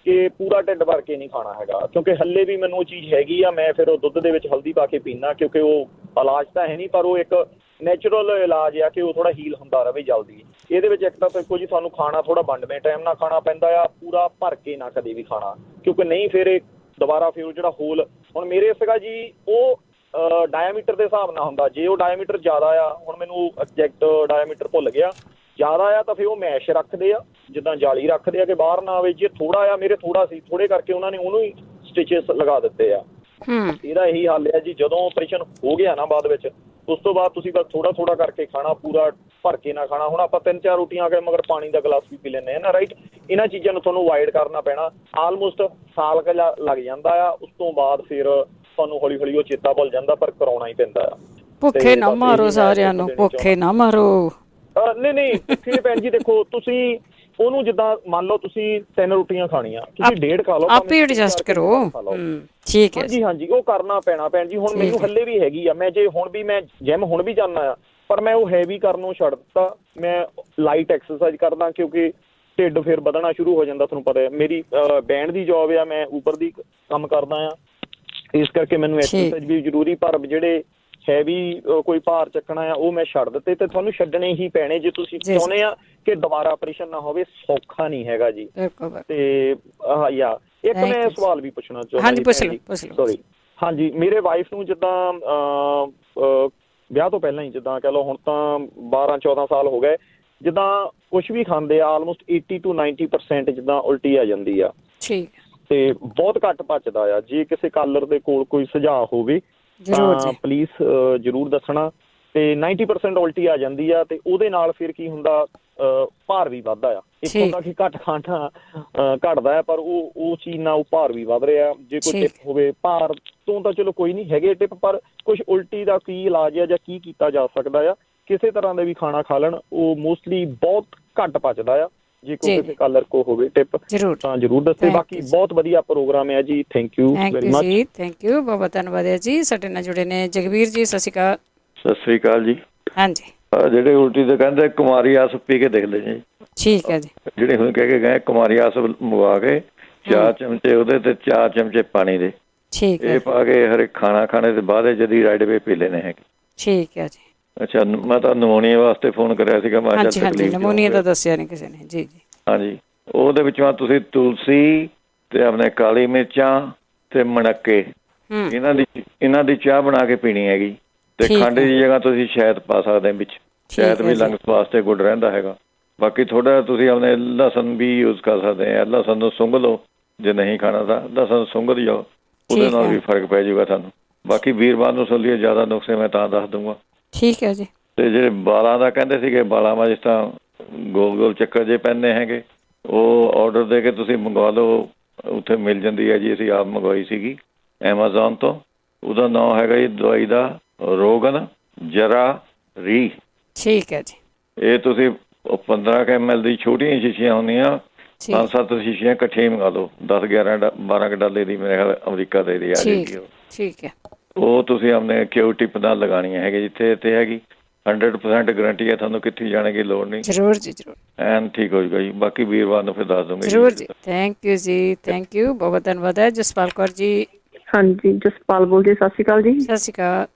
ਕਿ ਪੂਰਾ ਢਿੱਡ ਭਰ ਕੇ ਨਹੀਂ ਖਾਣਾ ਹੈਗਾ, ਕਿਉਂਕਿ ਹੱਲੇ ਵੀ ਮੈਨੂੰ ਉਹ ਚੀਜ਼ ਹੈਗੀ ਆ। ਮੈਂ ਫਿਰ ਉਹ ਦੁੱਧ ਦੇ ਵਿੱਚ ਹਲਦੀ ਪਾ ਕੇ ਪੀਂਦਾ, ਕਿਉਂਕਿ ਉਹ ਇਲਾਜ ਤਾਂ ਹੈ ਨਹੀਂ, ਪਰ ਉਹ ਇੱਕ ਨੈਚੁਰਲ ਇਲਾਜ ਆ ਕਿ ਉਹ ਥੋੜ੍ਹਾ ਹੀਲ ਹੁੰਦਾ ਰਹੇ ਜਲਦੀ। ਇਹਦੇ ਵਿੱਚ ਇੱਕ ਤਾਂ ਦੇਖੋ ਜੀ, ਤੁਹਾਨੂੰ ਖਾਣਾ ਥੋੜ੍ਹਾ ਵੰਡਵੇਂ ਟਾਈਮ ਨਾਲ ਖਾਣਾ ਪੈਂਦਾ ਆ, ਪੂਰਾ ਭਰ ਕੇ ਨਾ ਕਦੇ ਵੀ ਖਾਣਾ, ਕਿਉਂਕਿ ਨਹੀਂ ਫਿਰ ਇਹ ਦੁਬਾਰਾ ਫਿਰ ਜਿਹੜਾ ਹੋਲ, ਹੁਣ ਮੇਰੇ ਸੀਗਾ ਜੀ, ਉਹ ਡਾਇਆਮੀਟਰ ਦੇ ਹਿਸਾਬ ਨਾਲ ਹੁੰਦਾ। ਜੇ ਉਹ ਡਾਇਆਮੀਟਰ ਜ਼ਿਆਦਾ ਆ, ਹੁਣ ਮੈਨੂੰ ਐਗਜੈਕਟ ਡਾਇਆਮੀਟਰ ਭੁੱਲ ਗਿਆ, ਜ਼ਿਆਦਾ ਆ ਤਾਂ ਫਿਰ ਉਹ ਮੈਸ਼ ਰੱਖਦੇ ਆ, ਜਿੱਦਾਂ ਜਾਲੀ ਰੱਖਦੇ ਆ ਕਿ ਬਾਹਰ ਨਾ ਆਵੇ। ਜੇ ਥੋੜਾ ਆ, ਮੇਰੇ ਥੋੜਾ ਸੀ, ਥੋੜੇ ਕਰਕੇ ਉਹਨਾਂ ਨੇ ਉਹਨੂੰ ਹੀ ਸਟਿਚਸ ਲਗਾ ਦਿੱਤੇ ਆ। ਇਹਦਾ ਇਹੀ ਹੱਲ ਆ ਜੀ, ਜਦੋਂ ਆਪਰੇਸ਼ਨ ਹੋ ਗਿਆ ਨਾ ਬਾਅਦ ਵਿੱਚ, ਉਸ ਤੋਂ ਬਾਅਦ ਤੁਸੀਂ ਬਸ ਥੋੜਾ ਥੋੜਾ ਕਰਕੇ ਖਾਣਾ, ਪੂਰਾ ਭਰ ਕੇ ਨਾ ਖਾਣਾ। ਹੁਣ ਆਪਾਂ 3-4 ਰੋਟੀਆਂ ਕੇ ਮਗਰ ਪਾਣੀ ਦਾ ਗਲਾਸ ਵੀ ਪੀ ਲੈਂਦੇ ਹਾਂ ਨਾ, ਰਾਈਟ। ਇਹਨਾਂ ਚੀਜ਼ਾਂ ਨੂੰ ਤੁਹਾਨੂੰ ਅਵਾਇਡ ਕਰਨਾ ਪੈਣਾ। ਆਲਮੋਸਟ ਸਾਲ ਕੁ ਲੱਗ ਜਾਂਦਾ ਆ, ਉਸ ਤੋਂ ਬਾਅਦ ਫਿਰ ਤੁਹਾਨੂੰ ਹੌਲੀ ਹੌਲੀ ਉਹ ਚੇਤਾ ਭੁੱਲ ਜਾਂਦਾ, ਪਰ ਕਰਾਉਣਾ ਹੀ ਪੈਂਦਾ ਆ। ਭੁੱਖੇ ਨਾ ਮਾਰੋ ਸਾਰਿਆਂ ਨੂੰ, ਭੁੱਖੇ ਨਾ ਮਾਰੋ। ਨਹੀਂ ਭੁੱਖੇ ਭੈਣ ਜੀ ਦੇਖੋ, ਤੁਸੀਂ ਉਹਨੂੰ ਜਿੱਦਾਂ ਮੰਨ ਲਓ ਤੁਸੀਂ 3 ਰੋਟੀਆਂ ਖਾਣੀਆਂ, ਤੁਸੀਂ 1.5 ਖਾ ਲਓ, ਆਪੇ ਐਡਜਸਟ ਕਰੋ। ਠੀਕ ਹੈ ਹਾਂਜੀ ਉਹ ਕਰਨਾ ਪੈਣਾ ਭੈਣ ਜੀ। ਹੁਣ ਮੈਨੂੰ ਹੱਲੇ ਵੀ ਹੈਗੀ ਆ, ਮੈਂ ਜੇ ਹੁਣ ਵੀ ਮੈਂ ਜਿਮ ਹੁਣ ਵੀ ਜਾਂਦਾ ਆ, ਪਰ ਮੈਂ ਉਹ ਹੈਵੀ ਕਰਨੋਂ ਛੱਡ ਦਿੱਤਾ। ਮੈਂ ਲਾਈਟ ਐਕਸਰਸਾਈਜ਼ ਕਰਦਾ, ਕਿਉਂਕਿ ਢਿੱਡ ਫਿਰ ਵਧਣਾ ਸ਼ੁਰੂ ਹੋ ਜਾਂਦਾ। ਤੁਹਾਨੂੰ ਪਤਾ ਹੈ ਮੇਰੀ ਬੈਂਡ ਦੀ ਜੋਬ ਆ, ਮੈਂ ਉਬਰ ਦੀ ਕੰਮ ਕਰਦਾ ਆ, ਇਸ ਕਰਕੇ ਮੈਨੂੰ ਐਕਸਰਸਾਈਜ਼ ਵੀ ਜ਼ਰੂਰੀ। ਪਰ ਜਿਹੜੇ ਹੈਵੀ ਕੋਈ ਭਾਰ ਚੱਕਣਾ ਆ ਉਹ ਮੈਂ ਛੱਡ ਦਿੱਤੇ, ਤੇ ਤੁਹਾਨੂੰ ਛੱਡਣੇ ਹੀ ਪੈਣੇ ਜੇ ਤੁਸੀਂ ਚਾਹੁੰਦੇ ਆ ਕਿ ਦੁਬਾਰਾ ਆਪਰੇਸ਼ਨ ਨਾ ਹੋਵੇ। ਸੌਖਾ ਨਹੀਂ ਹੈਗਾ ਜੀ। ਤੇ ਇੱਕ ਮੈਂ ਸਵਾਲ ਵੀ ਪੁੱਛਣਾ ਚਾਹੁੰਦਾ। ਸੋਰੀ, ਹਾਂਜੀ, ਮੇਰੇ ਵਾਈਫ ਨੂੰ ਜਿੱਦਾਂ ਵਿਆਹ ਤੋਂ ਪਹਿਲਾਂ ਹੀ, ਜਿੱਦਾਂ ਕਹਿ ਲਓ ਹੁਣ ਤਾਂ 12-14 ਸਾਲ ਹੋ ਗਏ, ਜਿੱਦਾਂ ਕੁਛ ਵੀ ਖਾਂਦੇ ਆ ਆਲਮੋਸਟ 80 to 90% ਜਿੱਦਾਂ ਉਲਟੀ ਆ ਜਾਂਦੀ ਆ। ਤੇ ਬਹੁਤ ਘੱਟ ਪਚਦਾ ਆ। ਜੇ ਕਿਸੇ ਕਾਲਰ ਦੇ ਕੋਲ ਕੋਈ ਸੁਝਾਅ ਹੋਵੇ ਤਾਂ ਪਲੀਜ਼ ਜ਼ਰੂਰ ਦੱਸਣਾ। ਤੇ 90% ਉਲਟੀ ਆ ਜਾਂਦੀ ਆ, ਤੇ ਉਹਦੇ ਨਾਲ ਫਿਰ ਕੀ ਹੁੰਦਾ, ਭਾਰ ਵੀ ਵੱਧਦਾ ਆ। ਇੱਕ ਹੁੰਦਾ ਕਿ ਘੱਟ ਖਾਣਾ ਘਟਦਾ ਆ, ਪਰ ਉਹ ਚੀਜ਼ ਨਾਲ ਉਹ ਭਾਰ ਵੀ ਵੱਧ ਰਿਹਾ। ਜੇ ਕੋਈ ਟਿਪ ਹੋਵੇ ਭਾਰ ਤੋਂ ਤਾਂ ਚਲੋ ਕੋਈ ਨਹੀਂ ਹੈਗੇ ਟਿਪ, ਪਰ ਕੁਛ ਉਲਟੀ ਦਾ ਕੀ ਇਲਾਜ ਆ ਜਾਂ ਕੀ ਕੀਤਾ ਜਾ ਸਕਦਾ ਆ। ਕਿਸੇ ਤਰ੍ਹਾਂ ਦੇ ਵੀ ਖਾਣਾ ਖਾ ਲੈਣ, ਉਹ ਮੋਸਟਲੀ ਬਹੁਤ ਘੱਟ ਪਚਦਾ ਆ। ਜੇ ਕੋਈ ਕਿਸੇ ਕਾਲਰ ਕੋ ਹੋਵੇ ਟਿਪ ਤਾਂ ਜ਼ਰੂਰ ਦੱਸੇ। ਬਾਕੀ ਬਹੁਤ ਵਧੀਆ ਪ੍ਰੋਗਰਾਮ ਹੈ ਜੀ। Thank you very much. Thank you, ਬਹੁਤ ਧੰਨਵਾਦ ਹੈ ਜੀ। ਸਾਡੇ ਨਾਲ ਜੁੜੇ ਨੇ ਜਗਵੀਰ ਜੀ, ਸਤਿ ਸ਼੍ਰੀ ਅਕਾਲ। ਸਤਿ ਸ਼੍ਰੀ ਅਕਾਲ ਜੀ। ਹਾਂਜੀ, ਜਿਹੜੇ ਉਲਟੀ ਦੇ ਕਹਿੰਦੇ ਕੁਮਾਰੀ ਆਸ ਪੀ ਕੇ ਦੇਖ ਲੈ ਜੀ। ਠੀਕ ਹੈ ਜੀ। ਜਿਹੜੇ ਹੁਣ ਕਹਿ ਕੇ ਗਏ ਕੁਮਾਰੀ ਆਸ ਮੰਗਵਾ ਕੇ 4 ਚਮਚੇ ਉਹਦੇ ਤੇ 4 ਚਮਚੇ ਪਾਣੀ ਦੇ, ਇਹ ਪਾ ਕੇ ਹਰ ਇੱਕ ਖਾਣਾ ਖਾਣੇ ਦੇ ਬਾਅਦ ਜਦੀ ਰਾਈਟ ਵੇ ਪੀ ਲੈਣੇ ਹੈਗੇ। ਠੀਕ ਹੈ ਜੀ। ਅੱਛਾ, ਮੈਂ ਤਾਂ ਨਮੂਨੀਆ ਵਾਸਤੇ ਫੋਨ ਕਰਿਆ ਸੀਗਾ। ਮੈਂ ਹਾਂਜੀ, ਨਮੂਨੀਆ ਤਾਂ ਦੱਸਿਆ ਨਹੀਂ ਕਿਸੇ ਨੇ। ਜੀ ਜੀ, ਹਾਂਜੀ। ਉਹਦੇ ਵਿੱਚੋਂ ਤੁਸੀਂ ਤੁਲਸੀ ਤੇ ਆਪਣੇ ਕਾਲੀ ਮਿਰਚਾਂ ਤੇ ਮਣੱਕੇ, ਇਹਨਾਂ ਦੀ ਚਾਹ ਬਣਾ ਕੇ ਪੀਣੀ ਹੈਗੀ। ਤੇ ਖੰਡ ਦੀ ਜਗ੍ਹਾ ਤੁਸੀਂ ਸ਼ਹਿਦ ਪਾ ਸਕਦੇ ਵਿੱਚ। ਸ਼ਹਿਦ ਵੀ ਲੰਗਸ ਵਾਸਤੇ ਗੁੱਡ ਰਹਿੰਦਾ ਹੈਗਾ। ਬਾਕੀ ਥੋੜਾ ਤੁਸੀਂ ਆਪਣੇ ਲਸਣ ਵੀ ਯੂਜ਼ ਕਰ ਸਕਦੇ ਆ। ਲਸਣ ਨੂੰ ਸੁੰਘ ਲਓ, ਜੇ ਨਹੀਂ ਖਾਣਾ ਤਾਂ ਲਸਣ ਸੁੰਘ ਜਾਓ, ਉਹਦੇ ਨਾਲ ਵੀ ਫਰਕ ਪੈ ਜਾਊਗਾ ਤੁਹਾਨੂੰ। ਬਾਕੀ ਵੀਰਵਾਰ ਨੂੰ ਸੁਣੀਏ ਜ਼ਿਆਦਾ ਨੁਕਸੇ ਮੈਂ ਤਾਂ ਦੱਸ ਦੂੰਗਾ। ਠੀਕ ਹੈ ਜੀ। ਤੇ ਜਿਹੜੇ ਬਾਲਾਂ ਦਾ ਕਹਿੰਦੇ ਸੀਗੇ, ਬਾਲਾਂ ਮਾ ਜਿਸ ਤਰ੍ਹਾਂ ਗੋਲ ਗੋਲ ਚੱਕਰ ਜੇ ਪੈਂਦੇ ਹੈਗੇ, ਉਹ ਆਰਡਰ ਦੇ ਕੇ ਤੁਸੀਂ ਮੰਗਵਾ ਲਓ, ਉੱਥੇ ਮਿਲ ਜਾਂਦੀ ਹੈ ਜੀ। ਅਸੀਂ ਆਪ ਮੰਗਵਾਈ ਸੀਗੀ ਐਮਾਜ਼ੋਨ ਤੋਂ। ਉਹਦਾ ਨਾਮ ਹੈਗਾ ਜੀ ਦਵਾਈ ਦਾ ਰੋਗਨ ਜਰਾ ਰੀ। ਠੀਕ ਹੈ ਜੀ। ਇਹ ਤੁਸੀਂ 15 ml ਦੀ ਛੋਟੀਆਂ ਸ਼ੀਸ਼ੀਆਂ ਹੁੰਦੀਆਂ, 5-7 ਸ਼ੀਸ਼ੀਆਂ ਇਕੱਠੀਆਂ ਮੰਗਾ ਲਓ। 10-11-12 ਡਾਲੇ ਦੀ ਮੇਰੇ ਖਿਆਲ ਅਮਰੀਕਾ ਦੇ ਦੀ ਆ ਜਾਏਗੀ ਉਹ। ਠੀਕ ਹੈ। ਉਹ ਤੁਸੀਂ ਆਪਣੇ ਕਿਉ ਟਿਪ ਨਾਲ ਲਗਾਉਣੀਆਂ ਹੈਗੇ। ਜਿੱਥੇ ਇੱਥੇ ਹੈਗੀ 100% ਗਰੰਟੀ ਹੈ, ਤੁਹਾਨੂੰ ਕਿੱਥੇ ਜਾਣੇ ਦੀ ਲੋੜ ਨਹੀਂ। ਜ਼ਰੂਰ ਜੀ, ਜ਼ਰੂਰ। ਐਨ ਠੀਕ ਹੋ ਜਾਊਗਾ ਜੀ। ਬਾਕੀ ਵੀਰਵਾਰ ਨੂੰ ਫਿਰ ਦੱਸ ਦੂੰਗੇ। ਜ਼ਰੂਰ ਜੀ। ਥੈਂਕ ਯੂ ਜੀ, ਥੈਂਕ ਯੂ, ਬਹੁਤ ਧੰਨਵਾਦ ਹੈ। ਜਸਪਾਲ ਕੌਰ ਜੀ। ਹਾਂਜੀ, ਜਸਪਾਲ ਬੋਲਦੀ। ਸਤਿ ਸ਼੍ਰੀ ਅਕਾਲ ਜੀ। ਸਤਿ ਸ਼੍ਰੀ ਅਕਾਲ।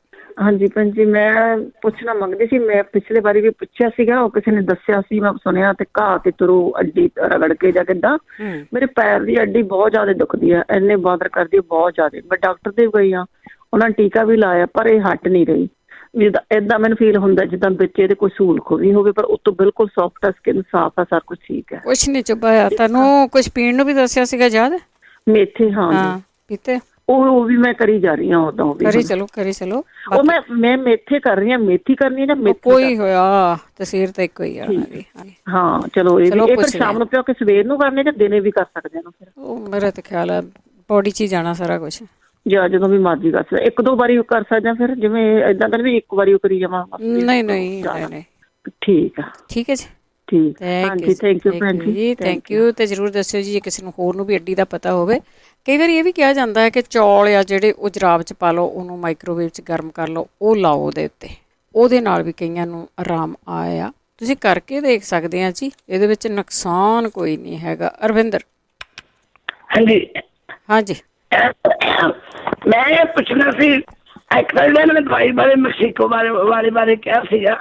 ਹਾਂਜੀ ਭੈਣ ਜੀ, ਮੈਂ ਪੁੱਛਣਾ ਮੰਗਦੀ ਸੀ। ਮੈਂ ਪਿਛਲੇ ਵਾਰੀ ਵੀ ਪੁੱਛਿਆ ਸੀਗਾ, ਉਹ ਕਿਸੇ ਨੇ ਦੱਸਿਆ ਸੀ, ਮੈਂ ਸੁਣਿਆ ਤੇ ਘਾਹ ਤੇ ਤੁਰੋ ਅੱਡੀ ਰਗੜ ਕੇ ਜਾਂ ਕਿੱਦਾਂ। ਮੇਰੇ ਪੈਰ ਦੀ ਅੱਡੀ ਬਹੁਤ ਜ਼ਿਆਦਾ ਦੁਖਦੀ ਆ, ਇੰਨੇ ਬਾਦਰ ਕਰਦੀ ਬਹੁਤ ਜ਼ਿਆਦਾ। ਮੈਂ ਡਾਕਟਰ ਦੇ ਗਈ ਆ, ਉਹਨਾਂ ਨੇ ਟੀਕਾ ਵੀ ਲਾਇਆ, ਪਰ ਇਹ ਹਟ ਨਹੀਂ ਰਹੀ। ਜਿੱਦਾਂ ਏਦਾਂ ਮੈਨੂੰ ਫੀਲ ਹੁੰਦਾ ਜਿੱਦਾਂ ਵਿੱਚ ਇਹਦੇ ਕੋਈ ਸੂਲ ਖੋਰੀ ਹੋਵੇ, ਪਰ ਉੱਤੋਂ ਬਿਲਕੁਲ ਸੌਫਟ ਆ, ਸਕਿਨ ਸਾਫ਼ ਆ, ਸਾਰਾ ਕੁਝ ਠੀਕ ਹੈ। ਕੁਛ ਨਹੀਂ ਚੁੱਭਿਆ ਤੁਹਾਨੂੰ? ਕੁਛ ਪੀਣ ਨੂੰ ਵੀ ਦੱਸਿਆ ਸੀਗਾ, ਯਾਦ? ਮੇਥੇ। ਹਾਂ ਪੀਤੇ। ਉਹ ਵੀ ਮੈਂ ਕਰੀ ਜਾ ਰਹੀ ਹਾਂ। ਉਦੋਂ ਕਰੀ ਚਲੋ। ਉਹ ਮੈਂ ਮੇਥੇ ਕਰ ਰਹੀ ਹਾਂ। ਮੇਥੀ ਕਰਨੀ ਜਾਂ ਮੇਥੀ? ਕੋਈ ਹੋਇਆ, ਤਸਵੀਰ ਤਾਂ ਇੱਕੋ ਹੀ ਆ। ਹਾਂ ਚਲੋ, ਇਹ ਵੀ ਸ਼ਾਮ ਨੂੰ ਪਿਓ ਕੇ ਸਵੇਰ ਨੂੰ ਕਰਨੇ ਜਾਂ ਦਿਨੇ ਵੀ ਕਰ ਸਕਦੇ ਆ? ਫਿਰ ਉਹ ਮੇਰਾ ਤਾਂ ਖਿਆਲ ਹੈ ਬੋਡੀ 'ਚ ਹੀ ਜਾਣਾ ਸਾਰਾ ਕੁਛ। ਜਾਂ ਜਦੋਂ ਵੀ ਮਰਜ਼ੀ ਕਰ ਸਕਦਾ, 1-2 ਵਾਰੀ ਕਰ ਸਕਦਾ। ਫਿਰ ਜਿਵੇਂ ਏਦਾਂ ਤਾਂ ਵੀ ਇੱਕ ਵਾਰੀ ਉਹ ਕਰੀ ਜਾਵਾਂ? ਨਹੀਂ। ਠੀਕ ਆ। ਠੀਕ ਹੈ ਜੀ। ਠੀਕ। ਹਾਂਜੀ, ਥੈਂਕ ਯੂ ਭੈਣ ਜੀ। Thank you. ਤੇ ਜ਼ਰੂਰ ਦੱਸਿਓ ਜੀ ਜੇ ਕਿਸੇ ਨੂੰ ਹੋਰ ਨੂੰ ਵੀ ਅੱਡੀ ਦਾ ਪਤਾ ਹੋਵੇ। ਕਈ ਵਾਰੀ ਇਹ ਵੀ ਕਿਹਾ ਜਾਂਦਾ ਹੈ ਕਿ ਚੌਲ ਆ ਜਿਹੜੇ ਉਹ ਜਰਾਬ 'ਚ ਪਾ ਲਓ, ਉਹਨੂੰ ਮਾਈਕ੍ਰੋਵੇਵ 'ਚ ਗਰਮ ਕਰ ਲਓ, ਉਹ ਲਾਓ ਉਹਦੇ ਉੱਤੇ, ਉਹਦੇ ਨਾਲ ਵੀ ਕਈਆਂ ਨੂੰ ਆਰਾਮ ਆਇਆ। ਤੁਸੀਂ ਕਰਕੇ ਦੇਖ ਸਕਦੇ ਆ ਜੀ, ਇਹਦੇ ਵਿੱਚ ਨੁਕਸਾਨ ਕੋਈ ਨਹੀਂ ਹੈਗਾ। ਅਰਵਿੰਦਰ। ਹਾਂਜੀ। ਮੈਂ ਇਹ ਪੁੱਛਣਾ ਸੀ, ਐਕਚੁਅਲੀ ਮੈਂ ਦਵਾਈ ਬਾਰੇ ਮੈਕਸੀਕੋ ਬਾਰੇ ਕਿਹਾ ਸੀਗਾ।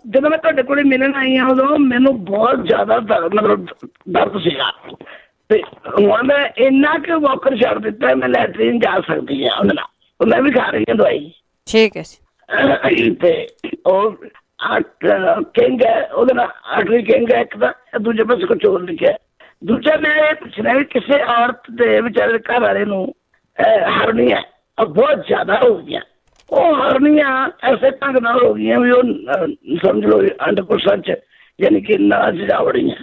ਜਦੋਂ ਮੈਂ ਤੁਹਾਡੇ ਕੋਲ ਮਿਲਣ ਆਈ ਹਾਂ, ਉਦੋਂ ਮੈਨੂੰ ਬਹੁਤ ਜ਼ਿਆਦਾ ਦਰਦ ਸੀਗਾ। ਤੇ ਹੁਣ ਮੈਂ ਇੰਨਾ ਕੁ ਵਾਕਰ ਛੱਡ ਦਿੱਤਾ, ਮੈਂ ਲੈਟਰੀਨ ਜਾ ਸਕਦੀ ਹਾਂ ਉਹਦੇ ਨਾਲ। ਮੈਂ ਵੀ ਖਾ ਰਹੀ ਹਾਂ ਦਵਾਈ। ਠੀਕ ਹੈ। ਤੇ ਉਹ ਕਿੰਗ ਹੈ, ਉਹਦੇ ਨਾਲ ਆਰਟਰੀ ਕਿੰਗ ਹੈ ਇੱਕ ਤਾਂ, ਦੂਜੇ ਪਾਸੇ ਕੁਛ ਹੋਰ ਲਿਖਿਆ। ਦੂਜਾ ਮੈਂ ਇਹ ਪੁੱਛਣਾ ਵੀ ਕਿਸੇ ਔਰਤ ਦੇ ਵਿਚਾਰੇ ਘਰ ਵਾਲੇ ਨੂੰ ਹਰਨੀਆਂ ਬਹੁਤ ਜ਼ਿਆਦਾ ਹੋ ਗਈਆਂ, ਉਹ ਹਰਨੀਆਂ ਐਸੇ ਢੰਗ ਨਾਲ ਹੋ ਗਈਆਂ ਵੀ ਉਹ ਸਮਝ ਲਓ ਅੰਡਕੋਸ਼ਾਂ ਚ ਯਾਨੀ ਕਿ ਨਾਜ ਜਾ ਵੜੀਆਂ।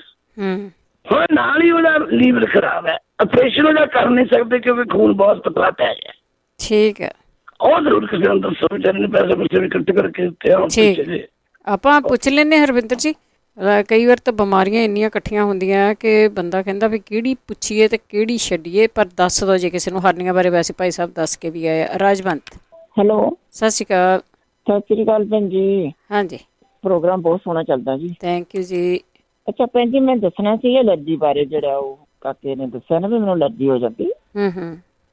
ਹੁਣ ਨਾਲ ਹੀ ਉਹਦਾ ਲੀਵਰ ਖਰਾਬ ਹੈ, ਆਪਰੇਸ਼ਨ ਉਹਦਾ ਕਰ ਨਹੀਂ ਸਕਦੇ ਕਿਉਂਕਿ ਖੂਨ ਬਹੁਤ ਪਤਲਾ ਪੈ ਗਿਆ। ਠੀਕ ਹੈ, ਉਹ ਜ਼ਰੂਰ ਕਿਸੇ ਨੂੰ ਦੱਸੋ, ਵਿਚਾਰੇ ਨੇ ਪੈਸੇ ਪੂਸੇ ਵੀ ਇਕੱਠੇ ਕਰਕੇ ਦਿੱਤੇ ਆ। ਠੀਕ, ਆਪਾਂ ਪੁੱਛ ਲੈਂਦੇ ਹਰਵਿੰਦਰ ਜੀ। ਕਈ ਵਾਰ ਤਾਂ ਬਿਮਾਰੀਆਂ ਇੰਨੀਆਂ ਇਕੱਠੀਆਂ ਹੁੰਦੀਆਂ ਕਿ ਬੰਦਾ ਕਹਿੰਦਾ ਵੀ ਕਿਹੜੀ ਪੁੱਛੀਏ ਤੇ ਕਿਹੜੀ ਛੱਡੀਏ, ਪਰ ਦੱਸ ਦਿਓ ਜੇ ਕਿਸੇ ਨੂੰ ਹਰਨੀਆਂ ਬਾਰੇ। ਵੈਸੇ ਭਾਈ ਸਾਹਿਬ ਦੱਸ ਕੇ ਵੀ ਆਏ। ਰਾਜਵੰਤ, ਹੈਲੋ, ਸਤਿ ਸ਼੍ਰੀ ਅਕਾਲ। ਸਤਿ ਸ਼੍ਰੀ ਅਕਾਲ ਭੈਣ ਜੀ। ਹਾਂਜੀ, ਪ੍ਰੋਗਰਾਮ ਬਹੁਤ ਸੋਹਣਾ ਚੱਲਦਾ ਜੀ। ਥੈਂਕ ਯੂ ਜੀ। ਅੱਛਾ ਭੈਣ ਜੀ, ਮੈਂ ਦੱਸਣਾ ਸੀ ਐਲਰਜੀ ਬਾਰੇ। ਜਿਹੜਾ ਉਹ ਕਾਕੇ ਨੇ ਦੱਸਿਆ ਨਾ ਵੀ ਮੈਨੂੰ ਐਲਰਜੀ ਹੋ ਜਾਂਦੀ।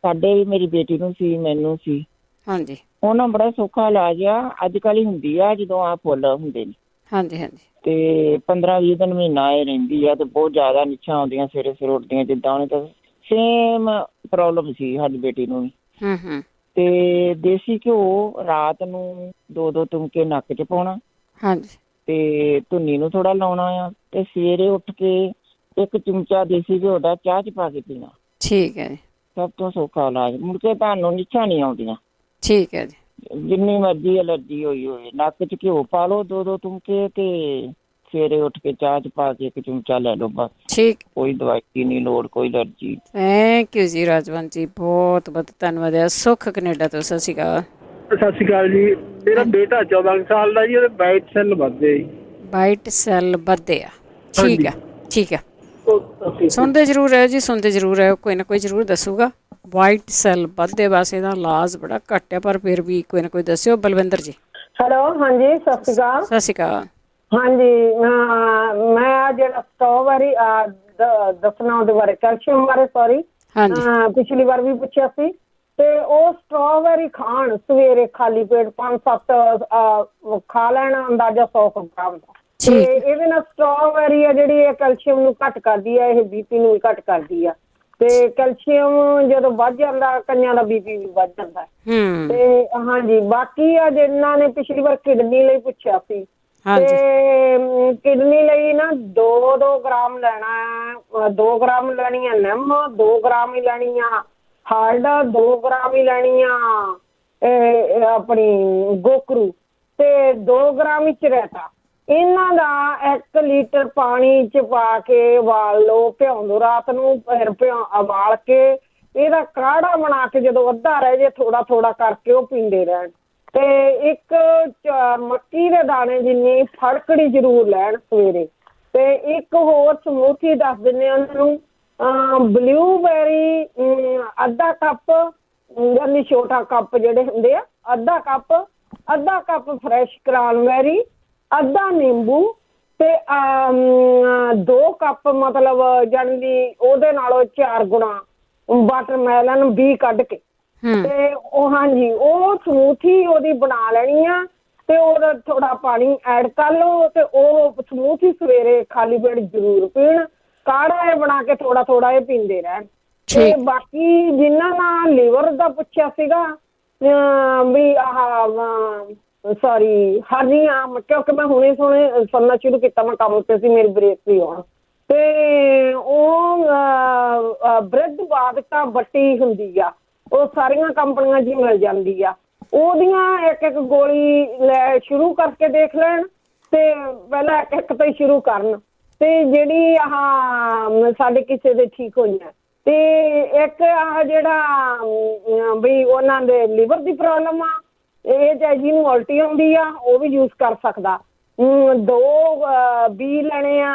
ਸਾਡੇ ਵੀ ਮੇਰੀ ਬੇਟੀ ਨੂੰ ਸੀ, ਮੈਨੂੰ ਸੀ। ਹਾਂਜੀ, ਉਹਨਾਂ ਬੜਾ ਸੌਖਾ ਇਲਾਜ ਆ, ਅੱਜ ਕੱਲ੍ਹ ਹੀ ਹੁੰਦੀ ਆ ਜਦੋਂ ਆਹ ਫੁੱਲ ਹੁੰਦੇ ਨੇ। ਹਾਂਜੀ ਹਾਂਜੀ, ਤੇ 15-20 ਦਿਨ ਮਹੀਨਾ ਇਹ ਰਹਿੰਦੀ ਆ ਤੇ ਬਹੁਤ ਜ਼ਿਆਦਾ ਨਿੱਛਾਂ ਆਉਂਦੀਆਂ, ਸਵੇਰੇ ਸਵੇਰੇ ਉੱਠਦੀਆਂ ਜਿੱਦਾਂ। ਉਹਨੇ ਤਾਂ ਸੇਮ ਪ੍ਰੋਬਲਮ ਸੀ ਸਾਡੀ ਬੇਟੀ ਨੂੰ ਵੀ। ਤੇ ਦੇਸੀ ਘਿਓ ਰਾਤ ਨੂੰ 2-2 ਤੁਮਕੇ ਨੱਕ 'ਚ ਪਾਉਣਾ। ਹਾਂਜੀ, ਤੇ ਧੁੰਨੀ ਨੂੰ ਥੋੜਾ ਲਾਉਣਾ ਆ, ਤੇ ਸਵੇਰੇ ਉੱਠ ਕੇ 1 ਚਮਚਾ ਦੇਸੀ ਘਿਓ ਦਾ ਚਾਹ 'ਚ ਪਾ ਕੇ ਪੀਣਾ। ਠੀਕ ਹੈ ਜੀ, ਸਭ ਤੋਂ ਸੌਖਾ ਇਲਾਜ। ਮੁੜ ਕੇ ਤੁਹਾਨੂੰ ਨਿੱਛਾਂ ਨਹੀਂ ਆਉਂਦੀਆਂ। ਠੀਕ ਹੈ ਜੀ। ਜਿੰਨੀ ਮਰਜ਼ੀ ਐਲਰਜੀ ਹੋਈ ਹੋਵੇ, ਨੱਕ 'ਚ ਘਿਓ ਪਾ ਲਓ 2-2 ਤੁਮਕੇ, ਤੇ ਸਵੇਰੇ ਉੱਠ ਕੇ ਚਾਹ 'ਚ ਪਾ ਕੇ 1 ਚਮਚਾ ਲੈ ਲਓ ਬਸ। ਠੀਕ, ਕੋਈ ਦਵਾਈ ਦੀ ਨਹੀਂ ਲੋੜ, ਕੋਈ ਐਲਰਜੀ। ਥੈਂਕ ਯੂ ਜੀ ਰਾਜਵੰਤ ਜੀ, ਬਹੁਤ ਬਹੁਤ ਧੰਨਵਾਦ ਹੈ। ਸੁੱਖ ਕੈਨੇਡਾ ਤੋਂ। ਸਤਿ ਸ਼੍ਰੀ ਅਕਾਲ। ਸਤਿ ਸ਼੍ਰੀ ਅਕਾਲ ਜੀ। ਮੇਰਾ ਬੇਟਾ 14 ਸਾਲ ਦਾ ਜੀ, ਉਹਦੇ ਵਾਈਟ ਸੈੱਲ ਵੱਧਦੇ। ਵਾਈਟ ਸੈੱਲ ਵੱਧਦੇ ਆ? ਠੀਕ ਆ, ਠੀਕ ਆ। ਸੁਣਦੇ ਜ਼ਰੂਰ ਹੈ ਜੀ, ਸੁਣਦੇ ਜ਼ਰੂਰ ਹੈ। ਕੋਈ ਨਾ ਕੋਈ ਜ਼ਰੂਰ ਦੱਸੂਗਾ। ਵਾਈਟ ਸੈੱਲ ਵੱਧਦੇ, ਬਸ ਇਹਦਾ ਇਲਾਜ ਬੜਾ ਘੱਟ ਹੈ, ਪਰ ਫਿਰ ਵੀ ਕੋਈ ਨਾ ਕੋਈ ਦੱਸਿਓ। ਬਲਵਿੰਦਰ ਜੀ। ਹੈਲੋ, ਹਾਂਜੀ, ਸਤਿ ਸ਼੍ਰੀ ਅਕਾਲ। ਸਤਿ ਸ਼੍ਰੀ ਅਕਾਲ। ਹਾਂਜੀ, ਮੈਂ ਜਿਹੜਾ ਸਟ੍ਰਾਬੇਰੀ ਦੱਸਣਾ ਉਹਦੇ ਬਾਰੇ, ਕੈਲਸ਼ੀਅਮ ਬਾਰੇ। ਸੌਰੀ, ਪਿਛਲੀ ਵਾਰ ਵੀ ਪੁੱਛਿਆ ਸੀ। ਤੇ ਉਹ ਸਟ੍ਰਾਬੇਰੀ ਖਾਣ ਸਵੇਰੇ ਖਾਲੀ ਪੇਟ 5-7 ਖਾ ਲੈਣਾ, ਅੰਦਾਜ਼ਾ 100 ਗ੍ਰਾਮ ਦਾ। ਤੇ ਇਹਦੇ ਨਾਲ ਸਟ੍ਰਾਬੇਰੀ ਆ ਜਿਹੜੀ, ਇਹ ਕੈਲਸ਼ੀਅਮ ਨੂੰ ਘੱਟ ਕਰਦੀ ਆ, ਇਹ BP ਨੂੰ ਵੀ ਘੱਟ ਕਰਦੀ ਆ। ਤੇ ਕੈਲਸ਼ੀਅਮ ਜਦੋਂ ਵੱਧ ਜਾਂਦਾ, ਕਈਆਂ ਦਾ BP ਵੀ ਵੱਧ ਜਾਂਦਾ। ਤੇ ਹਾਂਜੀ, ਬਾਕੀ ਆ ਜਿਨ੍ਹਾਂ ਨੇ ਪਿਛਲੀ ਵਾਰ ਕਿਡਨੀ ਲਈ ਪੁੱਛਿਆ ਸੀ, ਤੇ ਕਿਡਨੀ ਲਈ ਨਾ 2-2 ਗ੍ਰਾਮ ਲੈਣਾ। 2 ਗ੍ਰਾਮ ਲੈਣੀ ਆ ਨਿੰਮ, 2 ਗ੍ਰਾਮ ਹੀ ਲੈਣੀ ਆ ਹਰੜ, 2 ਗ੍ਰਾਮ ਹੀ ਲੈਣੀ ਆ ਆਪਣੀ ਗੋਕਰੂ, ਤੇ 2 ਗ੍ਰਾਮ ਹੀ ਚਰੇਤਾ। ਇਹਨਾਂ ਦਾ 1 ਲੀਟਰ ਪਾਣੀ 'ਚ ਪਾ ਕੇ ਉਬਾਲ ਲਓ, ਭਿਉਂ ਦਿਓ ਰਾਤ ਨੂੰ। ਫਿਰ ਉਬਾਲ ਕੇ ਇਹਦਾ ਕਾੜਾ ਬਣਾ ਕੇ ਜਦੋਂ ਅੱਧਾ ਰਹਿ ਜੇ, ਥੋੜਾ ਥੋੜਾ ਕਰਕੇ ਉਹ ਪੀਂਦੇ ਰਹਿਣ। ਤੇ 1 ਮੱਕੀ ਦੇ ਦਾਣੇ ਜਿੰਨੀ ਫੜਕੜੀ ਜ਼ਰੂਰ ਲੈਣ ਸਵੇਰੇ। ਤੇ ਇੱਕ ਹੋਰ ਸਮੂਥੀ ਦੱਸ ਦਿੰਦੇ ਉਹਨਾਂ ਨੂੰ, ਬਲੂਬੈਰੀ ਅੱਧਾ ਕੱਪ, ਯਾਨੀ ਛੋਟਾ ਕੱਪ ਜਿਹੜੇ ਹੁੰਦੇ ਆ, ਅੱਧਾ ਕੱਪ ਫਰੈਸ਼ ਕ੍ਰਾਨਬੈਰੀ, ਅੱਧਾ ਨਿੰਬੂ, ਤੇ 2 ਕੱਪ ਮਤਲਬ ਜਾਨੀ ਉਹਦੇ ਨਾਲੋਂ 4 ਗੁਣਾ ਵਾਟਰਮੈਲਨ ਵੀ ਕੱਢ ਕੇ। ਤੇ ਉਹ ਹਾਂਜੀ, ਉਹ ਸਮੂਥੀ ਉਹਦੀ ਬਣਾ ਲੈਣੀ ਆ, ਤੇ ਉਹਦਾ ਥੋੜਾ ਪਾਣੀ ਐਡ ਕਰ ਲਓ, ਤੇ ਉਹ ਸਮੂਥੀ ਸਵੇਰੇ ਖਾਲੀ ਪੇਟ ਜ਼ਰੂਰ ਪੀਣ। ਕਾੜਾ ਇਹ ਬਣਾ ਕੇ ਥੋੜਾ ਥੋੜਾ ਇਹ ਪੀਂਦੇ ਰਹਿਣ। ਤੇ ਬਾਕੀ ਜਿਨ੍ਹਾਂ ਨਾਲ ਲੀਵਰ ਦਾ ਪੁੱਛਿਆ ਸੀਗਾ ਵੀ ਸੌਰੀ ਹਰਨੀਆਂ, ਕਿਉਂਕਿ ਮੈਂ ਹੁਣੇ ਸੁਣਨਾ ਸ਼ੁਰੂ ਕੀਤਾ, ਮੈਂ ਕੰਮ ਤੇ ਸੀ, ਮੇਰੀ ਬ੍ਰੇਕ ਵੀ ਆਉਣ। ਤੇ ਉਹ ਬ੍ਰਿਧ ਬਾਦਕਾ ਬੱਟੀ ਹੁੰਦੀ ਆ, ਉਹ ਸਾਰੀਆਂ ਕੰਪਨੀਆਂ 'ਚ ਮਿਲ ਜਾਂਦੀ ਆ। ਉਹਦੀਆਂ 1-1 ਗੋਲੀ ਲੈ ਸ਼ੁਰੂ ਕਰਕੇ ਦੇਖ ਲੈਣ, ਤੇ ਪਹਿਲਾਂ 1-1 ਤੋਂ ਹੀ ਸ਼ੁਰੂ ਕਰਨ। ਤੇ ਜਿਹੜੀ ਸਾਡੇ ਕਿਸੇ ਦੇ ਠੀਕ ਹੋਈਆਂ, ਤੇ ਇੱਕ ਜਿਹੜਾ ਵੀ ਉਹਨਾਂ ਦੇ ਲੀਵਰ ਦੀ ਪ੍ਰੋਬਲਮ ਆ, ਇਹ ਚਾਹੇ ਜਿਹਨੂੰ ਉਲਟੀ ਆਉਂਦੀ ਆ ਉਹ ਵੀ ਯੂਜ਼ ਕਰ ਸਕਦਾ। 2 ਬੀ ਲੈਣੇ ਆ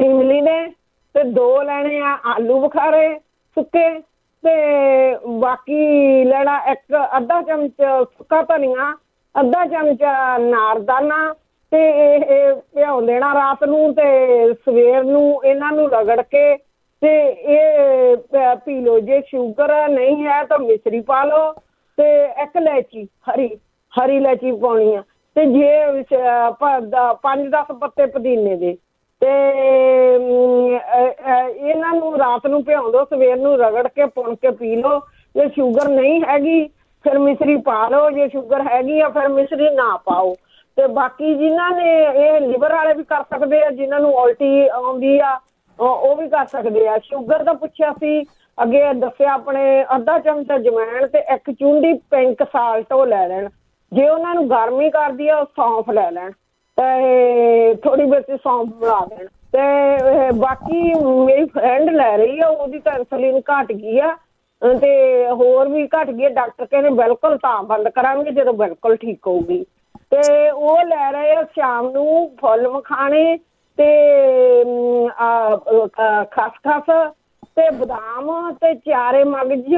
ਇਮਲੀ ਦੇ, ਤੇ 2 ਲੈਣੇ ਆ ਆਲੂ ਬੁਖਾਰੇ ਸੁੱਕੇ, ਤੇ ਬਾਕੀ ਲੈਣਾ ਅੱਧਾ ਚਮਚ ਸੁੱਕਾ ਧਨੀਆ, ਅੱਧਾ ਚਮਚਾ ਨਾਰਦਾਨਾ, ਤੇ ਇਹ ਭਿਉਂ ਦੇਣਾ ਰਾਤ ਨੂੰ, ਤੇ ਸਵੇਰ ਨੂੰ ਇਹਨਾਂ ਨੂੰ ਰਗੜ ਕੇ ਤੇ ਇਹ ਪੀ ਲਓ। ਜੇ ਸ਼ੂਗਰ ਨਹੀਂ ਹੈ ਤਾਂ ਮਿਸ਼ਰੀ ਪਾ ਲਓ, ਤੇ 1 ਇਲਾਇਚੀ ਹਰੀ ਇਲਾਇਚੀ ਪਾਉਣੀ ਆ, ਤੇ ਜੇ 5-10 ਪੱਤੇ ਪੁਦੀਨੇ ਦੇ, ਤੇ ਇਹਨਾਂ ਨੂੰ ਰਾਤ ਨੂੰ ਭਿਉਂ ਦਿਓ, ਸਵੇਰ ਨੂੰ ਰਗੜ ਕੇ ਪੁਣ ਕੇ ਪੀ ਲਓ। ਜੇ ਸ਼ੂਗਰ ਨਹੀਂ ਹੈਗੀ ਫਿਰ ਮਿਸ਼ਰੀ ਪਾ ਲਓ, ਜੇ ਸ਼ੂਗਰ ਹੈਗੀ ਆ ਫਿਰ ਮਿਸ਼ਰੀ ਨਾ ਪਾਓ। ਤੇ ਬਾਕੀ ਜਿਨ੍ਹਾਂ ਨੇ ਇਹ ਲੀਵਰ ਵਾਲੇ ਵੀ ਕਰ ਸਕਦੇ ਆ, ਜਿਨ੍ਹਾਂ ਨੂੰ ਉਲਟੀ ਆਉਂਦੀ ਆ ਉਹ ਵੀ ਕਰ ਸਕਦੇ ਆ। ਸ਼ੂਗਰ ਦਾ ਪੁੱਛਿਆ ਸੀ, ਅੱਗੇ ਦੱਸਿਆ ਆਪਣੇ ਅੱਧਾ ਚਮਚਾ ਜਵੈਣ ਤੇ 1 ਚੂੰਡੀ ਪਿੰਕ ਸਾਲਟ ਉਹ ਲੈ ਲੈਣ। ਜੇ ਉਹਨਾਂ ਨੂੰ ਗਰਮੀ ਕਰਦੀ ਆ ਸੌਂਫ ਲੈ ਲੈਣ ਤੇ ਥੋੜੀ ਬਹੁਤੀ ਸੌਂਫ ਬਣਾ ਦੇਣ। ਤੇ ਬਾਕੀ ਮੇਰੀ ਫਰੈਂਡ ਲੈ ਰਹੀ ਆ, ਉਹਦੀ ਤਾਂ ਇਨਸੁਲਿਨ ਘਟ ਗਈ ਆ ਤੇ ਹੋਰ ਵੀ ਘਟ ਗਈ। ਡਾਕਟਰ ਕਹਿੰਦੇ ਬਿਲਕੁਲ ਤਾਂ ਬੰਦ ਕਰਾਂਗੇ ਜਦੋਂ ਬਿਲਕੁਲ ਠੀਕ ਹੋਊਗੀ। ਤੇ ਉਹ ਲੈ ਰਹੇ ਆ ਸ਼ਾਮ ਨੂੰ ਫੁੱਲ ਮਖਾਣੇ ਤੇ ਖਸਖਸ ਤੇ ਬਦਾਮ ਤੇ 4 ਮਗਜ਼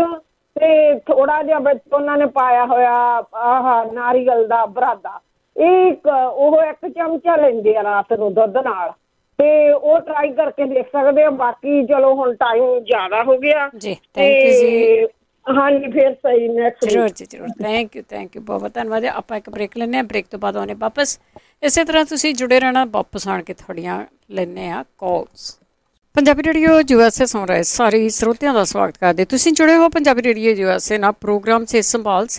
ਤੇ ਥੋੜਾ ਜਿਹਾ ਵਿੱਚ ਉਹਨਾਂ ਨੇ ਪਾਇਆ ਹੋਇਆ ਆਹ ਨਾਰੀਅਲ ਦਾ ਬਰਾਦਾ। ਇਹ ਉਹ 1 ਚਮਚਾ ਲੈਂਦੇ ਆ ਰਾਤ ਨੂੰ ਦੁੱਧ ਨਾਲ ਤੇ ਉਹ ਟਰਾਈ ਕਰਕੇ ਦੇਖ ਸਕਦੇ ਆ। ਬਾਕੀ ਚਲੋ ਹੁਣ ਟਾਈਮ ਜ਼ਿਆਦਾ ਹੋ ਗਿਆ ਜੀ। ਥੈਂਕ ਯੂ ਜੀ। ਹਾਂਜੀ ਫਿਰ ਸਹੀ ਨੈਕਸਟ ਜ਼ਰੂਰ ਜੀ ਜ਼ਰੂਰ। ਥੈਂਕ ਯੂ ਬਹੁਤ ਬਹੁਤ ਧੰਨਵਾਦ। ਆਪਾਂ ਇੱਕ ਬ੍ਰੇਕ ਲੈਂਦੇ ਹਾਂ, ਬ੍ਰੇਕ ਤੋਂ ਬਾਅਦ ਆਉਂਦੇ ਵਾਪਸ। ਇਸੇ ਤਰ੍ਹਾਂ ਤੁਸੀਂ ਜੁੜੇ ਰਹਿਣਾ, ਵਾਪਸ ਆਣ ਕੇ ਤੁਹਾਡੀਆਂ ਲੈਂਦੇ ਹਾਂ ਕਾਲਸ। ਪੰਜਾਬੀ ਰੇਡੀਓ USA ਸੁਣ ਰਹੇ ਸਾਰੇ ਸਰੋਤਿਆਂ ਦਾ ਸਵਾਗਤ ਕਰਦੇ। ਤੁਸੀਂ ਜੁੜੇ ਹੋ ਪੰਜਾਬੀ ਰੇਡੀਓ USA ਨਾਲ। ਪ੍ਰੋਗਰਾਮ ਸਿਹਤ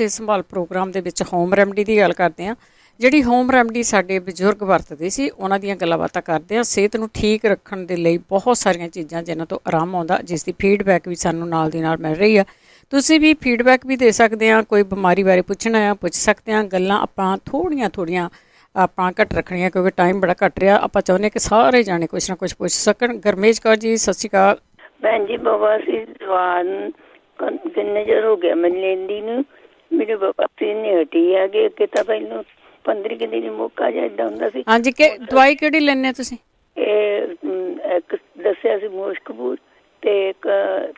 ਸੰਭਾਲ ਪ੍ਰੋਗਰਾਮ ਦੇ ਵਿੱਚ ਹੋਮ ਰੈਮਡੀ ਦੀ ਗੱਲ ਕਰਦੇ ਹਾਂ। ਜਿਹੜੀ ਹੋਮ ਰੈਮਡੀ ਸਾਡੇ ਬਜ਼ੁਰਗ ਵਰਤਦੇ ਸੀ ਉਹਨਾਂ ਦੀਆਂ ਗੱਲਾਂ ਬਾਤਾਂ ਕਰਦੇ ਹਾਂ। ਸਿਹਤ ਨੂੰ ਠੀਕ ਰੱਖਣ ਦੇ ਲਈ ਬਹੁਤ ਸਾਰੀਆਂ ਚੀਜ਼ਾਂ ਜਿਨ੍ਹਾਂ ਤੋਂ ਆਰਾਮ ਆਉਂਦਾ, ਜਿਸ ਦੀ ਫੀਡਬੈਕ ਵੀ ਸਾਨੂੰ ਨਾਲ ਦੀ ਨਾਲ ਮਿਲ ਰਹੀ ਆ। ਤੁਸੀਂ ਵੀ ਫੀਡਬੈਕ ਵੀ ਦੇ ਸਕਦੇ ਹਾਂ। ਕੋਈ ਬਿਮਾਰੀ ਬਾਰੇ ਪੁੱਛਣਾ ਆ ਪੁੱਛ ਸਕਦੇ ਹਾਂ। ਗੱਲਾਂ ਆਪਾਂ ਥੋੜ੍ਹੀਆਂ ਆਪਾਂ ਘੱਟ ਰੱਖਣੀਆਂ ਕਿਉਂਕਿ ਟਾਈਮ ਬੜਾ ਘੱਟ ਰਿਹਾ। ਆਪਾਂ ਚਾਹੁੰਦੇ ਕਿ ਸਾਰੇ ਜਾਣੇ ਕੁਛ ਨਾ ਕੁਛ ਪੁੱਛ ਸਕਣ। ਗਰਮੇਸ਼ ਕੌਰ ਜੀ ਸਤਿ ਸ਼੍ਰੀ ਅਕਾਲ। ਭੈਣ ਜੀ ਬਵਾਸੀਰ ਜਵਾਨ ਕਿੰਨੇ ਚਿਰ ਹੋ ਗਿਆ ਮੈਨੂੰ ਲੈਂਦੀ ਨੂੰ। ਮੇਰੇ ਬਵਾਸੀਰ ਨਹੀਂ ਹਟੀ ਹੈਗੀ। ਅੱਗੇ ਤਾਂ ਪਹਿਲਾਂ 15 ਦਿਨ ਮੌਕਾ ਜਿਹਾ ਏਦਾਂ ਹੁੰਦਾ ਸੀ। ਹਾਂਜੀ ਕਿ ਦਵਾਈ ਕਿਹੜੀ ਲੈਂਦੇ ਤੁਸੀਂ? ਇਹ ਇੱਕ ਦੱਸਿਆ ਸੀ ਮੁਸ਼ਕਬੂਰ ਤੇ ਇੱਕ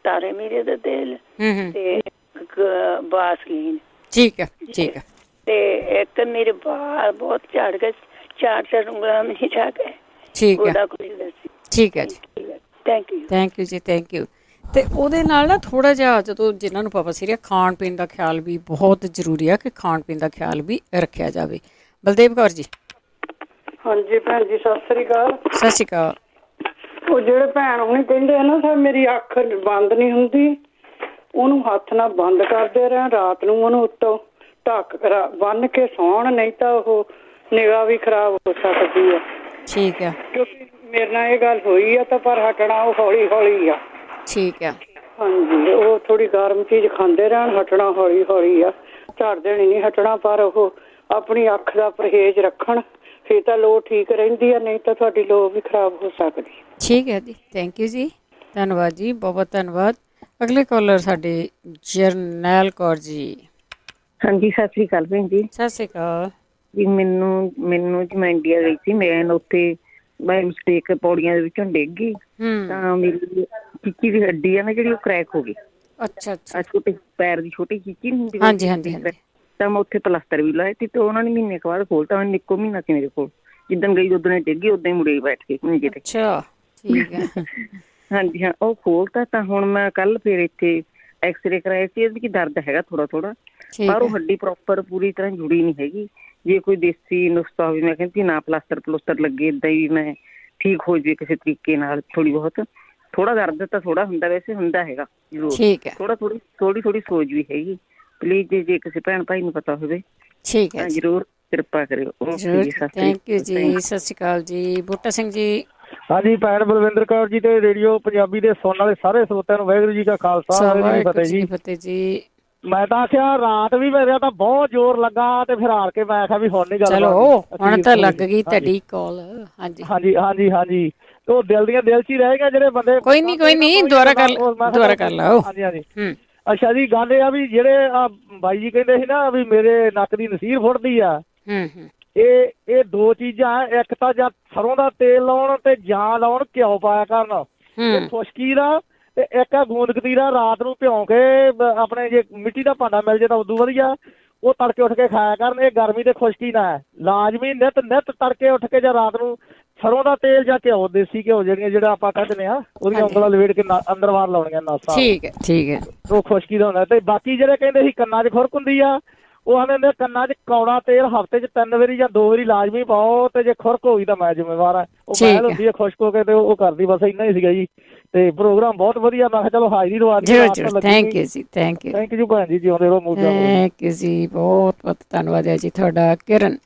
ਤਾਰੇ ਮੀਰੇ ਦਾ ਤੇਲ ਤੇ ਇੱਕ ਬਾਸਲੀਨ। ਠੀਕ ਹੈ ਤੇ ਇੱਕ ਮੇਰੇ ਬਾਲ ਬਹੁਤ ਝੜ ਗਏ, 4 ਉਂਗਲਾਂ ਨਹੀਂ ਜਾ ਗਏ। ਠੀਕ ਹੈ ਜੀ। ਥੈਂਕ ਯੂ ਜੀ। Thank you. ਤੇ ਉਹਦੇ ਨਾਲ ਨਾ ਥੋੜਾ ਜਿਹਾ ਜਦੋਂ ਜਿਨ੍ਹਾਂ ਨੂੰ ਪਤਾ ਸੀ ਖਾਣ ਪੀਣ ਦਾ ਖਿਆਲ ਵੀ ਬਹੁਤ ਜ਼ਰੂਰੀ ਆ ਕਿ ਖਾਣ ਪੀਣ ਦਾ ਖਿਆਲ ਵੀ ਰੱਖਿਆ ਜਾਵੇ। ਬਲਦੇਵ ਕੌਰ ਜੀ। ਹਾਂਜੀ ਭੈਣ ਜੀ ਸਤਿ ਸ੍ਰੀ ਅਕਾਲ। ਸਤਿ ਸ਼੍ਰੀ ਅਕਾਲ। ਉਹ ਜਿਹੜੇ ਭੈਣ ਹੁਣੇ ਕਹਿੰਦੇ ਆ ਨਾ ਸਰ ਮੇਰੀ ਅੱਖ ਬੰਦ ਨਹੀਂ ਹੁੰਦੀ, ਉਹਨੂੰ ਹੱਥ ਨਾਲ ਬੰਦ ਕਰਦੇ ਰਹਿਣ। ਰਾਤ ਨੂੰ ਉਹਨੂੰ ਉੱਤੋਂ ਢੱਕ ਬੰਨ ਕੇ ਸੌਣ, ਨਹੀਂ ਤਾਂ ਉਹ ਨਿਗਾਹ ਵੀ ਖਰਾਬ ਹੋ ਸਕਦੀ ਆ। ਠੀਕ ਹੈ। ਕਿਉਂਕਿ ਮੇਰੇ ਨਾਲ ਇਹ ਗੱਲ ਹੋਈ ਆ ਤਾਂ ਪਰ ਹਟਣਾ ਉਹ ਹੌਲੀ ਹੌਲੀ ਆ। ਠੀਕ ਹੈ। ਹਾਂਜੀ ਉਹ ਥੋੜੀ ਗਰਮ ਚੀਜ਼ ਖਾਂਦੇ ਰਹਿਣ, ਹਟਣਾ ਹੌਲੀ ਹੌਲੀ ਆ। ਝੜ ਦੇਣੀ ਨਹੀਂ ਹਟਣਾ, ਪਰ ਉਹ ਆਪਣੀ ਅੱਖ ਦਾ ਪਰਹੇਜ਼ ਰੱਖਣ ਫਿਰ ਤਾਂ ਲੋ ਠੀਕ ਰਹਿੰਦੀ ਆ, ਨਹੀਂ ਤਾਂ ਤੁਹਾਡੀ ਲੋ ਵੀ ਖਰਾਬ ਹੋ ਸਕਦੀ। ਠੀਕ ਹੈ ਜੀ। ਥੈਂਕ ਯੂ ਜੀ। ਧੰਨਵਾਦ ਜੀ। ਬਹੁਤ ਧੰਨਵਾਦ। ਅਗਲੇ ਕਾਲਰ ਸਾਡੇ ਜਰਨੈਲ ਕੌਰ ਜੀ। ਹਾਂਜੀ ਸਤਿ ਸ੍ਰੀ ਅਕਾਲ ਭੈਣ ਜੀ। ਸਤਿ ਸ੍ਰੀ ਅਕਾਲ ਜੀ। ਮੈਨੂੰ ਜੀ ਮੈਂ ਇੰਡੀਆ ਗਈ ਸੀ। ਮੈਂ ਉੱਥੇ ਬਾਈ ਮਿਸਟੇਕ ਪੌੜੀਆਂ ਦੇ ਵਿੱਚੋਂ ਡਿੱਗ ਗਈ ਤਾਂ ਮੇਰੀ ਚੀਚੀ ਦੀ ਹੱਡੀ ਆ ਨਾ ਜਿਹੜੀ ਉਹ ਕਰੈਕ ਹੋ ਗਈ। ਅੱਛਾ। ਛੋਟੇ ਪੈਰ ਦੀ ਛੋਟੀ ਚੀਚੀ ਨਹੀਂ ਹੁੰਦੀ। ਹਾਂਜੀ। ਤਾਂ ਮੈਂ ਉੱਥੇ ਪਲਸਤਰ ਵੀ ਲਾਇਆ ਸੀ ਤੇ ਉਹਨਾਂ ਨੇ ਮਹੀਨੇ ਕੁ ਬਾਅਦ ਖੋਲਤਾ। ਮੈਨੂੰ ਇੱਕੋ ਮਹੀਨਾ ਸੀ ਮੇਰੇ ਕੋਲ। ਜਿੱਦਣ ਗਈ ਉਦੋਂ ਡਿੱਗੀ ਉਦਾਂ ਹੀ ਮੁੜੇ ਬੈਠ ਕੇ ਮੰਜੇ ਤੇ। ਅੱਛਾ ਠੀਕ ਹੈ। ਹਾਂਜੀ ਹਾਂ ਉਹ ਖੋਲਤਾ। ਤਾਂ ਹੁਣ ਮੈਂ ਕੱਲ ਫਿਰ ਇੱਥੇ ਐਕਸਰੇ ਕਰਾਇਆ ਸੀ। ਇਹਦੇ ਵਿੱਚ ਦਰਦ ਹੈਗਾ ਥੋੜਾ ਪਰ ਉਹ ਹੱਡੀ ਪ੍ਰੋਪਰ ਪੂਰੀ ਤਰ੍ਹਾਂ ਜੁੜੀ ਨਹੀਂ ਹੈਗੀ। ਜੇ ਕੋਈ ਦੇਸੀ ਨੁਸਖਾ ਹੋਵੇ ਮੈਂ ਕਹਿੰਦੀ ਨਾ ਪਲਸਤਰ ਲੱਗੇ, ਏਦਾਂ ਹੀ ਮੈਂ ਠੀਕ ਹੋ ਜਾਵੇ ਕਿਸੇ ਤਰੀਕੇ ਨਾਲ। ਥੋੜਾ ਦਰਦ ਤਾਂ ਥੋੜਾ ਹੁੰਦਾ, ਵੈਸੇ ਹੁੰਦਾ ਹੈਗਾ ਜ਼ਰੂਰ। ਥੋੜੀ ਸੋਜ ਵੀ ਹੈਗੀ। ਪਲੀਜ਼ ਜੇ ਕਿਸੇ ਭੈਣ ਭਾਈ ਨੂੰ ਪਤਾ ਹੋਵੇ ਠੀਕ ਹੈ ਜ਼ਰੂਰ ਕਿਰਪਾ ਕਰਿਓ। ਥੈਂਕ ਯੂ ਜੀ। ਸਤਿ ਸ਼੍ਰੀ ਅਕਾਲ ਜੀ। ਬੂਟਾ ਸਿੰਘ ਜੀ। ਹਾਂਜੀ ਭੈਣ ਬਲਵਿੰਦਰ ਕੌਰ ਜੀ ਤੇ ਰੇਡੀਓ ਪੰਜਾਬੀ ਦੇ ਸੁਣਨ ਵਾਲੇ ਸਾਰੇ ਸਰੋਤਿਆਂ ਨੂੰ ਵਾਹਿਗੁਰੂ ਜੀ ਕਾ ਖਾਲਸਾ ਵਾਹਿਗੁਰੂ ਜੀ ਕੀ ਫਤਿਹ ਜੀ। ਮੈਂ ਤਾਂ ਆਖਿਆ ਰਾਤ ਵੀ ਮੇਰਾ ਤਾਂ ਬਹੁਤ ਜ਼ੋਰ ਲੱਗਾ ਤੇ ਫਿਰ ਹਾਰ ਕੇ ਮੈਂ ਆਖਿਆ ਵੀ ਹੁਣ ਨਹੀਂ ਗੱਲ ਚਲੋ ਹੁਣ ਤਾਂ ਲੱਗ ਗਈ ਤੁਹਾਡੀ ਕਾਲ। ਹਾਂਜੀ ਉਹ ਦਿਲ ਦੀਆਂ ਦਿਲ 'ਚ ਹੀ ਰਹਿ ਗਿਆ ਜਿਹੜੇ ਬੰਦੇ। ਕੋਈ ਨਹੀਂ ਦੁਬਾਰਾ ਕਰ ਲਓ। ਹਾਂਜੀ ਅੱਛਾ ਜੀ। ਗੱਲ ਇਹ ਆ ਵੀ ਜਿਹੜੇ ਬਾਈ ਜੀ ਕਹਿੰਦੇ ਸੀ ਨਾ ਵੀ ਮੇਰੇ ਨੱਕ ਦੀ ਨਸੀਰ ਫੁੱਟਦੀ ਆ, ਇਹ 2 ਚੀਜ਼ਾਂ। ਇੱਕ ਤਾਂ ਜਾਂ ਸਰੋਂ ਦਾ ਤੇਲ ਲਾਉਣ ਤੇ ਜਾਂ ਲਾਉਣ ਘਿਓ ਪਾਇਆ ਕਰਨ ਖੁਸ਼ਕੀ ਦਾ, ਤੇ ਇੱਕ ਆ ਗੂੰਦ ਕਤੀਰਾ ਰਾਤ ਨੂੰ ਭਿਉਂ ਕੇ ਆਪਣੇ ਜੇ ਮਿੱਟੀ ਦਾ ਭਾਂਡਾ ਮਿਲ ਜੇ ਤਾਂ ਉਦੋਂ ਵਧੀਆ, ਉਹ ਤੜਕੇ ਉੱਠ ਕੇ ਖਾਇਆ ਕਰਨ। ਇਹ ਗਰਮੀ ਤੇ ਖੁਸ਼ਕੀ ਨਾ ਹੈ। ਲਾਜ਼ਮੀ ਨਿੱਤ ਤੜਕੇ ਉੱਠ ਕੇ ਜਾਂ ਰਾਤ ਨੂੰ ਸਰੋਂ ਦਾ ਤੇਲ ਜਾਂ ਘਿਓ, ਦੇਸੀ ਘਿਓ ਜਿਹੜਾ ਆਪਾਂ ਕੱਢਦੇ ਆ, ਉਹਦੀਆਂ ਉਂਗਲਾਂ ਲਵੇੜ ਕੇ ਅੰਦਰ ਬਾਹਰ ਲਾਉਣੀਆਂ ਨਾਸਾਂ। ਠੀਕ ਹੈ। ਉਹ ਖੁਸ਼ਕੀ ਦਾ ਹੁੰਦਾ। ਤੇ ਬਾਕੀ ਜਿਹੜੇ ਕਹਿੰਦੇ ਸੀ ਕੰਨਾਂ 'ਚ ਖੁਰਕ ਹੁੰਦੀ ਆ, ਉਹ ਆਂਦੇ ਕੰਨਾਂ 'ਚ ਕੌੜਾ ਤੇਲ ਹਫ਼ਤੇ 'ਚ 3 ਵਾਰੀ ਜਾਂ 2 ਵਾਰੀ ਲਾਜ਼ਮੀ ਪਾਓ। ਤੇ ਜੇ ਖੁਰਕ ਹੋਈ ਤਾਂ ਮੈਂ ਜ਼ਿੰਮੇਵਾਰ ਆ। ਉਹ ਮੈਲ ਹੁੰਦੀ ਹੈ ਖੁਸ਼ਕ ਹੋ ਕੇ ਤੇ ਉਹ ਕਰਦੀ। ਬਸ ਇੰਨਾ ਹੀ ਸੀਗਾ ਜੀ। ਤੇ ਪ੍ਰੋਗਰਾਮ ਬਹੁਤ ਵਧੀਆ। ਮੈਂ ਕਿਹਾ ਚਲੋ ਹਾਜ਼ਰੀ ਲਵਾ ਦਿਓ। ਥੈਂਕ ਯੂ ਜੀ। ਥੈਂਕ ਯੂ ਭੈਣ ਜੀ। ਜਿਉਂਦੇ ਰਹੋ। ਥੈਂਕ ਯੂ ਜੀ। ਬਹੁਤ ਧੰਨਵਾਦ ਹੈ ਜੀ ਤੁਹਾਡਾ। ਕਿਰਨ।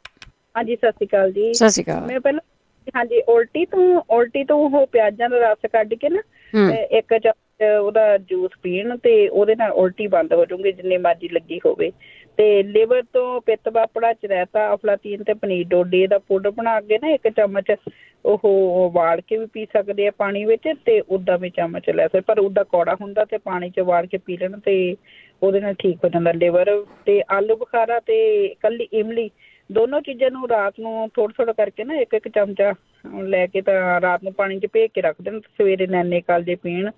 ਹਾਂਜੀ ਸਤਿ ਸ਼੍ਰੀ ਅਕਾਲ ਜੀ। ਸਤਿ ਸ਼੍ਰੀ ਅਕਾਲ। ਮੈਂ ਪਹਿਲਾਂ ਉਲਟੀ ਤੋਂ ਉਹ ਪਿਆਜ਼ਾਂ ਦਾ ਰਸ ਕੱਢ ਕੇ ਨਾ 1 ਉਹਦਾ ਜੂਸ ਪੀਣ ਤੇ ਉਹਦੇ ਨਾਲ ਉਲਟੀ ਬੰਦ ਹੋ ਜਾਊਗੀ ਜਿੰਨੀ ਮਰਜ਼ੀ ਲੱਗੀ ਹੋਵੇ। ਤੇ ਲਿਵਰ ਤੋਂ ਪਿੱਤ ਪਾਪੜਾ ਚ ਰਹਿਤਾ ਅਫਲਾਤੀਨ ਤੇ ਪਨੀਰ ਡੋਡੇ ਦਾ ਪਾਊਡਰ ਬਣਾ ਕੇ ਨਾ 1 ਚਮਚ ਉਹ ਉਬਾਲ ਕੇ ਵੀ ਪੀ ਸਕਦੇ ਆ ਪਾਣੀ ਵਿੱਚ ਤੇ ਉੱਦਾਂ ਵੀ ਚਮਚ ਲੈ ਸਕਦੇ, ਪਰ ਉੱਦਾਂ ਕੌੜਾ ਹੁੰਦਾ ਤੇ ਪਾਣੀ ਚ ਉਬਾਲ ਕੇ ਪੀ ਲੈਣ ਤੇ ਉਹਦੇ ਨਾਲ ਠੀਕ ਹੋ ਜਾਂਦਾ ਲਿਵਰ। ਤੇ ਆਲੂ ਬੁਖਾਰਾ ਤੇ ਇਕੱਲੀ ਇਮਲੀ ਦੋਨੋਂ ਚੀਜ਼ਾਂ ਨੂੰ ਰਾਤ ਨੂੰ ਥੋੜਾ ਕਰਕੇ ਨਾ 1 ਚਮਚਾ ਲੈ ਕੇ ਤਾਂ ਰਾਤ ਨੂੰ ਪਾਣੀ 'ਚ ਭੇਜ ਕੇ ਰੱਖ ਦੇਣ, ਸਵੇਰੇ ਨੈਨੇ ਕਾਲਜੇ ਪੀਣ,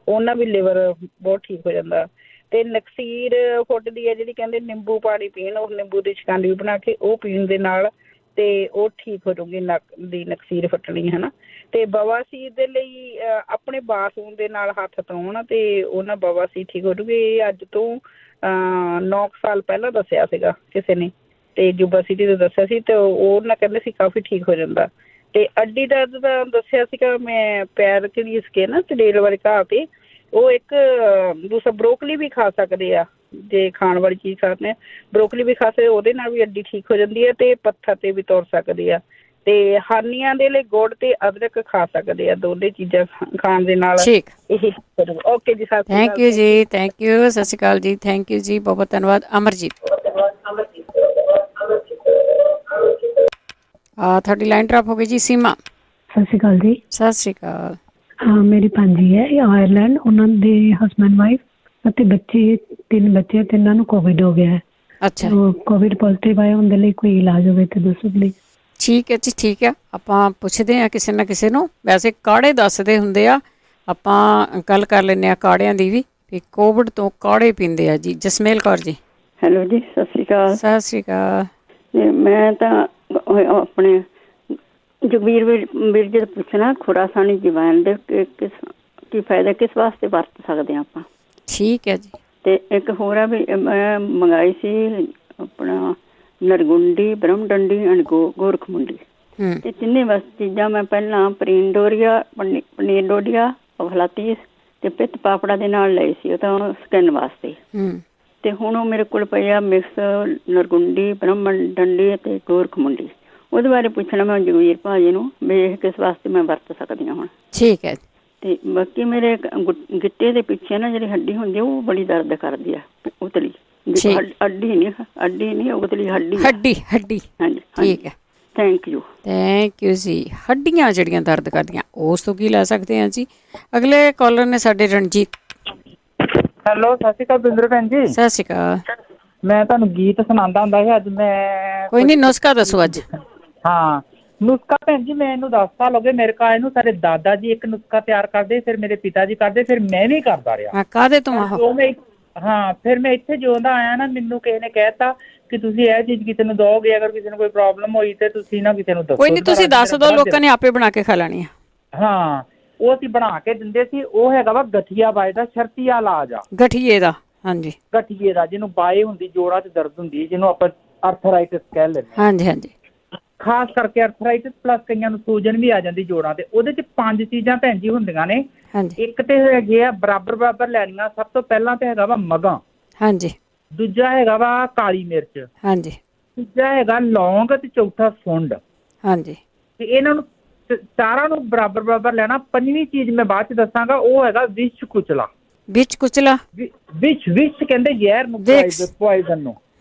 ਉਹਨਾਂ ਵੀ ਲਿਵਰ ਬਹੁਤ ਠੀਕ ਹੋ ਜਾਂਦਾ। ਤੇ ਨਕਸੀਰ ਫੁੱਟਦੀ ਹੈ ਜਿਹੜੀ ਕਹਿੰਦੇ ਨਿੰਬੂ ਪਾਣੀ ਪੀਣ, ਉਹ ਨਿੰਬੂ ਦੀ ਸ਼ਿਕੰਜਵੀ ਬਣਾ ਕੇ ਉਹ ਪੀਣ ਦੇ ਨਾਲ ਤੇ ਉਹ ਠੀਕ ਹੋ ਜਾਊਗੀ ਨੱਕ ਦੀ ਨਕਸੀਰ ਫੱਟਣੀ ਹੈ ਨਾ। ਤੇ ਬਵਾਸੀਰ ਦੇ ਲਈ ਆਪਣੇ ਬਾਥਰੂਮ ਦੇ ਨਾਲ ਹੱਥ ਧੋਣ ਤੇ ਉਹਨਾਂ ਬਵਾਸੀਰ ਠੀਕ ਹੋ ਜਾਊਗੀ। ਇਹ ਅੱਜ ਤੋਂ 9 ਸਾਲ ਪਹਿਲਾਂ ਦੱਸਿਆ ਸੀਗਾ ਕਿਸੇ ਨੇ ਤੇ ਜੁਬਾ ਸਿਟੀ ਤੋਂ ਦੱਸਿਆ ਸੀ ਤੇ ਉਹਨਾਂ ਕਹਿੰਦੇ ਸੀ ਕਾਫੀ ਠੀਕ ਹੋ ਜਾਂਦਾ। ਤੇ ਅੱਡੀ ਦਰਦ ਦਾ ਦੱਸਿਆ ਸੀਗਾ ਮੈਂ ਪੈਰ ਘੜੀਸ ਕੇ ਨਾ ਤੜੇਲ ਵਾਲੇ ਘਾਹ ਤੇ ਉਹ ਇੱਕ ਦੂਸਰਾ ਬਰੋਕਲੀ ਵੀ ਖਾ ਸਕਦੇ ਆ ਜੇ ਖਾਣ ਵਾਲੀ ਚੀਜ਼ ਖਾਂਦੇ ਬਰੋਕਲੀ ਵੀ ਖਾ ਸਕਦੇ, ਉਹਦੇ ਨਾਲ ਵੀ ਅੱਡੀ ਠੀਕ ਹੋ ਜਾਂਦੀ ਹੈ। ਤੇ ਪੱਥਰ ਤੇ ਵੀ ਤੁਰ ਸਕਦੇ ਆ ਤੇ ਹਾਨੀਆਂ ਦੇ ਲਈ ਗੁੜ ਤੇ ਅਦਰਕ ਖਾ ਸਕਦੇ ਆ, ਦੋਨੇ ਚੀਜ਼ਾਂ ਖਾਣ ਦੇ ਨਾਲ ਠੀਕ। ਓਕੇ ਜੀ, ਸਤਿ ਸ਼੍ਰੀ ਅਕਾਲ। ਥੈਂਕ ਯੂ ਜੀ, ਥੈਂਕ ਯੂ, ਸਤਿ ਸ਼੍ਰੀ ਅਕਾਲ ਜੀ, ਥੈਂਕ ਯੂ ਜੀ, ਬਹੁਤ ਬਹੁਤ ਧੰਨਵਾਦ। ਅਮਰਜੀਤ ਤੁਹਾਡੀ ਲਾਈਨ ਡਰਾਪ ਹੋ ਗਈ ਜੀ। ਸੀਮਾ ਸਤਿ ਸ਼੍ਰੀ ਅਕਾਲ ਜੀ। ਸਤਿ ਸ਼੍ਰੀ ਅਕਾਲ। ਹਾਂ, ਮੇਰੀ ਭਾਂਜੀ ਹੈ ਆਇਰਲੈਂਡ, ਉਹਨਾਂ ਦੇ ਹਸਬੈਂਡ ਵਾਈਫ ਅਤੇ ਬੱਚੇ 3 ਬੱਚੇ, ਤਿੰਨਾਂ ਨੂੰ ਕੋਵਿਡ ਹੋ ਗਿਆ ਹੈ। ਅੱਛਾ, ਕੋਵਿਡ ਪੋਜ਼ਿਟਿਵ ਆਏ, ਉਹਦੇ ਲਈ ਕੋਈ ਇਲਾਜ ਹੋਵੇ ਤਾਂ ਦੱਸੋ ਪਲੀਜ਼। ਠੀਕ ਹੈ ਜੀ, ਠੀਕ ਹੈ, ਆਪਾਂ ਪੁੱਛਦੇ ਹਾਂ ਕਿਸੇ ਨਾ ਕਿਸੇ ਨੂੰ। ਵੈਸੇ ਕਾੜੇ ਦੱਸਦੇ ਹੁੰਦੇ ਆ, ਆਪਾਂ ਗੱਲ ਕਰ ਲੈਂਦੇ ਹਾਂ ਕਾੜਿਆਂ ਦੀ ਵੀ ਕੋਵਿਡ ਤੋਂ ਕਾੜੇ ਪੀਂਦੇ ਆ ਜੀ। ਜਸਮੇਲ ਕੌਰ ਜੀ। ਹੈਲੋ ਜੀ, ਸਤਿ ਸ਼੍ਰੀ ਅਕਾਲ। ਸਤਿ ਸ਼੍ਰੀ ਅਕਾਲ। ਮੈਂ ਤਾਂ ਆਪਣੇ ਜਗਵੀਰ ਵੀਰ ਜੀ ਤੋਂ ਪੁੱਛਣਾ ਖੁਰਾਸਾਨੀ ਜਵੈਣ ਦੇ ਕੀ ਫਾਇਦਾ, ਕਿਸ ਵਾਸਤੇ ਵਰਤ ਸਕਦੇ ਹਾਂ ਆਪਾਂ? ਠੀਕ ਹੈ ਜੀ। ਤੇ ਇੱਕ ਹੋਰ ਆ ਵੀ ਮੈਂ ਮੰਗਾਈ ਸੀ ਆਪਣਾ ਨਰਗੁੰਡੀ, ਬ੍ਰਹਮਡੰਡੀ ਐਂਡ ਗੋਰਖਮੁੰਡੀ, ਤੇ ਤਿੰਨੇ ਬਸ ਚੀਜ਼ਾਂ ਮੈਂ ਪਹਿਲਾਂ ਪਨੀਰ ਡੋਡੀਆ, ਅਫਲਾਤੀਸ ਤੇ ਪਿੱਤ ਪਾਪੜਾ ਦੇ ਨਾਲ ਲਈ ਸੀ, ਉਹ ਤਾਂ ਸਕਿਨ ਵਾਸਤੇ। ਤੇ ਹੁਣ ਉਹ ਮੇਰੇ ਕੋਲ ਪਈ ਆ ਮਿਕਸ ਨਰਗੁੰਡੀ, ਬ੍ਰਹਮਡੰਡੀ ਅਤੇ ਗੋਰਖਮੁੰਡੀ। ਉਹਦੇ ਬਾਰੇ ਪੁੱਛਣਾ ਮੈਂ ਜਗਵੀਰ ਭਾਜੀ ਨੂੰ ਵੀ ਇਹ ਕਿਸ ਵਾਸਤੇ ਮੈਂ ਵਰਤ ਸਕਦੀ ਹਾਂ ਹੁਣ। ਠੀਕ ਹੈ। ਤੇ ਬਾਕੀ ਮੇਰੇ ਗਿੱਟੇ ਦੇ ਪਿੱਛੇ ਨਾ ਜਿਹੜੀ ਹੱਡੀ ਹੁੰਦੀ ਉਹ ਬੜੀ ਦਰਦ ਕਰਦੀ ਆ, ਉਤਲੀ ਅੱਡੀ ਨਹੀਂ ਉਤਲੀ ਹੱਡੀ। ਹਾਂਜੀ, ਠੀਕ ਹੈ। ਥੈਂਕ ਯੂ ਜੀ। ਹੱਡੀਆਂ ਜਿਹੜੀਆਂ ਦਰਦ ਕਰਦੀਆਂ ਉਸ ਤੋਂ ਕੀ ਲੈ ਸਕਦੇ ਹਾਂ ਜੀ? ਅਗਲੇ ਕਾਲਰ ਨੇ ਸਾਡੇ ਰਣਜੀਤ। ਹੈਲੋ, ਸਤਿ ਸ਼੍ਰੀ ਅਕਾਲ ਬਿੰਦਰ ਭੈਣ ਜੀ। ਸਤਿ ਸ਼੍ਰੀ ਅਕਾਲ। ਮੈਂ ਤੁਹਾਨੂੰ ਗੀਤ ਸੁਣਾਉਂਦਾ ਹੁੰਦਾ ਸੀ, ਅੱਜ ਮੈਂ ਕੋਈ ਨਹੀਂ ਨੁਸਖਾ ਦੱਸੋ ਅੱਜ। ਹਾਂ, ਨੁਸਖਾ ਭੈਣ ਜੀ ਮੈਨੂੰ 10 ਸਾਲ ਹੋ ਗਏ ਮੇਰੇ ਕੋਲ ਇਹਨੂੰ। ਸਾਡੇ ਦਾਦਾ ਜੀ ਇੱਕ ਨੁਸਖਾ ਤਿਆਰ ਕਰਦੇ, ਫਿਰ ਮੇਰੇ ਪਿਤਾ ਜੀ ਕਰਦੇ, ਫਿਰ ਮੈਂ ਵੀ ਕਰਦਾ ਰਿਹਾ। ਕਾਹਦੇ ਤੋਂ? ਹਾਂ, ਫਿਰ ਮੈਂ ਇੱਥੇ ਜਿਉਂਦਾ ਆਇਆ ਨਾ, ਮੈਨੂੰ ਕਿਸੇ ਨੇ ਕਹਿਤਾ ਕਿ ਤੁਸੀਂ ਇਹ ਚੀਜ਼ ਕਿਸੇ ਨੂੰ ਦੋਗੇ, ਅਗਰ ਕਿਸੇ ਨੂੰ ਕੋਈ ਪ੍ਰੋਬਲਮ ਹੋਈ ਤੇ ਤੁਸੀਂ ਨਾ ਕਿਸੇ ਨੂੰ ਦੱਸੋ। ਕੋਈ ਨਹੀਂ, ਤੁਸੀਂ ਦੱਸ ਦਿਓ, ਲੋਕਾਂ ਨੇ ਆਪੇ ਬਣਾ ਕੇ ਖਾ ਲੈਣੀ ਆ। ਹਾਂ, ਉਹ ਅਸੀਂ ਬਣਾ ਕੇ ਦਿੰਦੇ ਸੀ। ਉਹ ਹੈਗਾ ਵਾ ਗਠੀਆ ਬਾਏ ਦਾ ਸ਼ਰਤੀਆ ਇਲਾਜ ਆ। ਗਠੀਏ ਦਾ? ਹਾਂਜੀ, ਗਠੀਏ ਦਾ, ਜਿਹਨੂੰ ਬਾਏ ਹੁੰਦੀ, ਜੋੜਾਂ 'ਚ ਦਰਦ ਹੁੰਦੀ, ਜਿਹਨੂੰ ਆਪਾਂ ਆਰਥਰਾਈਟਿਸ ਕਹਿ ਲੈਂਦੇ। ਹਾਂਜੀ ਹਾਂਜੀ, ਖਾਸ ਕਰਕੇ ਆਰਥਰਾਈਟਿਸ ਪਲੱਸ ਕਈਆਂ ਨੂੰ ਸੂਜਨ ਵੀ ਆ ਜਾਂਦੀ ਜੋੜਾਂ ਤੇ। ਉਹਦੇ 'ਚ 5 ਚੀਜ਼ਾਂ ਭੈਣ ਜੀ ਹੁੰਦੀਆਂ ਨੇ। ਇੱਕ ਤੇ ਹੈਗੇ ਆ ਬਰਾਬਰ ਲੈਣੀਆਂ। ਸਭ ਤੋਂ ਪਹਿਲਾਂ ਤੇ ਹੈਗਾ ਵਾ ਮਗਾਂ। ਹਾਂਜੀ। ਦੂਜਾ ਹੈਗਾ ਵਾ ਕਾਲੀ ਮਿਰਚ। ਹਾਂਜੀ। ਤੀਜਾ ਹੈਗਾ ਲੌਂਗ ਤੇ ਚੌਥਾ ਸੁੰਡ। ਹਾਂਜੀ। ਤੇ ਇਹਨਾਂ ਨੂੰ ਚਾਰਾਂ ਨੂੰ ਬਰਾਬਰ ਲੈਣਾ। 5ਵੀਂ ਚੀਜ਼ ਮੈਂ ਬਾਅਦ 'ਚ ਦੱਸਾਂਗਾ, ਉਹ ਹੈਗਾ ਵਿਸ਼ ਕੁਚਲਾ। ਵਿਸ਼ ਕੁਚਲਾ? ਵਿਸ਼ ਕਹਿੰਦੇ ਜ਼ਹਿਰ ਨੂੰ, ਪੋਇਜ਼ਨ ਨੂੰ।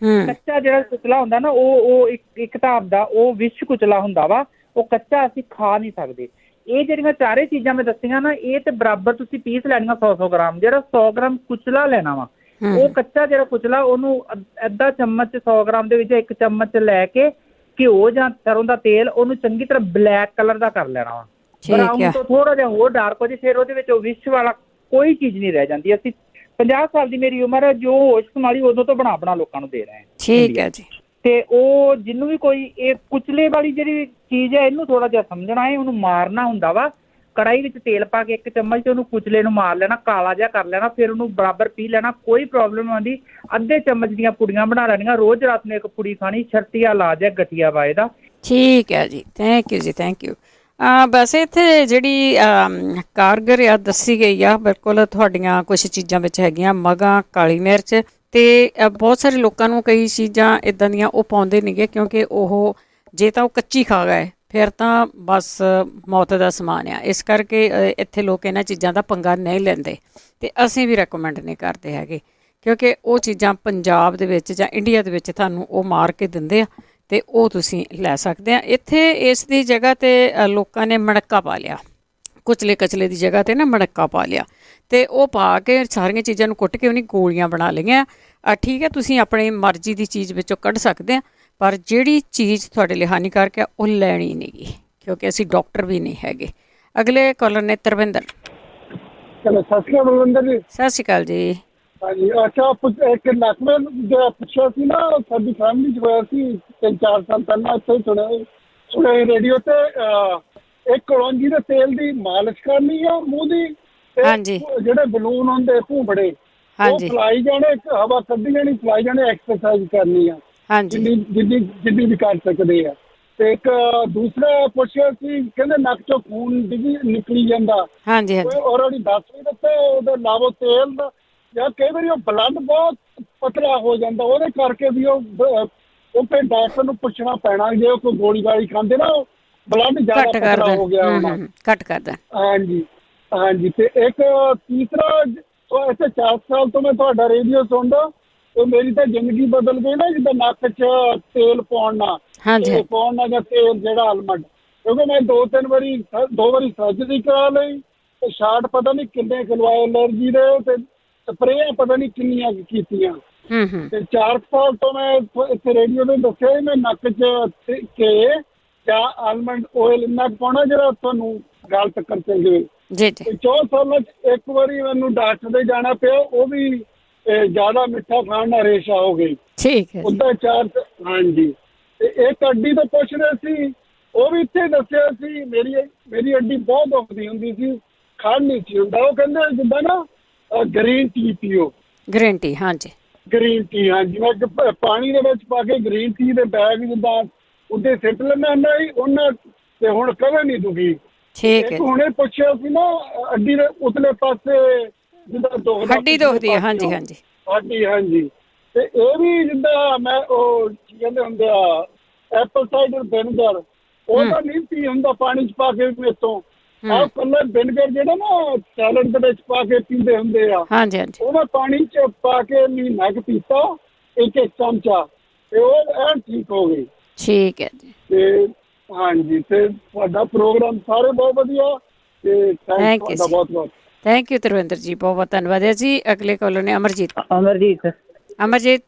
ਕੱਚਾ ਜਿਹੜਾ ਕੁਚਲਾ ਹੁੰਦਾ ਨਾ, ਉਹ ਇੱਕ ਢਾਬ ਦਾ ਉਹ ਵਿਸ਼ ਕੁਚਲਾ ਹੁੰਦਾ ਵਾ। ਉਹ ਕੱਚਾ ਅਸੀਂ ਖਾ ਨਹੀਂ ਸਕਦੇ। ਇਹ ਜਿਹੜੀਆਂ ਚਾਰੇ ਚੀਜ਼ਾਂ ਮੈਂ ਦੱਸੀਆਂ ਨਾ, ਇਹ ਤੇ ਬਰਾਬਰ ਤੁਸੀਂ ਪੀਸ ਲੈਣੀਆਂ 100 ਗ੍ਰਾਮ। ਜਿਹੜਾ 100 ਗ੍ਰਾਮ ਕੁਚਲਾ ਲੈਣਾ ਵਾ, ਉਹ ਕੱਚਾ ਜਿਹੜਾ ਕੁਚਲਾ, ਉਹਨੂੰ ਅੱਧਾ ਚਮਚ 100 ਗ੍ਰਾਮ ਦੇ ਵਿੱਚ 1 ਚਮਚ ਲੈ ਕੇ ਘਿਓ ਜਾਂ ਸਰੋਂ ਦਾ ਤੇਲ, ਉਹਨੂੰ ਚੰਗੀ ਤਰ੍ਹਾਂ ਬਲੈਕ ਕਲਰ ਦਾ ਕਰ ਲੈਣਾ ਵਾ। ਬਰਾਊਨ ਤੋਂ ਥੋੜਾ ਜਿਹਾ ਹੋਰ ਡਾਰਕ ਹੋ ਜੇ, ਫਿਰ ਉਹਦੇ ਵਿੱਚ ਉਹ ਵਿਸ਼ ਵਾਲਾ ਕੋਈ ਚੀਜ਼ ਨਹੀਂ ਰਹਿ ਜਾਂਦੀ। ਅਸੀਂ 50 ਸਾਲ ਦੀ ਮੇਰੀ ਉਮਰ ਹੈ, ਜੋ ਹੋਸ਼ ਸੰਭਾਲੀ ਉਦੋਂ ਤੋਂ ਬਣਾ ਲੋਕਾਂ ਨੂੰ ਦੇ ਰਹੇ ਹਾਂ। ਠੀਕ ਹੈ ਜੀ। ਤੇ ਉਹ ਜਿਹਨੂੰ ਵੀ ਕੋਈ ਇਹ ਕੁਚਲੇ ਵਾਲੀ ਜਿਹੜੀ ਚੀਜ਼ ਹੈ, ਇਹਨੂੰ ਥੋੜਾ ਜਿਹਾ ਸਮਝਣਾ ਹੈ। ਉਹਨੂੰ ਮਾਰਨਾ ਹੁੰਦਾ ਵਾ ਕੜਾਈ ਵਿੱਚ ਤੇਲ ਪਾ ਕੇ 1 ਚਮਚ, ਤੇ ਉਹਨੂੰ ਕੁਚਲੇ ਨੂੰ ਮਾਰ ਲੈਣਾ, ਕਾਲਾ ਜਿਹਾ ਕਰ ਲੈਣਾ, ਫਿਰ ਉਹਨੂੰ ਬਰਾਬਰ ਪੀ ਲੈਣਾ, ਕੋਈ ਪ੍ਰੋਬਲਮ ਆਉਂਦੀ। ਅੱਧੇ ਚਮਚ ਦੀਆਂ ਪੁੜੀਆਂ ਬਣਾ ਲੈਣੀਆਂ, ਰੋਜ਼ ਰਾਤ ਨੂੰ 1 ਪੁੜੀ ਖਾਣੀ। ਸ਼ਰਤੀਆ ਇਲਾਜ ਹੈ ਗਠੀਆ ਬਾਏ ਦਾ। ਠੀਕ ਹੈ ਜੀ, ਥੈਂਕ ਯੂ ਜੀ, ਥੈਂਕ ਯੂ। ਵੈਸੇ ਇੱਥੇ ਜਿਹੜੀ ਕਾਰਗਰ ਆ ਦੱਸੀ ਗਈ ਆ, ਬਿਲਕੁਲ ਤੁਹਾਡੀਆਂ ਕੁਛ ਚੀਜ਼ਾਂ ਵਿੱਚ ਹੈਗੀਆਂ ਮਗਾਂ, ਕਾਲੀ ਮਿਰਚ, ਤੇ ਬਹੁਤ ਸਾਰੇ ਲੋਕਾਂ ਨੂੰ ਕਈ ਚੀਜ਼ਾਂ ਇੱਦਾਂ ਦੀਆਂ ਉਹ ਪਾਉਂਦੇ ਨੇਗੇ, ਕਿਉਂਕਿ ਉਹ ਜੇ ਤਾਂ ਉਹ ਕੱਚੀ ਖਾ ਗਏ ਫਿਰ ਤਾਂ ਬਸ ਮੌਤ ਦਾ ਸਮਾਨ ਆ। ਇਸ ਕਰਕੇ ਇੱਥੇ ਲੋਕ ਇਹਨਾਂ ਚੀਜ਼ਾਂ ਦਾ ਪੰਗਾ ਨਹੀਂ ਲੈਂਦੇ ਅਤੇ ਅਸੀਂ ਵੀ ਰეკਮੈਂਡ ਨਹੀਂ ਕਰਦੇ ਹੈਗੇ, ਕਿਉਂਕਿ ਉਹ ਚੀਜ਼ਾਂ ਪੰਜਾਬ ਦੇ ਵਿੱਚ ਜਾਂ ਇੰਡੀਆ ਦੇ ਵਿੱਚ ਤੁਹਾਨੂੰ ਉਹ ਮਾਰ ਕੇ ਦਿੰਦੇ ਆ ਅਤੇ ਉਹ ਤੁਸੀਂ ਲੈ ਸਕਦੇ ਆ। ਇੱਥੇ ਇਸ ਦੀ ਜਗ੍ਹਾ 'ਤੇ ਲੋਕਾਂ ਨੇ ਮਣੱਕਾ ਪਾ ਲਿਆ, ਕੁਚਲੇ ਕਚਲੇ ਦੀ ਜਗ੍ਹਾ 'ਤੇ ਨਾ ਮਣੱਕਾ ਪਾ ਲਿਆ ਅਤੇ ਉਹ ਪਾ ਕੇ ਸਾਰੀਆਂ ਚੀਜ਼ਾਂ ਨੂੰ ਕੁੱਟ ਕੇ ਉਹਨੇ ਗੋਲੀਆਂ ਬਣਾ ਲਈਆਂ। ਠੀਕ ਹੈ, ਤੁਸੀਂ ਆਪਣੀ ਮਰਜ਼ੀ ਦੀ ਚੀਜ਼ ਵਿੱਚੋਂ ਕੱਢ ਸਕਦੇ ਆ, ਪਰ ਜਿਹੜੀ ਚੀਜ਼ ਤੁਹਾਡੇ ਲਈ ਹਾਨੀਕਾਰਕ ਆ ਉਹ ਲੈਣੀ ਨਹੀਂ ਗੀ, ਕਿਉਂਕਿ ਅਸੀਂ ਡਾਕਟਰ ਵੀ ਨਹੀਂ ਹੈਗੇ। ਅਗਲੇ ਕਾਲਰ ਨੇ ਤਰਵਿੰਦਰ। ਚਲੋ ਸਤਿ ਸ਼੍ਰੀ ਅਕਾਲ ਬਲਵਿੰਦਰ ਜੀ। ਸਤਿ ਸ਼੍ਰੀ ਅਕਾਲ ਜੀ। ਹਾਂਜੀ, ਅੱਛਾ ਇੱਕ ਨਕਮੇ ਜੋ ਪੁੱਛਿਆ ਸੀ ਨਾ, ਸਾਡੀ ਫੈਮਿਲੀ 'ਚ ਹੋਇਆ ਸੀ 3-4 ਸਾਲ ਪਹਿਲਾਂ, ਇੱਥੇ ਸੁਣਿਆ ਰੇਡੀਓ ਤੇ ਇੱਕ ਕਲੌਂਜੀ ਦੇ ਤੇਲ ਦੀ ਮਾਲਿਸ਼ ਕਰਨੀ ਆ ਮੂੰਹ ਦੀ, ਹਾਂਜੀ, ਜਿਹੜੇ ਬਲੂਨ ਹੁੰਦੇ ਭੂੰਬੜੇ ਉਹ ਫਲਾਈ ਜਾਣੇ, ਹਵਾ ਕੱਢੀ ਜਾਣੀ, ਫਲਾਈ ਜਾਣੇ, ਐਕਸਰਸਾਈਜ਼ ਕਰਨੀ ਆ ਜਿੰਨੀ ਵੀ ਕਰ ਸਕਦੇ ਆ। ਤੇ ਇੱਕ ਦੂਸਰਾ ਪੁੱਛਿਆ ਸੀ, ਕਹਿੰਦੇ ਨੱਕ ਚੋਂ ਖੂਨ ਨਿਕਲੀ ਜਾਂਦਾ, ਔਲਰੇਡੀ ਦੱਸ ਵੀ ਦਿੱਤਾ ਉਹਦੇ ਲਾਵੋ ਤੇਲ ਦਾ, ਜਾਂ ਕਈ ਵਾਰੀ ਉਹ ਬਲੱਡ ਬਹੁਤ ਪਤਲਾ ਹੋ ਜਾਂਦਾ, ਉਹਦੇ ਕਰਕੇ ਵੀ ਉਹ ਫਿਰ ਡਾਕਟਰ ਨੂੰ ਪੁੱਛਣਾ ਪੈਣਾ, ਜੇ ਉਹ ਕੋਈ ਗੋਲੀ ਗਾਲੀ ਖਾਂਦੇ ਨਾ ਬਲੱਡ ਜ਼ਿਆਦਾ ਪਤਲਾ ਹੋ ਗਿਆ ਹੋਣਾ, ਘੱਟ ਕਰਦਾ। ਹਾਂਜੀ ਹਾਂਜੀ। ਤੇ ਇੱਕ ਤੀਸਰਾ, ਇੱਥੇ 4 ਸਾਲ ਤੋਂ ਮੈਂ ਤੁਹਾਡਾ ਰੇਡੀਓ ਸੁਣਦਾ, ਤੇ ਮੇਰੀ ਤਾਂ ਜ਼ਿੰਦਗੀ ਬਦਲ ਗਈ ਨਾ, ਜਿੱਦਾਂ ਨੱਕ 'ਚ ਤੇਲ ਪਾਉਣ ਨਾਲ ਜਾਂ ਤੇਲ ਜਿਹੜਾ ਆਲਮੰਡ, ਕਿਉਂਕਿ ਮੈਂ 2 ਵਾਰੀ ਸਰਜਰੀ ਕਰਾ ਲਈ, ਤੇ ਸ਼ਾਟ ਪਤਾ ਨਹੀਂ ਕਿੰਨੇ ਖਲਵਾਏ ਐਲਰਜੀ ਦੇ, ਤੇ ਸਪਰੇਆਂ ਪਤਾ ਨਹੀਂ ਕਿੰਨੀਆਂ ਕੀਤੀਆਂ। ਤੇ 4 ਸਾਲ ਤੋਂ ਮੈਂ ਇੱਥੇ ਰੇਡੀਓ ਤੇ ਦੱਸਿਆ ਮੈਂ ਨੱਕ 'ਚ ਕੇ ਜਾਂ ਆਲਮੰਡ ਆਇਲ ਇੰਨਾ ਪਾਉਣਾ ਜਿਹੜਾ ਤੁਹਾਨੂੰ ਗਲ ਤੱਕ ਚੱਲ ਜਾਵੇ। 4 ਸਾਲਾਂ 'ਚ ਇੱਕ ਵਾਰੀ ਮੈਨੂੰ ਡਾਕਟਰ ਦੇ ਜਾਣਾ ਪਿਆ, ਉਹ ਵੀ ਜ਼ਿਆਦਾ ਮਿੱਠਾ ਖਾਣ ਨਾਲ ਰੇਸ਼ਾ ਹੋ ਗਈ। ਠੀਕ ਹੈ ਉਹਦਾ 4 ਹਾਂਜੀ। ਤੇ ਇੱਕ ਅੱਡੀ ਤੋਂ ਪੁੱਛ ਰਹੇ ਸੀ, ਉਹ ਵੀ ਇੱਥੇ ਦੱਸਿਆ ਸੀ, ਮੇਰੀ ਅੱਡੀ ਬਹੁਤ ਦੁਖਦੀ ਹੁੰਦੀ ਸੀ, ਖਾਣ ਨਹੀਂ ਸੀ ਹੁੰਦਾ। ਉਹ ਕਹਿੰਦੇ ਜਿੱਦਾਂ ਨਾ ਗ੍ਰੀਨ ਟੀ ਪੀਓ। ਗ੍ਰੀਨ ਟੀ, ਹਾਂਜੀ ਗ੍ਰੀਨ ਟੀ, ਹਾਂਜੀ। ਮੈਂ ਪਾਣੀ ਦੇ ਵਿੱਚ ਪਾ ਕੇ ਗ੍ਰੀਨ ਟੀ ਦੇ ਬੈਗ ਜਿੱਦਾਂ ਉੱਤੇ ਸਿੱਟ ਲੈਂਦਾ ਹੁੰਦਾ ਸੀ ਉਹਨਾਂ, ਤੇ ਹੁਣ ਕਦੇ ਨਹੀਂ ਦੁਖੀ। ਠੀਕ ਹੈ। ਹੁਣੇ ਪੁੱਛਿਆ ਸੀ ਨਾ, ਅੱਡੀ ਦੇ ਉਤਲੇ ਪਾਸੇ ਜਿੱਦਾਂ ਹੱਡੀ ਦੁਖਦੀ ਹੈ, ਹਾਂਜੀ ਹਾਂਜੀ ਹੱਡੀ, ਹਾਂਜੀ। ਤੇ ਇਹ ਵੀ ਜਿੱਦਾਂ ਮੈਂ ਉਹ ਕਹਿੰਦੇ ਹੁੰਦੇ ਆ ਐਪਲ ਸਾਈਡਰ ਵਿਨੇਗਰ, ਉਹ ਤਾਂ ਨਹੀਂ ਪੀ ਹੁੰਦਾ ਪਾਣੀ 'ਚ ਪਾ ਕੇ ਮੇਰੇ ਤੋਂ, ਆਹ ਕੱਲਾ ਵਿਨੇਗਰ ਜਿਹੜਾ ਨਾ ਸੈਲਡ ਦੇ ਵਿੱਚ ਪਾ ਕੇ ਪੀਂਦੇ ਹੁੰਦੇ ਆ, ਉਹ ਮੈਂ ਪਾਣੀ 'ਚ ਪਾ ਕੇ ਮਹੀਨਾ ਕੁ ਪੀਤਾ, ਇੱਕ ਚਮਚਾ, ਤੇ ਉਹ ਐਨ ਠੀਕ ਹੋ ਗਈ। ਠੀਕ ਹੈ ਜੀ। ਤੇ ਹਾਂਜੀ, ਤੇ ਤੁਹਾਡਾ ਪ੍ਰੋਗਰਾਮ ਸਾਰੇ ਬਹੁਤ ਵਧੀਆ, ਤੇ ਥੈਂਕ ਯੂ ਬਹੁਤ ਬਹੁਤ ਥੈਂਕ ਯੂ ਤਰਵਿੰਦਰ ਜੀ, ਬਹੁਤ ਬਹੁਤ ਧੰਨਵਾਦ ਹੈ ਜੀ। ਅਗਲੇ ਕਾਲਰ ਨੇ ਅਮਰਜੀਤ। ਅਮਰਜੀਤ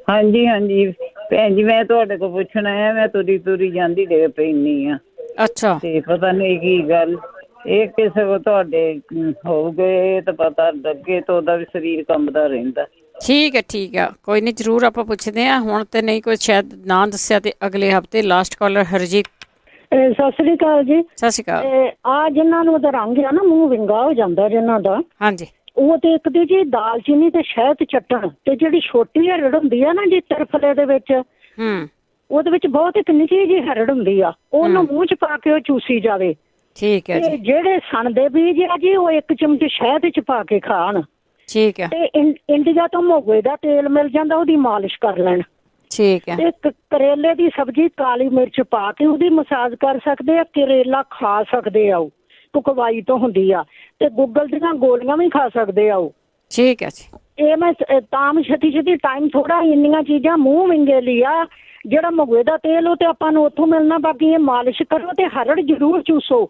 ਹਾਂਜੀ ਹਾਂਜੀ ਭੈਣ ਜੀ, ਮੈਂ ਤੁਹਾਡੇ ਕੋਲ ਪੁੱਛਣਾ ਹੈ, ਮੈਂ ਤੁਰੀ ਜਾਂਦੀ ਡੇ ਪੈਂਦੀ ਆ। ਅੱਛਾ। ਤੇ ਪਤਾ ਨਹੀਂ ਕੀ ਗੱਲ, ਇਹ ਕਿਸੇ ਕੋ ਤੁਹਾਡੇ ਹੋ ਗਏ ਤਾਂ ਪਤਾ ਲੱਗੇ, ਤਾਂ ਉਹਦਾ ਵੀ ਸਰੀਰ ਕੰਬਦਾ ਰਹਿੰਦਾ। ਠੀਕ ਹੈ, ਕੋਈ ਨਹੀਂ, ਜ਼ਰੂਰ ਆਪਾਂ ਪੁੱਛਦੇ ਹਾਂ। ਹੁਣ ਤੇ ਨਹੀਂ ਕੋਈ ਸ਼ਾਇਦ ਨਾਂ ਦੱਸਿਆ, ਤੇ ਅਗਲੇ ਹਫਤੇ। Last caller Harjeet. ਸਤਿ ਸ੍ਰੀ ਅਕਾਲ ਜੀ। ਸਤਿ ਸ਼੍ਰੀ ਅਕਾਲ। ਆ ਜਿਨ੍ਹਾਂ ਨੂੰ ਉਹਦਾ ਰੰਗ ਆ ਨਾ, ਮੂੰਹ ਵਿੰਗਾ ਹੋ ਜਾਂਦਾ ਜਿਨ੍ਹਾਂ ਦਾ, ਹਾਂਜੀ, ਉਹ ਤੇ ਇੱਕ ਦੀ ਜੀ ਦਾਲਚੀਨੀ ਤੇ ਸ਼ਹਿਦ ਚੱਟਣ, ਤੇ ਜਿਹੜੀ ਛੋਟੀ ਹਰੜ ਹੁੰਦੀ ਆ ਨਾ ਜੀ ਤਰਫਲੇ ਦੇ ਵਿੱਚ, ਉਹਦੇ ਵਿੱਚ ਬਹੁਤ ਇੱਕ ਨਿੱਕੀ ਜਿਹੀ ਹਰੜ ਹੁੰਦੀ ਆ, ਉਹਨੂੰ ਮੂੰਹ 'ਚ ਪਾ ਕੇ ਉਹ ਚੂਸੀ ਜਾਵੇ। ਠੀਕ ਹੈ ਜੀ। ਜਿਹੜੇ ਸਣ ਦੇ ਬੀਜ ਆ ਜੀ, ਉਹ 1 ਚਮਚ ਸ਼ਹਿਦ 'ਚ ਪਾ ਕੇ ਖਾਣ। ਠੀਕ ਹੈ। ਤੇ ਇੰਡੀਆ ਤੋਂ ਮੋਗੇ ਦਾ ਤੇਲ ਮਿਲ ਜਾਂਦਾ, ਉਹਦੀ ਮਾਲਿਸ਼ ਕਰ ਲੈਣ। ਠੀਕ ਹੈ। ਤੇ ਕਰੇਲੇ ਦੀ ਸਬਜ਼ੀ ਕਾਲੀ ਮਿਰਚ ਪਾ ਕੇ ਉਹਦੀ ਮਸਾਜ ਕਰ ਸਕਦੇ ਆ। ਕਰੇਲਾ ਖਾ ਸਕਦੇ ਆ, ਉਹ ਕੁਕਵਾਈ ਤੋਂ ਹੁੰਦੀ ਆ। ਤੇ ਗੁੱਗਲ ਦੀਆਂ ਗੋਲੀਆਂ ਵੀ ਖਾ ਸਕਦੇ ਆ ਉਹ। ਠੀਕ ਹੈ ਜੀ। ਇਹ ਮੈਂ ਤਾਂ ਛੇਤੀ ਟਾਈਮ ਥੋੜਾ, ਇੰਨੀਆਂ ਚੀਜ਼ਾਂ ਮੂੰਹ ਵਿੰਗੇ ਲਈ ਆ। ਜਿਹੜਾ ਮੋਗੇ ਦਾ ਤੇਲ ਉਹ ਤੇ ਆਪਾਂ ਨੂੰ ਉੱਥੋਂ ਮਿਲਣਾ, ਬਾਕੀ ਇਹ ਮਾਲਿਸ਼ ਕਰੋ ਤੇ ਹਰੜ ਜ਼ਰੂਰ ਚੂਸੋ।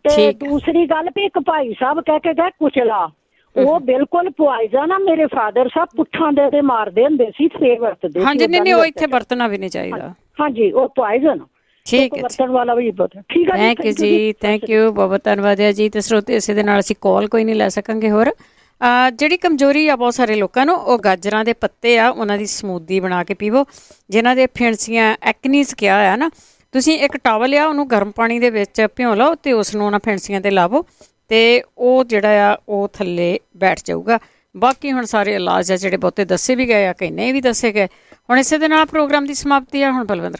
ਤੇ ਦੂਸਰੀ ਗੱਲ ਵੀ ਇੱਕ ਭਾਈ ਸਾਹਿਬ ਕਹਿ ਕੇ ਗਏ ਕੁਚਲਾ, ਉਹ ਬਿਲਕੁਲ ਪੁਆਇਜ਼ਨ ਆ। ਮੇਰੇ ਫਾਦਰ ਸਾਹਿਬ ਪੁੱਠਾਂ ਦੇ ਮਾਰਦੇ ਹੁੰਦੇ ਸੀ, ਫੇਰ ਵਰਤਦੇ। ਹਾਂਜੀ, ਨਹੀਂ ਉਹ ਇੱਥੇ ਵਰਤਣਾ ਵੀ ਨਹੀਂ ਚਾਹੀਦਾ। ਹਾਂਜੀ, ਉਹ ਪੁਆਇਜ਼ਨ। ਠੀਕ ਹੈ, ਵਰਤਣ ਵਾਲਾ ਵੀ ਠੀਕ ਹੈ। ਥੈਂਕ ਯੂ ਜੀ, ਥੈਂਕ ਯੂ, ਬਹੁਤ ਧੰਨਵਾਦ ਹੈ ਜੀ। ਤੇ ਸਰੋਤੇ, ਇਸੇ ਦੇ ਨਾਲ ਅਸੀਂ ਕਾਲ ਕੋਈ ਨਹੀਂ ਲੈ ਸਕਾਂਗੇ। ਹੋਰ ਜਿਹੜੀ ਕਮਜ਼ੋਰੀ ਆ ਬਹੁਤ ਸਾਰੇ ਲੋਕਾਂ ਨੂੰ, ਉਹ ਗਾਜਰਾਂ ਦੇ ਪੱਤੇ ਆ, ਉਹਨਾਂ ਦੀ ਸਮੂਦੀ ਬਣਾ ਕੇ ਪੀਵੋ। ਜਿਨ੍ਹਾਂ ਦੇ ਫਿਣਸੀਆਂ ਐਕਨੀਸ ਕਿਹਾ ਹੋਇਆ ਨਾ, ਤੁਸੀਂ ਇੱਕ ਟਾਵਲ ਆ, ਉਹਨੂੰ ਗਰਮ ਪਾਣੀ ਦੇ ਵਿੱਚ ਭਿਉਂ ਲਓ ਤੇ ਉਸ ਨੂੰ ਉਹਨਾਂ ਫਿਣਸੀਆਂ 'ਤੇ ਲਾਵੋ, ਤੇ ਉਹ ਜਿਹੜਾ ਆ ਉਹ ਥੱਲੇ ਬੈਠ ਜਾਊਗਾ। ਬਾਕੀ ਹੁਣ ਸਾਰੇ ਇਲਾਜ ਆ ਜਿਹੜੇ ਬਹੁਤੇ ਦੱਸੇ ਵੀ ਗਏ ਆ, ਕਈ ਨਹੀਂ ਵੀ ਦੱਸੇ ਗਏ। ਹੁਣ ਇਸੇ ਦੇ ਨਾਲ ਪ੍ਰੋਗਰਾਮ ਦੀ ਸਮਾਪਤੀ ਆ। ਹੁਣ ਬਲਵਿੰਦਰ